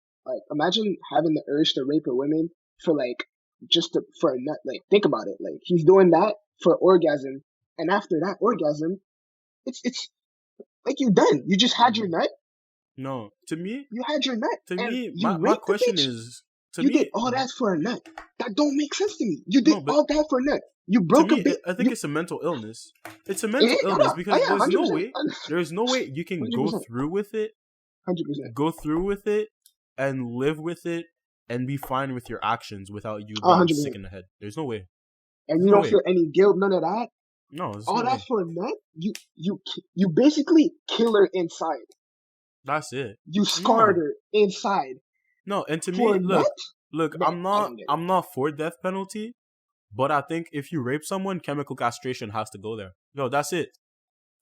[SPEAKER 1] the urge to rape a woman for like for a nut. Like think about it. Like he's doing that for orgasm, and after that orgasm, it's like you done. You just had your
[SPEAKER 2] Mhm.
[SPEAKER 1] nut.
[SPEAKER 2] No,
[SPEAKER 1] You had your nut, and you
[SPEAKER 2] my
[SPEAKER 1] raped the
[SPEAKER 2] question
[SPEAKER 1] bitch.
[SPEAKER 2] is, to
[SPEAKER 1] You did
[SPEAKER 2] me,
[SPEAKER 1] all that for a nut. That don't make sense to me. You did
[SPEAKER 2] no, but
[SPEAKER 1] all that for a nut. You
[SPEAKER 2] to
[SPEAKER 1] broke a
[SPEAKER 2] me,
[SPEAKER 1] bit.
[SPEAKER 2] I think
[SPEAKER 1] You
[SPEAKER 2] it's a mental illness. It's a mental
[SPEAKER 1] oh
[SPEAKER 2] illness
[SPEAKER 1] yeah, oh
[SPEAKER 2] because
[SPEAKER 1] yeah, 100%,
[SPEAKER 2] there's no way you can
[SPEAKER 1] 100%, 100%,
[SPEAKER 2] go through with it, and live with it, and be fine with your actions without you being sick
[SPEAKER 1] 100%.
[SPEAKER 2] in the head. There's no way.
[SPEAKER 1] And
[SPEAKER 2] There's
[SPEAKER 1] you
[SPEAKER 2] no
[SPEAKER 1] don't
[SPEAKER 2] way.
[SPEAKER 1] feel any guilt, none of that.
[SPEAKER 2] No, there's
[SPEAKER 1] All
[SPEAKER 2] no
[SPEAKER 1] that
[SPEAKER 2] way.
[SPEAKER 1] for a nut. You basically kill her inside.
[SPEAKER 2] That's it.
[SPEAKER 1] You scarred
[SPEAKER 2] No,
[SPEAKER 1] her inside
[SPEAKER 2] no. And to
[SPEAKER 1] for
[SPEAKER 2] me,
[SPEAKER 1] a nut.
[SPEAKER 2] look.
[SPEAKER 1] Bro, I don't get it.
[SPEAKER 2] I'm not for death penalty, but I think if you rape someone, chemical castration has to go there. No, that's it.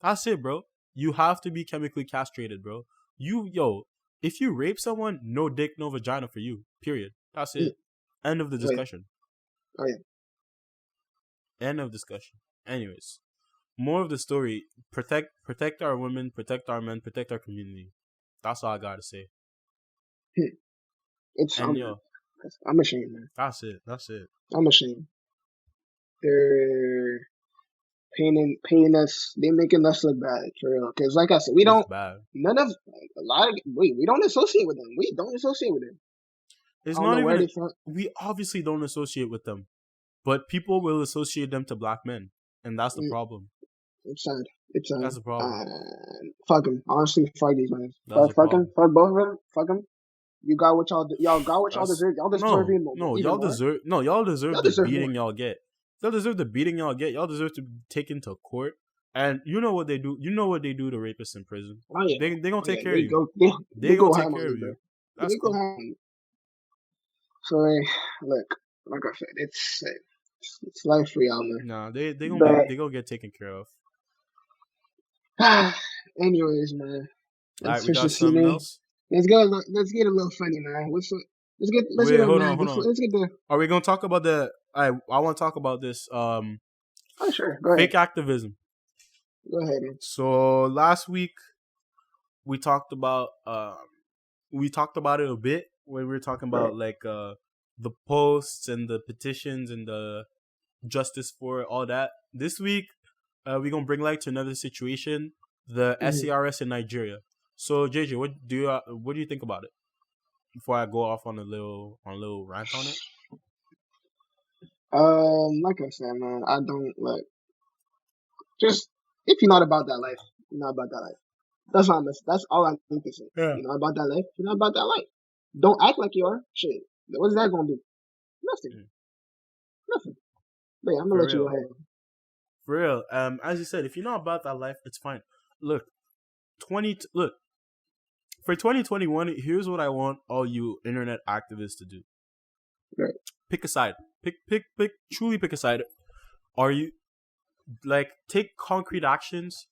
[SPEAKER 2] That's it, bro. You have to be chemically castrated, bro. If you rape someone, no dick, no vagina for you. Period. That's
[SPEAKER 1] Mm,
[SPEAKER 2] it. End of the
[SPEAKER 1] oh yeah,
[SPEAKER 2] discussion.
[SPEAKER 1] oh yeah.
[SPEAKER 2] End of discussion. Anyways, more of the story. Protect our women, protect our men, protect our community. That's all I gotta say.
[SPEAKER 1] Hmm. It's
[SPEAKER 2] And yo,
[SPEAKER 1] I'm ashamed, man.
[SPEAKER 2] that's it. That's it.
[SPEAKER 1] I'm ashamed. They're painting us. They're making us look bad for real. Because like I said, we
[SPEAKER 2] It's
[SPEAKER 1] don't.
[SPEAKER 2] bad.
[SPEAKER 1] None of like, a lot of we don't associate with them. We don't associate with them.
[SPEAKER 2] It's
[SPEAKER 1] I don't
[SPEAKER 2] not
[SPEAKER 1] know where
[SPEAKER 2] even.
[SPEAKER 1] they from.
[SPEAKER 2] We obviously don't associate with them, but people will associate them to black men, and that's the
[SPEAKER 1] Mm,
[SPEAKER 2] problem.
[SPEAKER 1] it's sad. It's sad.
[SPEAKER 2] That's the problem.
[SPEAKER 1] Fuck them. Honestly, fuck these man.
[SPEAKER 2] That's the
[SPEAKER 1] Fuck them.
[SPEAKER 2] problem.
[SPEAKER 1] Fuck both of them. Fuck them. You got what y'all got what y'all
[SPEAKER 2] That's
[SPEAKER 1] deserve. Y'all deserve even more.
[SPEAKER 2] y'all deserve
[SPEAKER 1] Y'all
[SPEAKER 2] the
[SPEAKER 1] deserve
[SPEAKER 2] beating
[SPEAKER 1] more.
[SPEAKER 2] y'all get. Y'all deserve the beating y'all get. Y'all deserve to be taken to court. And you know what they do. You know what they do to rapists in prison.
[SPEAKER 1] Oh yeah.
[SPEAKER 2] They gonna
[SPEAKER 1] Oh
[SPEAKER 2] take
[SPEAKER 1] yeah.
[SPEAKER 2] care of you.
[SPEAKER 1] They
[SPEAKER 2] They gonna
[SPEAKER 1] go
[SPEAKER 2] take
[SPEAKER 1] ham on
[SPEAKER 2] care
[SPEAKER 1] you,
[SPEAKER 2] of
[SPEAKER 1] bro.
[SPEAKER 2] you. That's
[SPEAKER 1] They go
[SPEAKER 2] cool.
[SPEAKER 1] ham on you. So look, like I said, it's life for y'all, man.
[SPEAKER 2] Nah,
[SPEAKER 1] But
[SPEAKER 2] they gonna get taken care of.
[SPEAKER 1] anyways, man.
[SPEAKER 2] All right,
[SPEAKER 1] Let's
[SPEAKER 2] we
[SPEAKER 1] switch
[SPEAKER 2] got
[SPEAKER 1] the
[SPEAKER 2] something
[SPEAKER 1] scenery.
[SPEAKER 2] else.
[SPEAKER 1] Let's get a little funny, man. Let's get
[SPEAKER 2] Wait,
[SPEAKER 1] on
[SPEAKER 2] hold
[SPEAKER 1] that.
[SPEAKER 2] on, hold on.
[SPEAKER 1] Let's get the
[SPEAKER 2] Are we gonna talk about the? I want to talk about this.
[SPEAKER 1] oh sure. Go ahead.
[SPEAKER 2] Fake activism.
[SPEAKER 1] Go ahead, man.
[SPEAKER 2] So last week we talked about it a bit when we were talking
[SPEAKER 1] Right.
[SPEAKER 2] about like the posts and the petitions and the justice for all that. This week we're gonna bring light to another situation, the
[SPEAKER 1] Mhm.
[SPEAKER 2] SARS in Nigeria. So JJ, what do you think about it? Before I go off on a little rant on it.
[SPEAKER 1] Like I said, man, I don't like just if you're not about that life, you're not about that life. That's all I think to say.
[SPEAKER 2] Yeah.
[SPEAKER 1] You're not about that life, you're not about that life. Don't act like you are. Shit. What's that gonna do? Nothing.
[SPEAKER 2] Mm.
[SPEAKER 1] Wait, I'm gonna
[SPEAKER 2] For
[SPEAKER 1] let you go
[SPEAKER 2] real.
[SPEAKER 1] ahead.
[SPEAKER 2] For real. As you said, if you're not about that life, it's fine. Look, look, for 2021, here's what I want all you internet activists to do.
[SPEAKER 1] Right.
[SPEAKER 2] Pick a side. Truly pick a side. Are you, like, take concrete actions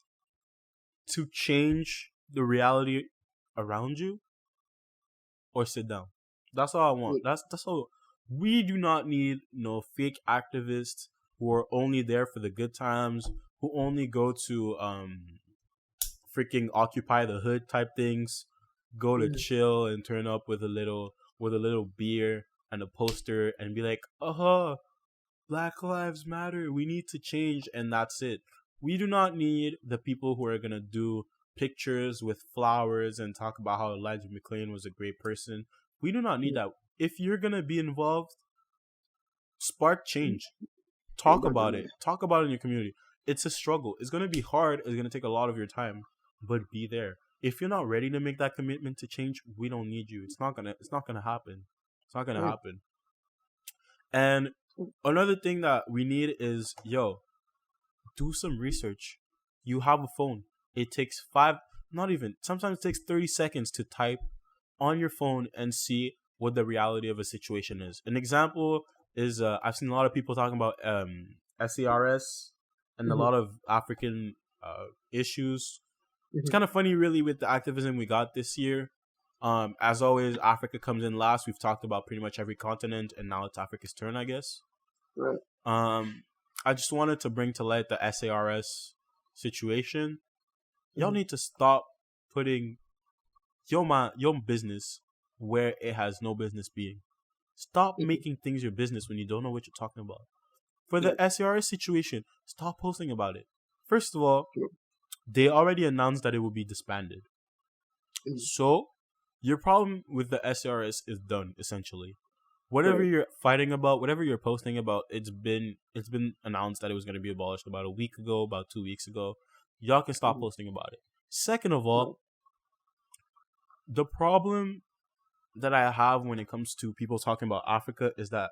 [SPEAKER 2] to change the reality around you, or sit down. That's all I want. That's all. We do not need no fake activists who are only there for the good times, who only go to freaking occupy the hood type things, go to chill and turn up with a little beer and a poster and be like, Black Lives Matter, we need to change, and that's it. We do not need the people who are gonna do pictures with flowers and talk about how Elijah McClain was a great person. We do not need that. If you're gonna be involved, spark change. Talk about it. Talk about it in your community. It's a struggle. It's gonna be hard. It's gonna take a lot of your time, but be there. If you're not ready to make that commitment to change, we don't need you. It's not gonna happen. It's not gonna happen. And another thing that we need is, do some research. You have a phone. It takes sometimes it takes 30 seconds to type on your phone and see what the reality of a situation is. An example is, I've seen a lot of people talking about SARS and a lot of African issues. It's kind of funny, really, with the activism we got this year. As always, Africa comes in last. We've talked about pretty much every continent, and now it's Africa's turn, I guess.
[SPEAKER 1] Right.
[SPEAKER 2] I just wanted to bring to light the SARS situation. Y'all need to stop putting your business where it has no business being. Stop making things your business when you don't know what you're talking about. For the SARS situation, stop posting about it. First of all, they already announced that it will be disbanded. So, your problem with the SARS is done, essentially. Whatever you're fighting about, whatever you're posting about, it's been announced that it was going to be abolished about a week ago, about 2 weeks ago. Y'all can stop posting about it. Second of all, the problem that I have when it comes to people talking about Africa is that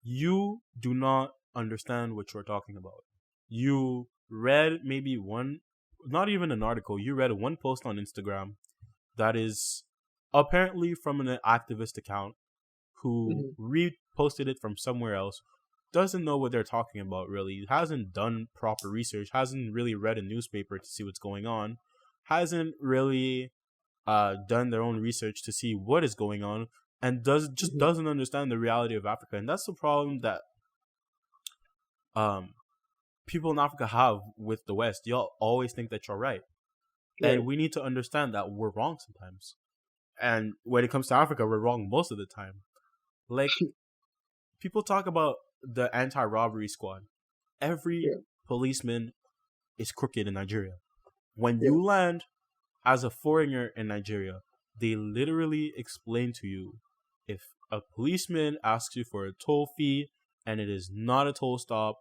[SPEAKER 2] you do not understand what you're talking about. You read maybe not even an article, you read one post on Instagram that is apparently from an activist account who reposted it from somewhere else, doesn't know what they're talking about, really, hasn't done proper research, hasn't really read a newspaper to see what's going on, hasn't really done their own research to see what is going on, and doesn't understand the reality of Africa. And that's the problem that people in Africa have with the West. Y'all always think that you're right. And we need to understand that we're wrong sometimes. And when it comes to Africa, we're wrong most of the time. Like, people talk about the anti-robbery squad. Every policeman is crooked in Nigeria. When you land as a foreigner in Nigeria, they literally explain to you, if a policeman asks you for a toll fee and it is not a toll stop,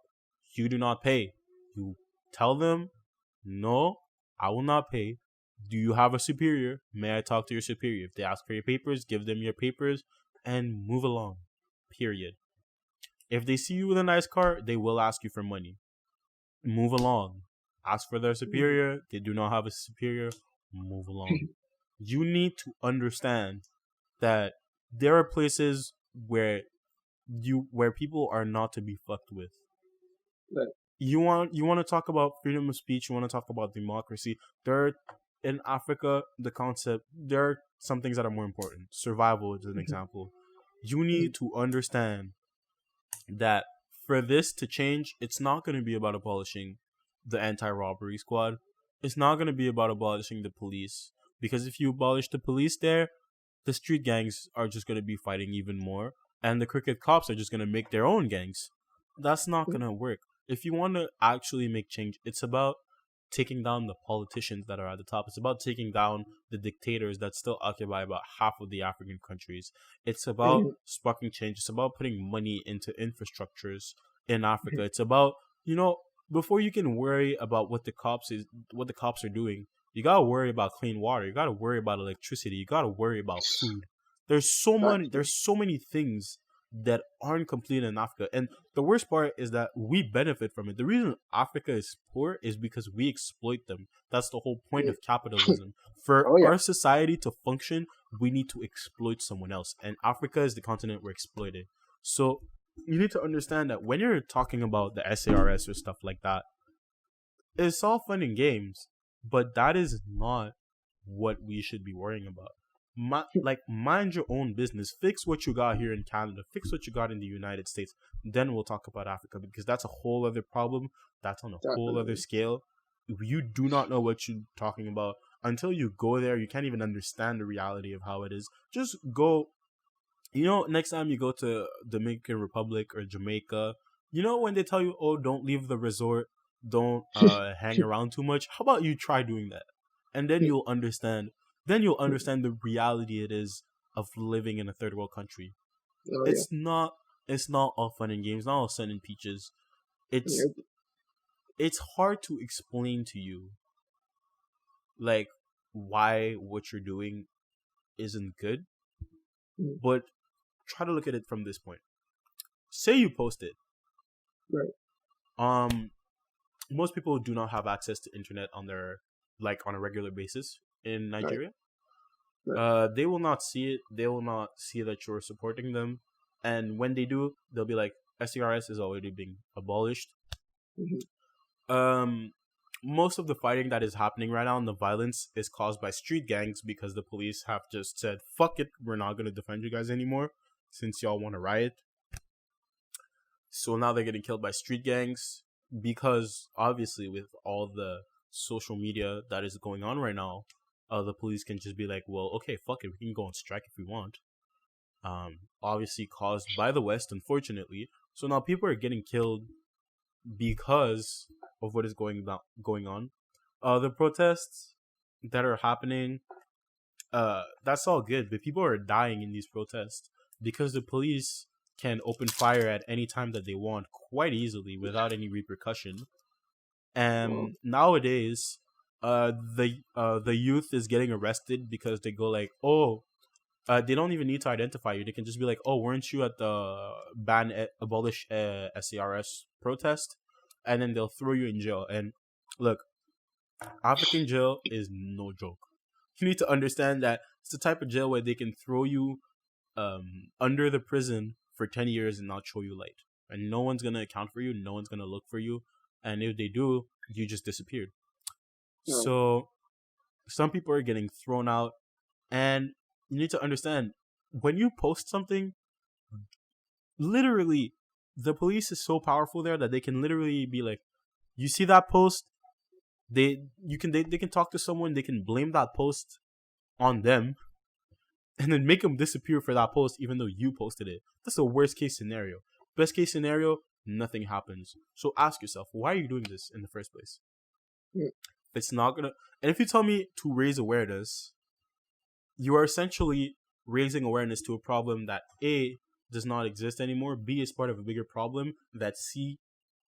[SPEAKER 2] you do not pay. You tell them, no, I will not pay. Do you have a superior? May I talk to your superior? If they ask for your papers, give them your papers and move along. Period. If they see you with a nice car, they will ask you for money. Move along. Ask for their superior. They do not have a superior. Move along. You need to understand that there are places where people are not to be fucked with.
[SPEAKER 1] Right.
[SPEAKER 2] You want to talk about freedom of speech. You want to talk about democracy. In Africa, there are some things that are more important. Survival is an example. You need to understand that for this to change, it's not going to be about abolishing the anti-robbery squad. It's not going to be about abolishing the police. Because if you abolish the police there, the street gangs are just going to be fighting even more. And the crooked cops are just going to make their own gangs. That's not going to work. If you want to actually make change, it's about taking down the politicians that are at the top. It's about taking down the dictators that still occupy about half of the African countries. It's about sparking change. It's about putting money into infrastructures in Africa. It's about, before you can worry about what the cops are doing, you gotta worry about clean water. You gotta worry about electricity. You gotta worry about food. There's so many things that aren't complete in Africa. And the worst part is that we benefit from it. The reason Africa is poor is because we exploit them. That's the whole point of capitalism. For
[SPEAKER 1] Oh yeah.
[SPEAKER 2] our society to function, we need to exploit someone else. And Africa is the continent we're exploited. So you need to understand that when you're talking about the SARS or stuff like that, it's all fun and games, but that is not what we should be worrying about. Mind your own business. Fix what you got here in Canada. Fix what you got in the United States. Then we'll talk about Africa, because that's a whole other problem. That's on a whole other scale. You do not know what you're talking about until you go there. You can't even understand the reality of how it is. Just go. Next time you go to Dominican Republic or Jamaica, when they tell you, oh, don't leave the resort, don't hang around too much. How about you try doing that, and then you'll understand. Then you'll understand the reality it is of living in a third world country.
[SPEAKER 1] Oh,
[SPEAKER 2] it's not all fun and games, not all sun and peaches. It's hard to explain to you, like, why what you're doing isn't good, but try to look at it from this point. Say you post it.
[SPEAKER 1] Right.
[SPEAKER 2] Most people do not have access to internet on their, on a regular basis in Nigeria. Right. They will not see it. They will not see that you're supporting them. And when they do, they'll be like, SCRS is already being abolished. Mm-hmm. Most of the fighting that is happening right now and the violence is caused by street gangs, because the police have just said, fuck it, we're not going to defend you guys anymore since y'all want to riot. So now they're getting killed by street gangs, because obviously with all the social media that is going on right now, the police can just be like, well, okay, fuck it, we can go on strike if we want. Obviously caused by the West, unfortunately. So now people are getting killed because of what is going on. The protests that are happening, that's all good, but people are dying in these protests because the police can open fire at any time that they want quite easily without any repercussion. And nowadays, the youth is getting arrested because they go like, oh, they don't even need to identify you. They can just be like, oh, weren't you at the abolish SCRS protest? And then they'll throw you in jail. And look, African jail is no joke. You need to understand that it's the type of jail where they can throw you under the prison for 10 years and not show you light. And no one's going to account for you. No one's going to look for you. And if they do, you just disappeared. Yeah. So some people are getting thrown out. And you need to understand, when you post something, literally, the police is so powerful there that they can literally be like, you see that post? They can talk to someone, they can blame that post on them, and then make them disappear for that post even though you posted it. That's the worst case scenario. Best case scenario, nothing happens. So ask yourself, why are you doing this in the first place? Yeah. It's not gonna. And if you tell me to raise awareness, you are essentially raising awareness to a problem that A, does not exist anymore, B, is part of a bigger problem that C,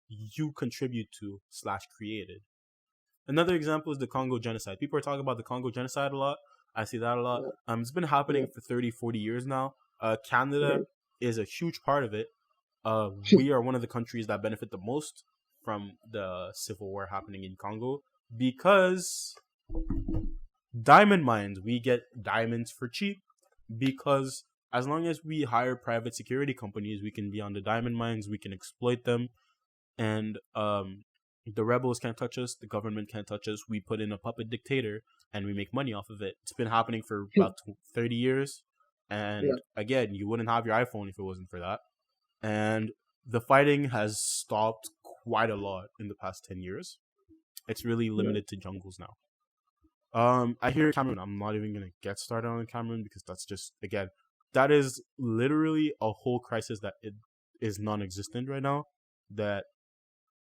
[SPEAKER 2] you contribute to / created. Another example is the Congo genocide. People are talking about the Congo genocide a lot. I see that a lot. It's been happening for 30, 40 years now. Canada is a huge part of it. We are one of the countries that benefit the most from the civil war happening in Congo, because diamond mines, we get diamonds for cheap, because as long as we hire private security companies, we can be on the diamond mines, we can exploit them, and the rebels can't touch us, the government can't touch us. We put in a puppet dictator and we make money off of it. It's been happening for about 30 years. And again, you wouldn't have your iPhone if it wasn't for that. And the fighting has stopped quite a lot in the past 10 years. It's really limited to jungles now. I hear Cameroon. I'm not even going to get started on Cameroon, because that's just, again, that is literally a whole crisis that it is non-existent right now. That,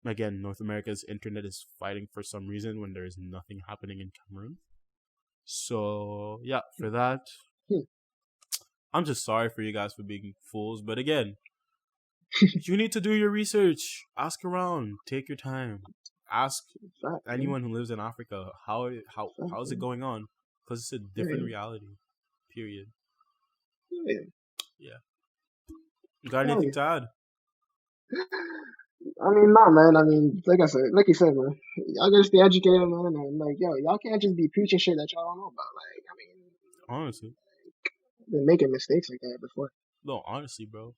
[SPEAKER 2] again, North America's internet is fighting for some reason when there is nothing happening in Cameroon. So, yeah, for that, I'm just sorry for you guys for being fools. But again, you need to do your research. Ask around. Take your time. Ask anyone who lives in Africa, how's it going on? Because it's a different reality. Period. Yeah. Got anything to add?
[SPEAKER 1] I mean, nah, man. I mean, like you said, man. Y'all gotta stay educated, man. And like, yo, y'all can't just be preaching shit that y'all don't know about. Like, I mean,
[SPEAKER 2] Honestly,
[SPEAKER 1] been making mistakes like that before.
[SPEAKER 2] no, honestly, bro.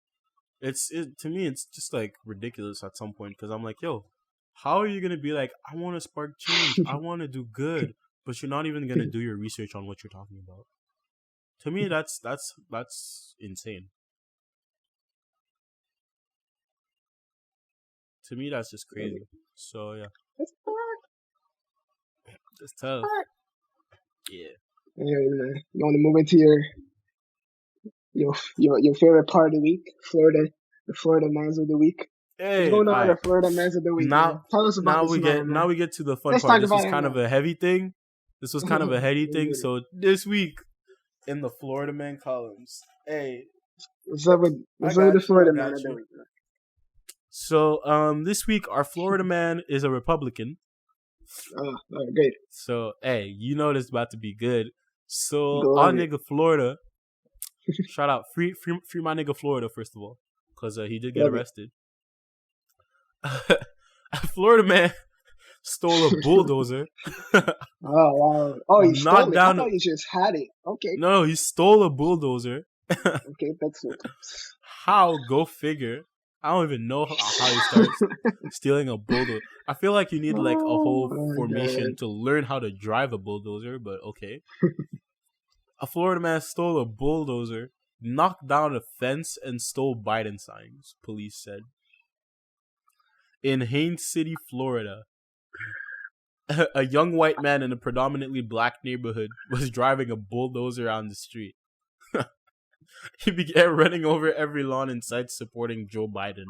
[SPEAKER 2] To me, it's just like ridiculous at some point because I'm like, yo, how are you gonna be like, I want to spark change, I want to do good, but you're not even gonna do your research on what you're talking about. To me, that's insane. To me, that's just crazy. So yeah, it's tough. Yeah.
[SPEAKER 1] Anyway, man, you want to move into your favorite part of the week, Florida, the Florida Mans of the week. What's
[SPEAKER 2] Hey,
[SPEAKER 1] going on with the Florida Mans of the week, man? Tell us about this man.
[SPEAKER 2] Now we get to the fun
[SPEAKER 1] Let's
[SPEAKER 2] part.
[SPEAKER 1] talk
[SPEAKER 2] This
[SPEAKER 1] about
[SPEAKER 2] was
[SPEAKER 1] it
[SPEAKER 2] kind
[SPEAKER 1] now.
[SPEAKER 2] of a heavy thing. This was kind of a heady thing. So this week in the Florida Man columns, hey,
[SPEAKER 1] what's up with the Florida Man of the week? Man?
[SPEAKER 2] So this week our Florida man is a Republican.
[SPEAKER 1] Oh, great.
[SPEAKER 2] So hey, you know this is about to be good. So our nigga Florida, shout out, free my nigga Florida first of all, because he did get arrested. A Florida man stole a bulldozer.
[SPEAKER 1] Oh wow! Oh, he stole it. I thought he just had it. Okay.
[SPEAKER 2] No, he stole a bulldozer.
[SPEAKER 1] Okay, that's it.
[SPEAKER 2] How? Go figure. I don't even know how he starts stealing a bulldozer. I feel like you need like a whole formation to learn how to drive a bulldozer, but okay. A Florida man stole a bulldozer, knocked down a fence, and stole Biden signs, police said. In Haines City, Florida, a young white man in a predominantly black neighborhood was driving a bulldozer on the street. He began running over every lawn in sight supporting Joe Biden.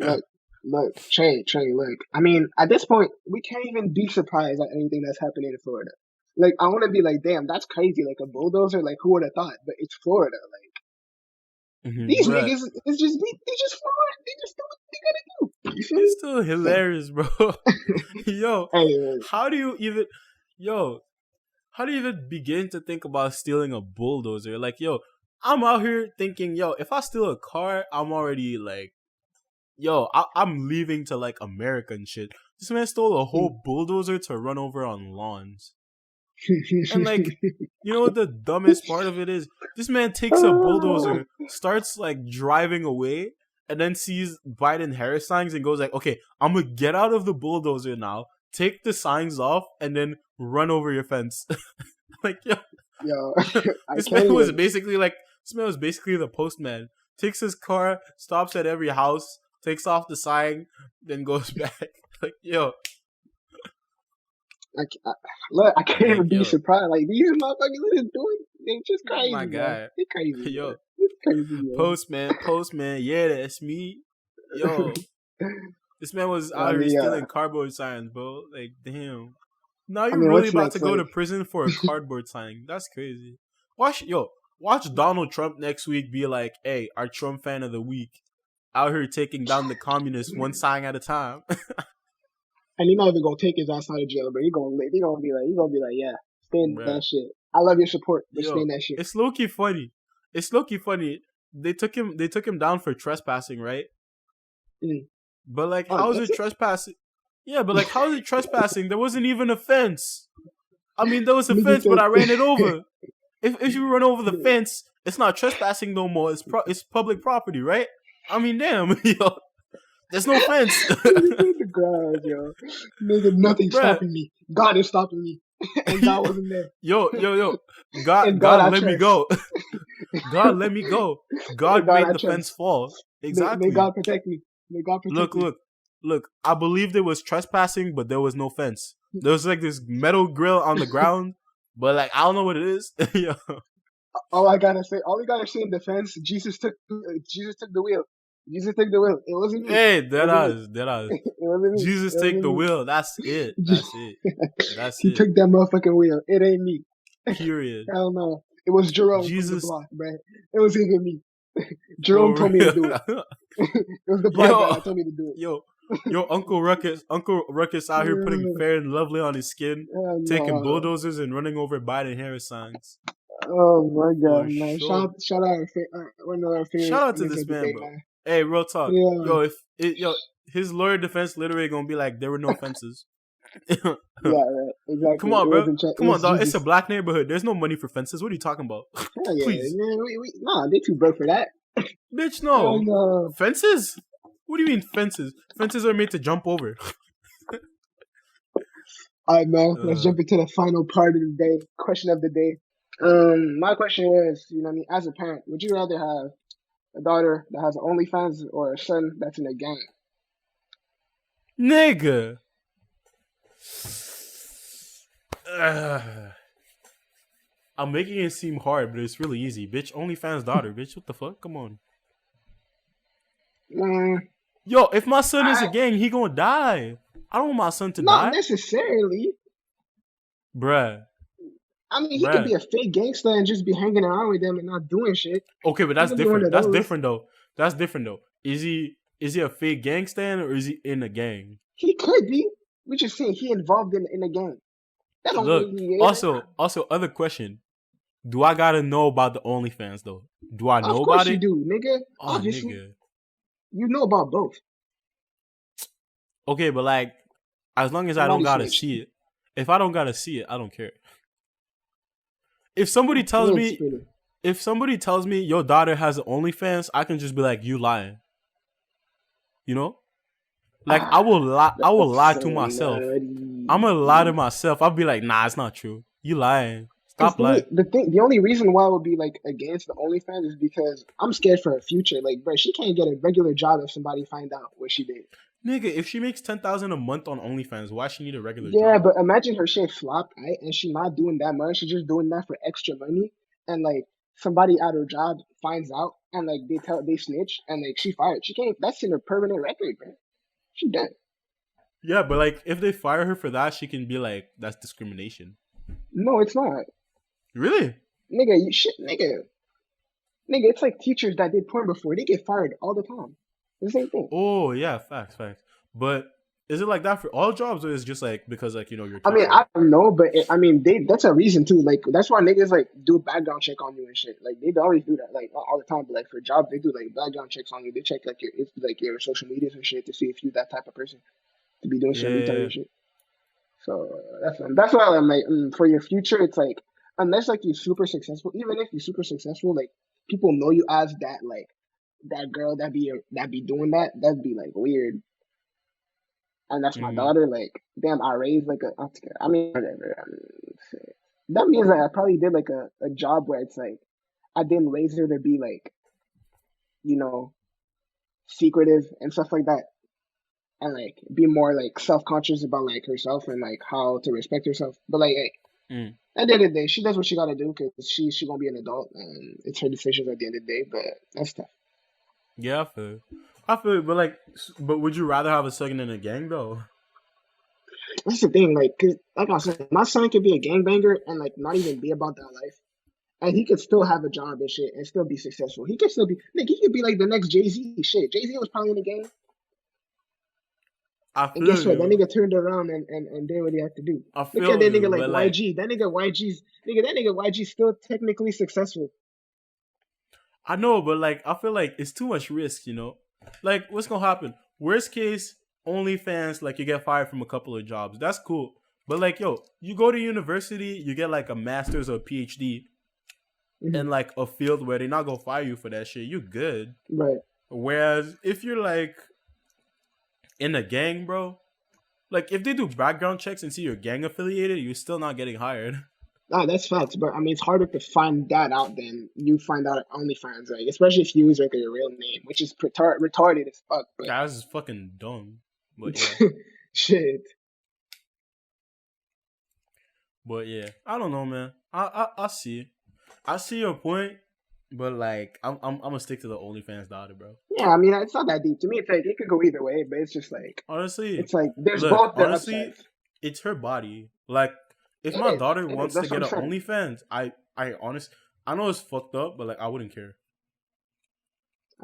[SPEAKER 1] Look, Trae, look. I mean, at this point, we can't even be surprised at anything that's happening in Florida. Like, I want to be like, damn, that's crazy. Like, a bulldozer, like, who would have thought? But it's Florida. Like, these niggas, they just Florida. They just do what they gotta do. You feel
[SPEAKER 2] It's still hilarious, bro. Yo, how do you even begin to think about stealing a bulldozer? Like, yo, I'm out here thinking, yo, if I steal a car, I'm already like, yo, I'm leaving to like America and shit. This man stole a whole bulldozer to run over on lawns. And like, you know what the dumbest part of it is? This man takes a bulldozer, starts like driving away, and then sees Biden Harris signs and goes like, okay, I'm gonna get out of the bulldozer now, take the signs off, and then run over your fence. Like, yo, this man was basically the postman. Takes his car, stops at every house, takes off the sign, then goes back. Like, yo.
[SPEAKER 1] I can't even be surprised. Like, these motherfuckers, what they doing? They just crazy. My guy. They crazy.
[SPEAKER 2] Yo.
[SPEAKER 1] It's crazy, yo.
[SPEAKER 2] Postman, yeah, that's me. Yo. This man was out here stealing cardboard signs, bro. Like, damn. Now you're really about to go to prison for a cardboard sign. That's crazy. Watch Donald Trump next week be like, hey, our Trump fan of the week. Out here taking down the communists one sign at a time.
[SPEAKER 1] And he's not even gonna take his ass out of jail, but he's gonna be like, yeah, stay in that shit. I love your support, but stay in that shit.
[SPEAKER 2] It's low-key funny. They took him down for trespassing, right? But like, how is it trespassing? Yeah, but like, how is it trespassing? There wasn't even a fence. I mean, there was a fence, but I ran it over. If you run over the fence, it's not trespassing no more. It's public property, right? I mean, damn, yo. There's no fence.
[SPEAKER 1] The garage, yo. Nigga, nothing's stopping me. God is stopping me. And God wasn't there.
[SPEAKER 2] Yo. God let me go. God let me go. God made the fence fall. Exactly.
[SPEAKER 1] May God protect me. May God protect me.
[SPEAKER 2] Look. I believe there was trespassing, but there was no fence. There was like this metal grill on the ground, but like, I don't know what it is. Yo.
[SPEAKER 1] All we gotta say in defense, Jesus took the wheel. Jesus took the wheel. It wasn't me.
[SPEAKER 2] Hey, that is. Jesus take the wheel. That's it.
[SPEAKER 1] He took that motherfucking wheel. It ain't me.
[SPEAKER 2] Period.
[SPEAKER 1] Hell no. It was Jerome from the block, man. It was even me. Jerome told me to do it. It was the black guy that told me to do it.
[SPEAKER 2] Yo, Uncle Ruckus out here putting Fair and Lovely on his skin, taking bulldozers and running over Biden Harris signs.
[SPEAKER 1] Oh my
[SPEAKER 2] For
[SPEAKER 1] god, man!
[SPEAKER 2] sure.
[SPEAKER 1] Shout out one of our
[SPEAKER 2] Shout
[SPEAKER 1] favorite
[SPEAKER 2] out to
[SPEAKER 1] men's
[SPEAKER 2] this
[SPEAKER 1] of the
[SPEAKER 2] man,
[SPEAKER 1] day,
[SPEAKER 2] bro.
[SPEAKER 1] man.
[SPEAKER 2] Hey, real talk.
[SPEAKER 1] Yeah,
[SPEAKER 2] Yo, his lawyer defense literally gonna be like, there were no fences.
[SPEAKER 1] yeah, right.
[SPEAKER 2] Come
[SPEAKER 1] Exactly.
[SPEAKER 2] on,
[SPEAKER 1] It
[SPEAKER 2] bro.
[SPEAKER 1] wasn't. It
[SPEAKER 2] Come on,
[SPEAKER 1] was
[SPEAKER 2] dog. It's a
[SPEAKER 1] Jesus.
[SPEAKER 2] black neighborhood. There's no money for fences. What are you talking about?
[SPEAKER 1] Hell yeah,
[SPEAKER 2] Please.
[SPEAKER 1] man. Nah, they too broke for that.
[SPEAKER 2] Bitch,
[SPEAKER 1] Hell
[SPEAKER 2] no.
[SPEAKER 1] no.
[SPEAKER 2] Fences? What do you mean fences? Fences are made to jump over.
[SPEAKER 1] All right, man. Let's
[SPEAKER 2] Uh,
[SPEAKER 1] jump into the final part of the day. Question of the day. My question was, you know, what I mean, as a parent, would you rather have a daughter that has OnlyFans or a son that's in a gang?
[SPEAKER 2] nigga. Uh, I'm making it seem hard, but it's really easy. Bitch, OnlyFans daughter, bitch. What the fuck? Come on.
[SPEAKER 1] Man,
[SPEAKER 2] Yo, if my son is a
[SPEAKER 1] I
[SPEAKER 2] gang, he gonna die. I don't want my son to
[SPEAKER 1] not
[SPEAKER 2] die.
[SPEAKER 1] necessarily.
[SPEAKER 2] Bruh.
[SPEAKER 1] I mean, he could
[SPEAKER 2] Bruh.
[SPEAKER 1] be a fake gangster and just be hanging around with them and not doing shit.
[SPEAKER 2] Okay, but
[SPEAKER 1] He
[SPEAKER 2] that's
[SPEAKER 1] could be one
[SPEAKER 2] different.
[SPEAKER 1] of
[SPEAKER 2] That's
[SPEAKER 1] those.
[SPEAKER 2] different though. That's different though. Is he a fake gangster or is he in a gang?
[SPEAKER 1] He could be. We just saying he involved in a gang. That don't
[SPEAKER 2] Look,
[SPEAKER 1] mean he is.
[SPEAKER 2] also other question. Do I gotta know about the OnlyFans though? Do I
[SPEAKER 1] Of
[SPEAKER 2] know
[SPEAKER 1] course
[SPEAKER 2] about
[SPEAKER 1] you
[SPEAKER 2] it?
[SPEAKER 1] do, nigga.
[SPEAKER 2] Oh
[SPEAKER 1] Obviously,
[SPEAKER 2] nigga.
[SPEAKER 1] you know about both.
[SPEAKER 2] Okay, but like as long as I don't
[SPEAKER 1] Somebody
[SPEAKER 2] gotta
[SPEAKER 1] snitched.
[SPEAKER 2] see it. If I don't gotta see it, I don't care. If somebody
[SPEAKER 1] You
[SPEAKER 2] tells
[SPEAKER 1] ain't
[SPEAKER 2] me
[SPEAKER 1] spinning.
[SPEAKER 2] if somebody tells me your daughter has an OnlyFans, I can just be like, you lying. You know? Like
[SPEAKER 1] Ah,
[SPEAKER 2] I will
[SPEAKER 1] that's
[SPEAKER 2] lie
[SPEAKER 1] so
[SPEAKER 2] to myself. I'm
[SPEAKER 1] nutty.
[SPEAKER 2] gonna lie to myself. I'll be like, nah, it's not true. You lying.
[SPEAKER 1] Cause
[SPEAKER 2] Stop lying.
[SPEAKER 1] the only reason why I would be like against the OnlyFans is because I'm scared for her future. Like, bro, she can't get a regular job if somebody find out what she did.
[SPEAKER 2] Nigga, if she makes 10,000 a month on OnlyFans, why she need a regular
[SPEAKER 1] Yeah,
[SPEAKER 2] job?
[SPEAKER 1] but imagine her shit flop, right? And she not doing that much. She's just doing that for extra money. And like somebody at her job finds out and like they snitch and like she fired. She can't. That's in her permanent record, bro. She done.
[SPEAKER 2] Yeah, but like if they fire her for that, she can be like, that's discrimination.
[SPEAKER 1] No, it's not,
[SPEAKER 2] Really?
[SPEAKER 1] nigga. You shit, nigga. Nigga, it's like teachers that did porn before. They get fired all the time. The same thing.
[SPEAKER 2] Oh yeah, facts. But is it like that for all jobs, or is it just like because like you're a
[SPEAKER 1] I mean,
[SPEAKER 2] teacher?
[SPEAKER 1] I don't know, but I mean, that's a reason too. Like, that's why niggas like do a background check on you and shit. Like, they always do that, like all the time. But like for jobs, they do like background checks on you. They check like your social medias and shit to see if you that type of person to be doing some
[SPEAKER 2] Yeah.
[SPEAKER 1] retarded shit. So that's why I'm like, for your future, it's like unless like you're super successful, even if you're super successful, like people know you as that like that girl that be doing that. That'd be like weird. And that's my
[SPEAKER 2] Mm.
[SPEAKER 1] daughter. Like, damn, I raised like a. I mean, whatever. I mean, shit. That means that I probably did like a job where it's like I didn't raise her to be like, you know, secretive and stuff like that, and like be more like self conscious about like herself and like how to respect herself. But like, hey,
[SPEAKER 2] Mm.
[SPEAKER 1] at the end of the day, she does what she gotta do because she gonna be an adult and it's her decisions at the end of the day. But that's tough.
[SPEAKER 2] Yeah, I feel it, but like, but would you rather have a second in a gang though?
[SPEAKER 1] That's the thing, like, cause like I said, my son could be a gangbanger and like not even be about that life. And he could still have a job and shit and still be successful. He could still be, Nick, he could be like the next Jay Z shit. Jay Z was probably in the game.
[SPEAKER 2] I
[SPEAKER 1] And
[SPEAKER 2] feel
[SPEAKER 1] guess what? That
[SPEAKER 2] you.
[SPEAKER 1] nigga turned around and did what he had to do.
[SPEAKER 2] I
[SPEAKER 1] Look at
[SPEAKER 2] feel
[SPEAKER 1] that nigga
[SPEAKER 2] you,
[SPEAKER 1] like
[SPEAKER 2] but like,
[SPEAKER 1] YG. That nigga YG's still technically successful.
[SPEAKER 2] I know, but like, I feel like it's too much risk, you know? Like, what's gonna happen? Worst case, OnlyFans, like, you get fired from a couple of jobs. That's cool. But like, yo, you go to university, you get like a master's or a PhD in
[SPEAKER 1] Hmm.
[SPEAKER 2] like a field where they're not gonna fire you for that shit. You good.
[SPEAKER 1] Right.
[SPEAKER 2] Whereas if you're like in a gang, bro, like if they do background checks and see you're gang affiliated, you're still not getting hired.
[SPEAKER 1] Ah, that's facts. But I mean, it's harder to find that out than you find out at OnlyFans, like, especially if you use like your real name, which is retarded as fuck. But
[SPEAKER 2] That's fucking dumb. But yeah.
[SPEAKER 1] shit.
[SPEAKER 2] But yeah. I don't know, man. I see. I see your point, but like I'm gonna stick to the OnlyFans daughter, bro.
[SPEAKER 1] Yeah, I mean, it's not that deep. To me, it's like it could go either way, but it's just like
[SPEAKER 2] Honestly,
[SPEAKER 1] it's like there's
[SPEAKER 2] look,
[SPEAKER 1] both their
[SPEAKER 2] honestly,
[SPEAKER 1] upsides.
[SPEAKER 2] it's her body. Like, if
[SPEAKER 1] It
[SPEAKER 2] my
[SPEAKER 1] is.
[SPEAKER 2] daughter
[SPEAKER 1] It is.
[SPEAKER 2] wants to
[SPEAKER 1] That's what
[SPEAKER 2] get
[SPEAKER 1] I'm
[SPEAKER 2] an
[SPEAKER 1] saying.
[SPEAKER 2] OnlyFans, I know it's fucked up, but like I wouldn't care.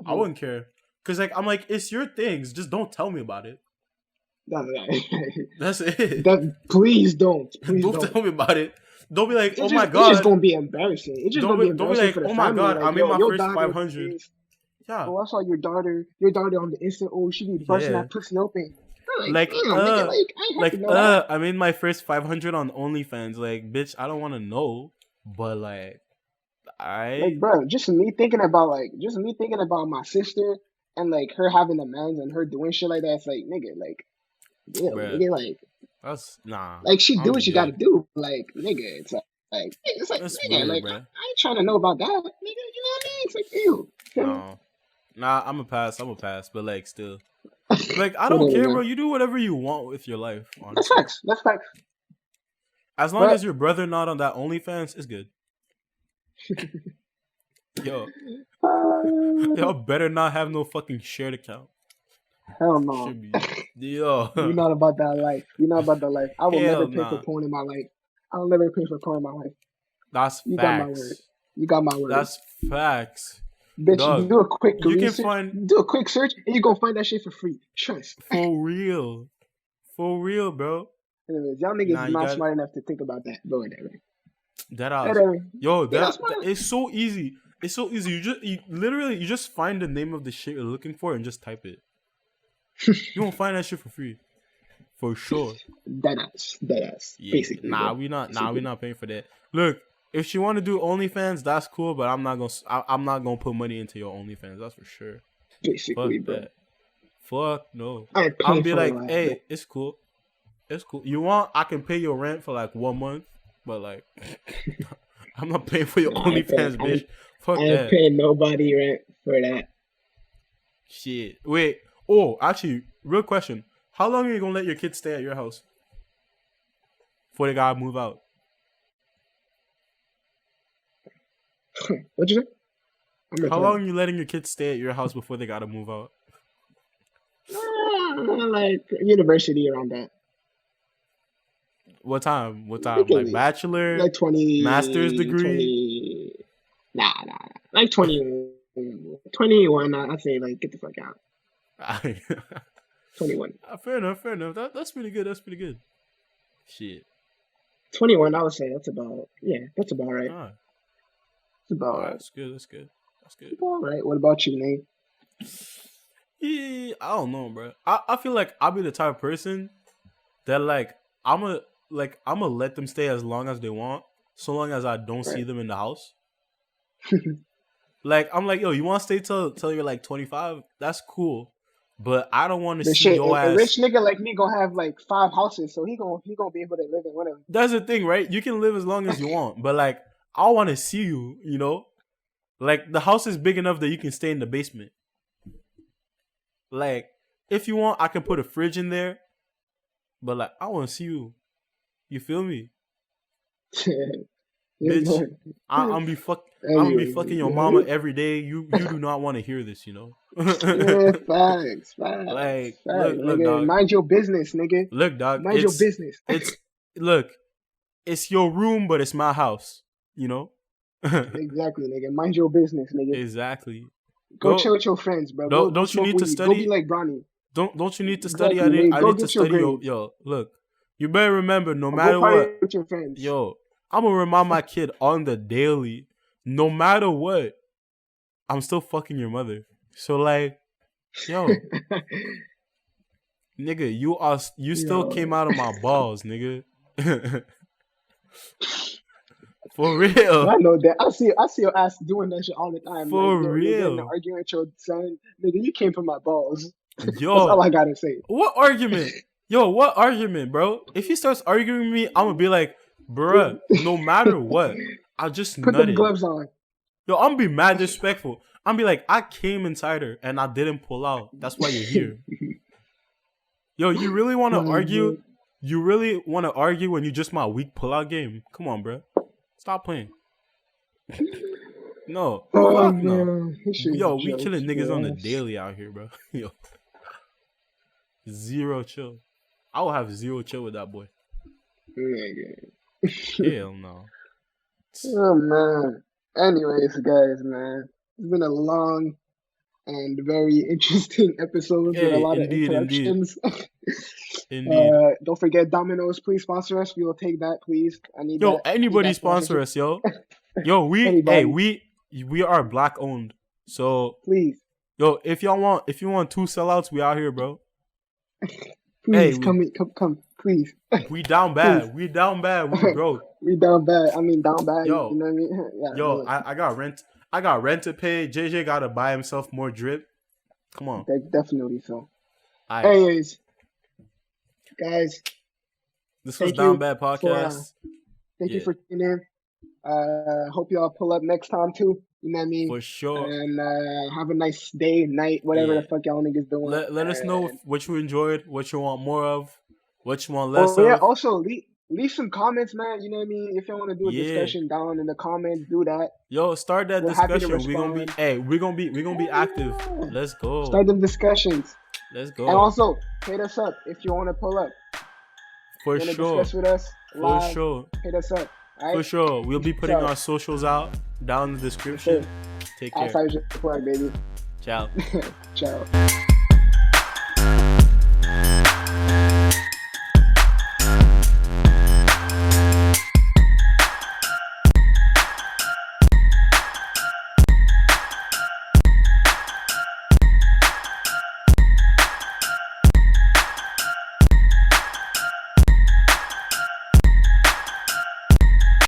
[SPEAKER 2] I
[SPEAKER 1] Mhm.
[SPEAKER 2] wouldn't care. Cause like I'm like, it's your things. Just don't tell me about it.
[SPEAKER 1] That,
[SPEAKER 2] That's it.
[SPEAKER 1] that, please don't. Please
[SPEAKER 2] Don't
[SPEAKER 1] don't.
[SPEAKER 2] tell me about it. Don't be like, oh my
[SPEAKER 1] It's just
[SPEAKER 2] god.
[SPEAKER 1] gonna be embarrassing. It's just gonna be
[SPEAKER 2] Don't be
[SPEAKER 1] embarrassing
[SPEAKER 2] like,
[SPEAKER 1] for the
[SPEAKER 2] oh my
[SPEAKER 1] family.
[SPEAKER 2] god,
[SPEAKER 1] Like,
[SPEAKER 2] I made
[SPEAKER 1] yo,
[SPEAKER 2] my
[SPEAKER 1] your
[SPEAKER 2] first
[SPEAKER 1] daughter
[SPEAKER 2] 500.
[SPEAKER 1] is.
[SPEAKER 2] Yeah.
[SPEAKER 1] Oh, I saw your daughter on the instant. Oh, she be bursting
[SPEAKER 2] Yeah.
[SPEAKER 1] that pussy open. I'm like,
[SPEAKER 2] Like,
[SPEAKER 1] damn, nigga, like I ain't have to know that.
[SPEAKER 2] I made my first 500 on OnlyFans. Like, bitch, I don't want to know. But, like,
[SPEAKER 1] Like,
[SPEAKER 2] I.
[SPEAKER 1] bro, just me thinking about my sister and like her having a man and her doing shit like that. It's like, nigga, like, ew,
[SPEAKER 2] Bruh,
[SPEAKER 1] nigga,
[SPEAKER 2] that's. Nah.
[SPEAKER 1] like she do
[SPEAKER 2] I'm
[SPEAKER 1] what she gotta
[SPEAKER 2] good.
[SPEAKER 1] do. Like, nigga, it's like,
[SPEAKER 2] That's
[SPEAKER 1] nigga,
[SPEAKER 2] weird,
[SPEAKER 1] like
[SPEAKER 2] bruh.
[SPEAKER 1] I ain't trying to know about that, nigga. You know what I mean? It's like, ew.
[SPEAKER 2] No. Nah, I'm a pass. But, like, still. Like, I don't
[SPEAKER 1] Whatever,
[SPEAKER 2] care,
[SPEAKER 1] man.
[SPEAKER 2] bro. You do whatever you want with your life,
[SPEAKER 1] That's
[SPEAKER 2] honestly.
[SPEAKER 1] facts. That's facts.
[SPEAKER 2] As long
[SPEAKER 1] But
[SPEAKER 2] as your brother not on that OnlyFans, it's good. Yo,
[SPEAKER 1] uh,
[SPEAKER 2] y'all better not have no fucking shared account.
[SPEAKER 1] hell no.
[SPEAKER 2] Should be. Yo.
[SPEAKER 1] We're not about that life. We're not about that life. I will never
[SPEAKER 2] Hell
[SPEAKER 1] pay for
[SPEAKER 2] nah.
[SPEAKER 1] porn in my life. I will never pay for porn in my life.
[SPEAKER 2] That's
[SPEAKER 1] You got my word.
[SPEAKER 2] facts.
[SPEAKER 1] You got my word.
[SPEAKER 2] That's facts.
[SPEAKER 1] Bitch,
[SPEAKER 2] Dog,
[SPEAKER 1] do a quick
[SPEAKER 2] you can
[SPEAKER 1] research.
[SPEAKER 2] find
[SPEAKER 1] Do a quick search, and you're gonna find that shit for free. Trust.
[SPEAKER 2] for real. For real, bro.
[SPEAKER 1] Anyways, y'all niggas
[SPEAKER 2] Nah,
[SPEAKER 1] is
[SPEAKER 2] you
[SPEAKER 1] not
[SPEAKER 2] got
[SPEAKER 1] smart enough to think about that. But whatever.
[SPEAKER 2] that ass.
[SPEAKER 1] Whatever.
[SPEAKER 2] Yo,
[SPEAKER 1] You're not
[SPEAKER 2] that
[SPEAKER 1] smart.
[SPEAKER 2] it's so easy. It's so easy. You just find the name of the shit you're looking for and just type it. You won't find that shit for free. For sure.
[SPEAKER 1] Dead ass.
[SPEAKER 2] Yeah.
[SPEAKER 1] Basically.
[SPEAKER 2] Nah,
[SPEAKER 1] Bro.
[SPEAKER 2] we not
[SPEAKER 1] Basically.
[SPEAKER 2] paying for that. Look, if she want to do OnlyFans, that's cool, but I'm not gonna put money into your OnlyFans. That's for sure.
[SPEAKER 1] Basically,
[SPEAKER 2] Fuck
[SPEAKER 1] bro.
[SPEAKER 2] that. Fuck no.
[SPEAKER 1] I ain't
[SPEAKER 2] I'm
[SPEAKER 1] paying
[SPEAKER 2] be
[SPEAKER 1] for
[SPEAKER 2] like,
[SPEAKER 1] your ass, bro.
[SPEAKER 2] hey, it's cool. It's cool. You want? I can pay your rent for like 1 month, but like, I'm not paying for your
[SPEAKER 1] Nah,
[SPEAKER 2] OnlyFans, bitch.
[SPEAKER 1] I
[SPEAKER 2] Fuck
[SPEAKER 1] ain't
[SPEAKER 2] that.
[SPEAKER 1] paying nobody rent for that.
[SPEAKER 2] Shit. Wait. Oh, actually, real question. How long are you gonna let your kids stay at your house before they gotta move out?
[SPEAKER 1] What'd you say? I'm
[SPEAKER 2] How long
[SPEAKER 1] retarded.
[SPEAKER 2] are you letting your kids stay at your house before they gotta move out?
[SPEAKER 1] Like university around that.
[SPEAKER 2] What time? What
[SPEAKER 1] They
[SPEAKER 2] time?
[SPEAKER 1] can
[SPEAKER 2] Like
[SPEAKER 1] leave.
[SPEAKER 2] bachelor,
[SPEAKER 1] Like
[SPEAKER 2] master's
[SPEAKER 1] 20,
[SPEAKER 2] degree.
[SPEAKER 1] 20. Nah. Like 20, 21. I'd say like get the fuck out. 21.
[SPEAKER 2] Fair enough. That's pretty good. Shit.
[SPEAKER 1] 21, I would say that's about right.
[SPEAKER 2] Alright.
[SPEAKER 1] It's about
[SPEAKER 2] Alright,
[SPEAKER 1] right.
[SPEAKER 2] that's good.
[SPEAKER 1] It's about right. What about you, Nate?
[SPEAKER 2] Yeah, I don't know, bro. I feel like I'll be the type of person that like I'm gonna let them stay as long as they want, so long as I don't see
[SPEAKER 1] Right.
[SPEAKER 2] them in the house. Like I'm like, yo, you want to stay till you're like 25? That's cool, but I don't want to
[SPEAKER 1] The
[SPEAKER 2] see
[SPEAKER 1] shit,
[SPEAKER 2] your
[SPEAKER 1] a
[SPEAKER 2] ass.
[SPEAKER 1] rich nigga like me gonna have like 5 houses, so he gonna be able to live in one of them.
[SPEAKER 2] That's the thing, right? You can live as long as you want, but like I want to see you. You know, like the house is big enough that you can stay in the basement. Like if you want, I can put a fridge in there, but like I want to see you. You feel me?
[SPEAKER 1] Yeah,
[SPEAKER 2] Bitch,
[SPEAKER 1] man.
[SPEAKER 2] I'm gonna be
[SPEAKER 1] Anyway,
[SPEAKER 2] fucking your mama every day. You do not want to hear this, you know.
[SPEAKER 1] yeah, facts,
[SPEAKER 2] Look,
[SPEAKER 1] nigga.
[SPEAKER 2] dog.
[SPEAKER 1] Mind your business, nigga.
[SPEAKER 2] Look, dog.
[SPEAKER 1] Mind your business.
[SPEAKER 2] It's look. It's your room, but it's my house. You know.
[SPEAKER 1] Exactly, nigga. Mind your business, nigga.
[SPEAKER 2] Exactly.
[SPEAKER 1] Go chill with your friends, bro. Go
[SPEAKER 2] Don't you
[SPEAKER 1] smoke
[SPEAKER 2] need to
[SPEAKER 1] weed. Go be
[SPEAKER 2] study?
[SPEAKER 1] like Bronny.
[SPEAKER 2] Don't you need to study?
[SPEAKER 1] Exactly, nigga.
[SPEAKER 2] I
[SPEAKER 1] Go
[SPEAKER 2] need to
[SPEAKER 1] get your
[SPEAKER 2] study.
[SPEAKER 1] grades.
[SPEAKER 2] Yo, look. You better remember, no
[SPEAKER 1] Or go
[SPEAKER 2] matter
[SPEAKER 1] party
[SPEAKER 2] what.
[SPEAKER 1] with your friends.
[SPEAKER 2] Yo, I'm gonna remind my kid on the daily, no matter what, I'm still fucking your mother. So like, yo, nigga, you still came out of my balls, nigga. For real.
[SPEAKER 1] I know that. I see your ass doing that shit all the time.
[SPEAKER 2] For
[SPEAKER 1] Like, you're getting
[SPEAKER 2] real.
[SPEAKER 1] arguing with your son. Nigga, you came from my balls. That's all
[SPEAKER 2] Yo,
[SPEAKER 1] I gotta say.
[SPEAKER 2] what argument? Yo, what argument, bro? If he starts arguing with me, I'm gonna be like, bruh, no matter what, I just
[SPEAKER 1] Put them
[SPEAKER 2] nutted.
[SPEAKER 1] gloves on.
[SPEAKER 2] Yo, I'm gonna be mad disrespectful. I'm gonna be like, I came inside her and I didn't pull out. That's why you're here. Yo, you really want to argue? You really want to argue when you just my weak pull-out game? Come on, bro. Stop playing. No.
[SPEAKER 1] Oh,
[SPEAKER 2] Fuck no.
[SPEAKER 1] man.
[SPEAKER 2] Yo, we
[SPEAKER 1] Jokes,
[SPEAKER 2] killing niggas on the
[SPEAKER 1] bro.
[SPEAKER 2] daily out here, bro. Yo. Zero chill. I will have zero chill with that boy. Hell no.
[SPEAKER 1] Oh, man. Anyways, guys, man. It's been a long and very interesting episodes with a
[SPEAKER 2] Hey,
[SPEAKER 1] lot of
[SPEAKER 2] indeed, indeed,
[SPEAKER 1] interruptions.
[SPEAKER 2] indeed.
[SPEAKER 1] Don't forget Domino's, please sponsor us. We will take that, please. I need
[SPEAKER 2] Yo,
[SPEAKER 1] that. Need
[SPEAKER 2] anybody
[SPEAKER 1] that
[SPEAKER 2] sponsor
[SPEAKER 1] sponsorship.
[SPEAKER 2] us, yo. Yo,
[SPEAKER 1] Anybody,
[SPEAKER 2] we are black owned. So
[SPEAKER 1] please,
[SPEAKER 2] yo, if you want two sellouts, we out here, bro. Hey,
[SPEAKER 1] please come, please,
[SPEAKER 2] we down
[SPEAKER 1] please.
[SPEAKER 2] bad. We down bad. We broke.
[SPEAKER 1] We down bad. I mean, down bad. You
[SPEAKER 2] Yo,
[SPEAKER 1] know what I mean? Yeah,
[SPEAKER 2] yo,
[SPEAKER 1] no,
[SPEAKER 2] I got rent. I got rent to pay. JJ got to buy himself more drip. Come on.
[SPEAKER 1] definitely so.
[SPEAKER 2] All right.
[SPEAKER 1] Anyways, guys,
[SPEAKER 2] This was
[SPEAKER 1] thank
[SPEAKER 2] Down
[SPEAKER 1] you
[SPEAKER 2] Bad
[SPEAKER 1] for
[SPEAKER 2] Podcast.
[SPEAKER 1] thank you
[SPEAKER 2] Yeah,
[SPEAKER 1] for tuning in. Hope y'all pull up next time too. You know what I mean?
[SPEAKER 2] for sure.
[SPEAKER 1] And have a nice day, night, whatever
[SPEAKER 2] Yeah.
[SPEAKER 1] the fuck y'all niggas doing.
[SPEAKER 2] Let us know
[SPEAKER 1] And
[SPEAKER 2] what you enjoyed, what you want more of, what you want less
[SPEAKER 1] oh yeah,
[SPEAKER 2] of.
[SPEAKER 1] also leave some comments, man. You know what I mean? If y'all want to do a
[SPEAKER 2] Yeah.
[SPEAKER 1] discussion down in the comments, do that.
[SPEAKER 2] Yo, start that
[SPEAKER 1] We're happy to
[SPEAKER 2] discussion.
[SPEAKER 1] respond.
[SPEAKER 2] We're gonna be active.
[SPEAKER 1] Yeah.
[SPEAKER 2] Let's go.
[SPEAKER 1] Start them discussions.
[SPEAKER 2] Let's
[SPEAKER 1] And
[SPEAKER 2] go.
[SPEAKER 1] also hit us up if you want to pull up.
[SPEAKER 2] For
[SPEAKER 1] You want to
[SPEAKER 2] sure.
[SPEAKER 1] discuss with us
[SPEAKER 2] For
[SPEAKER 1] live?
[SPEAKER 2] sure.
[SPEAKER 1] Hit us up. All right?
[SPEAKER 2] For sure. We'll be putting
[SPEAKER 1] So,
[SPEAKER 2] our socials out down in the description.
[SPEAKER 1] sure.
[SPEAKER 2] Take care.
[SPEAKER 1] Outside your plug, baby.
[SPEAKER 2] Ciao.
[SPEAKER 1] Ciao.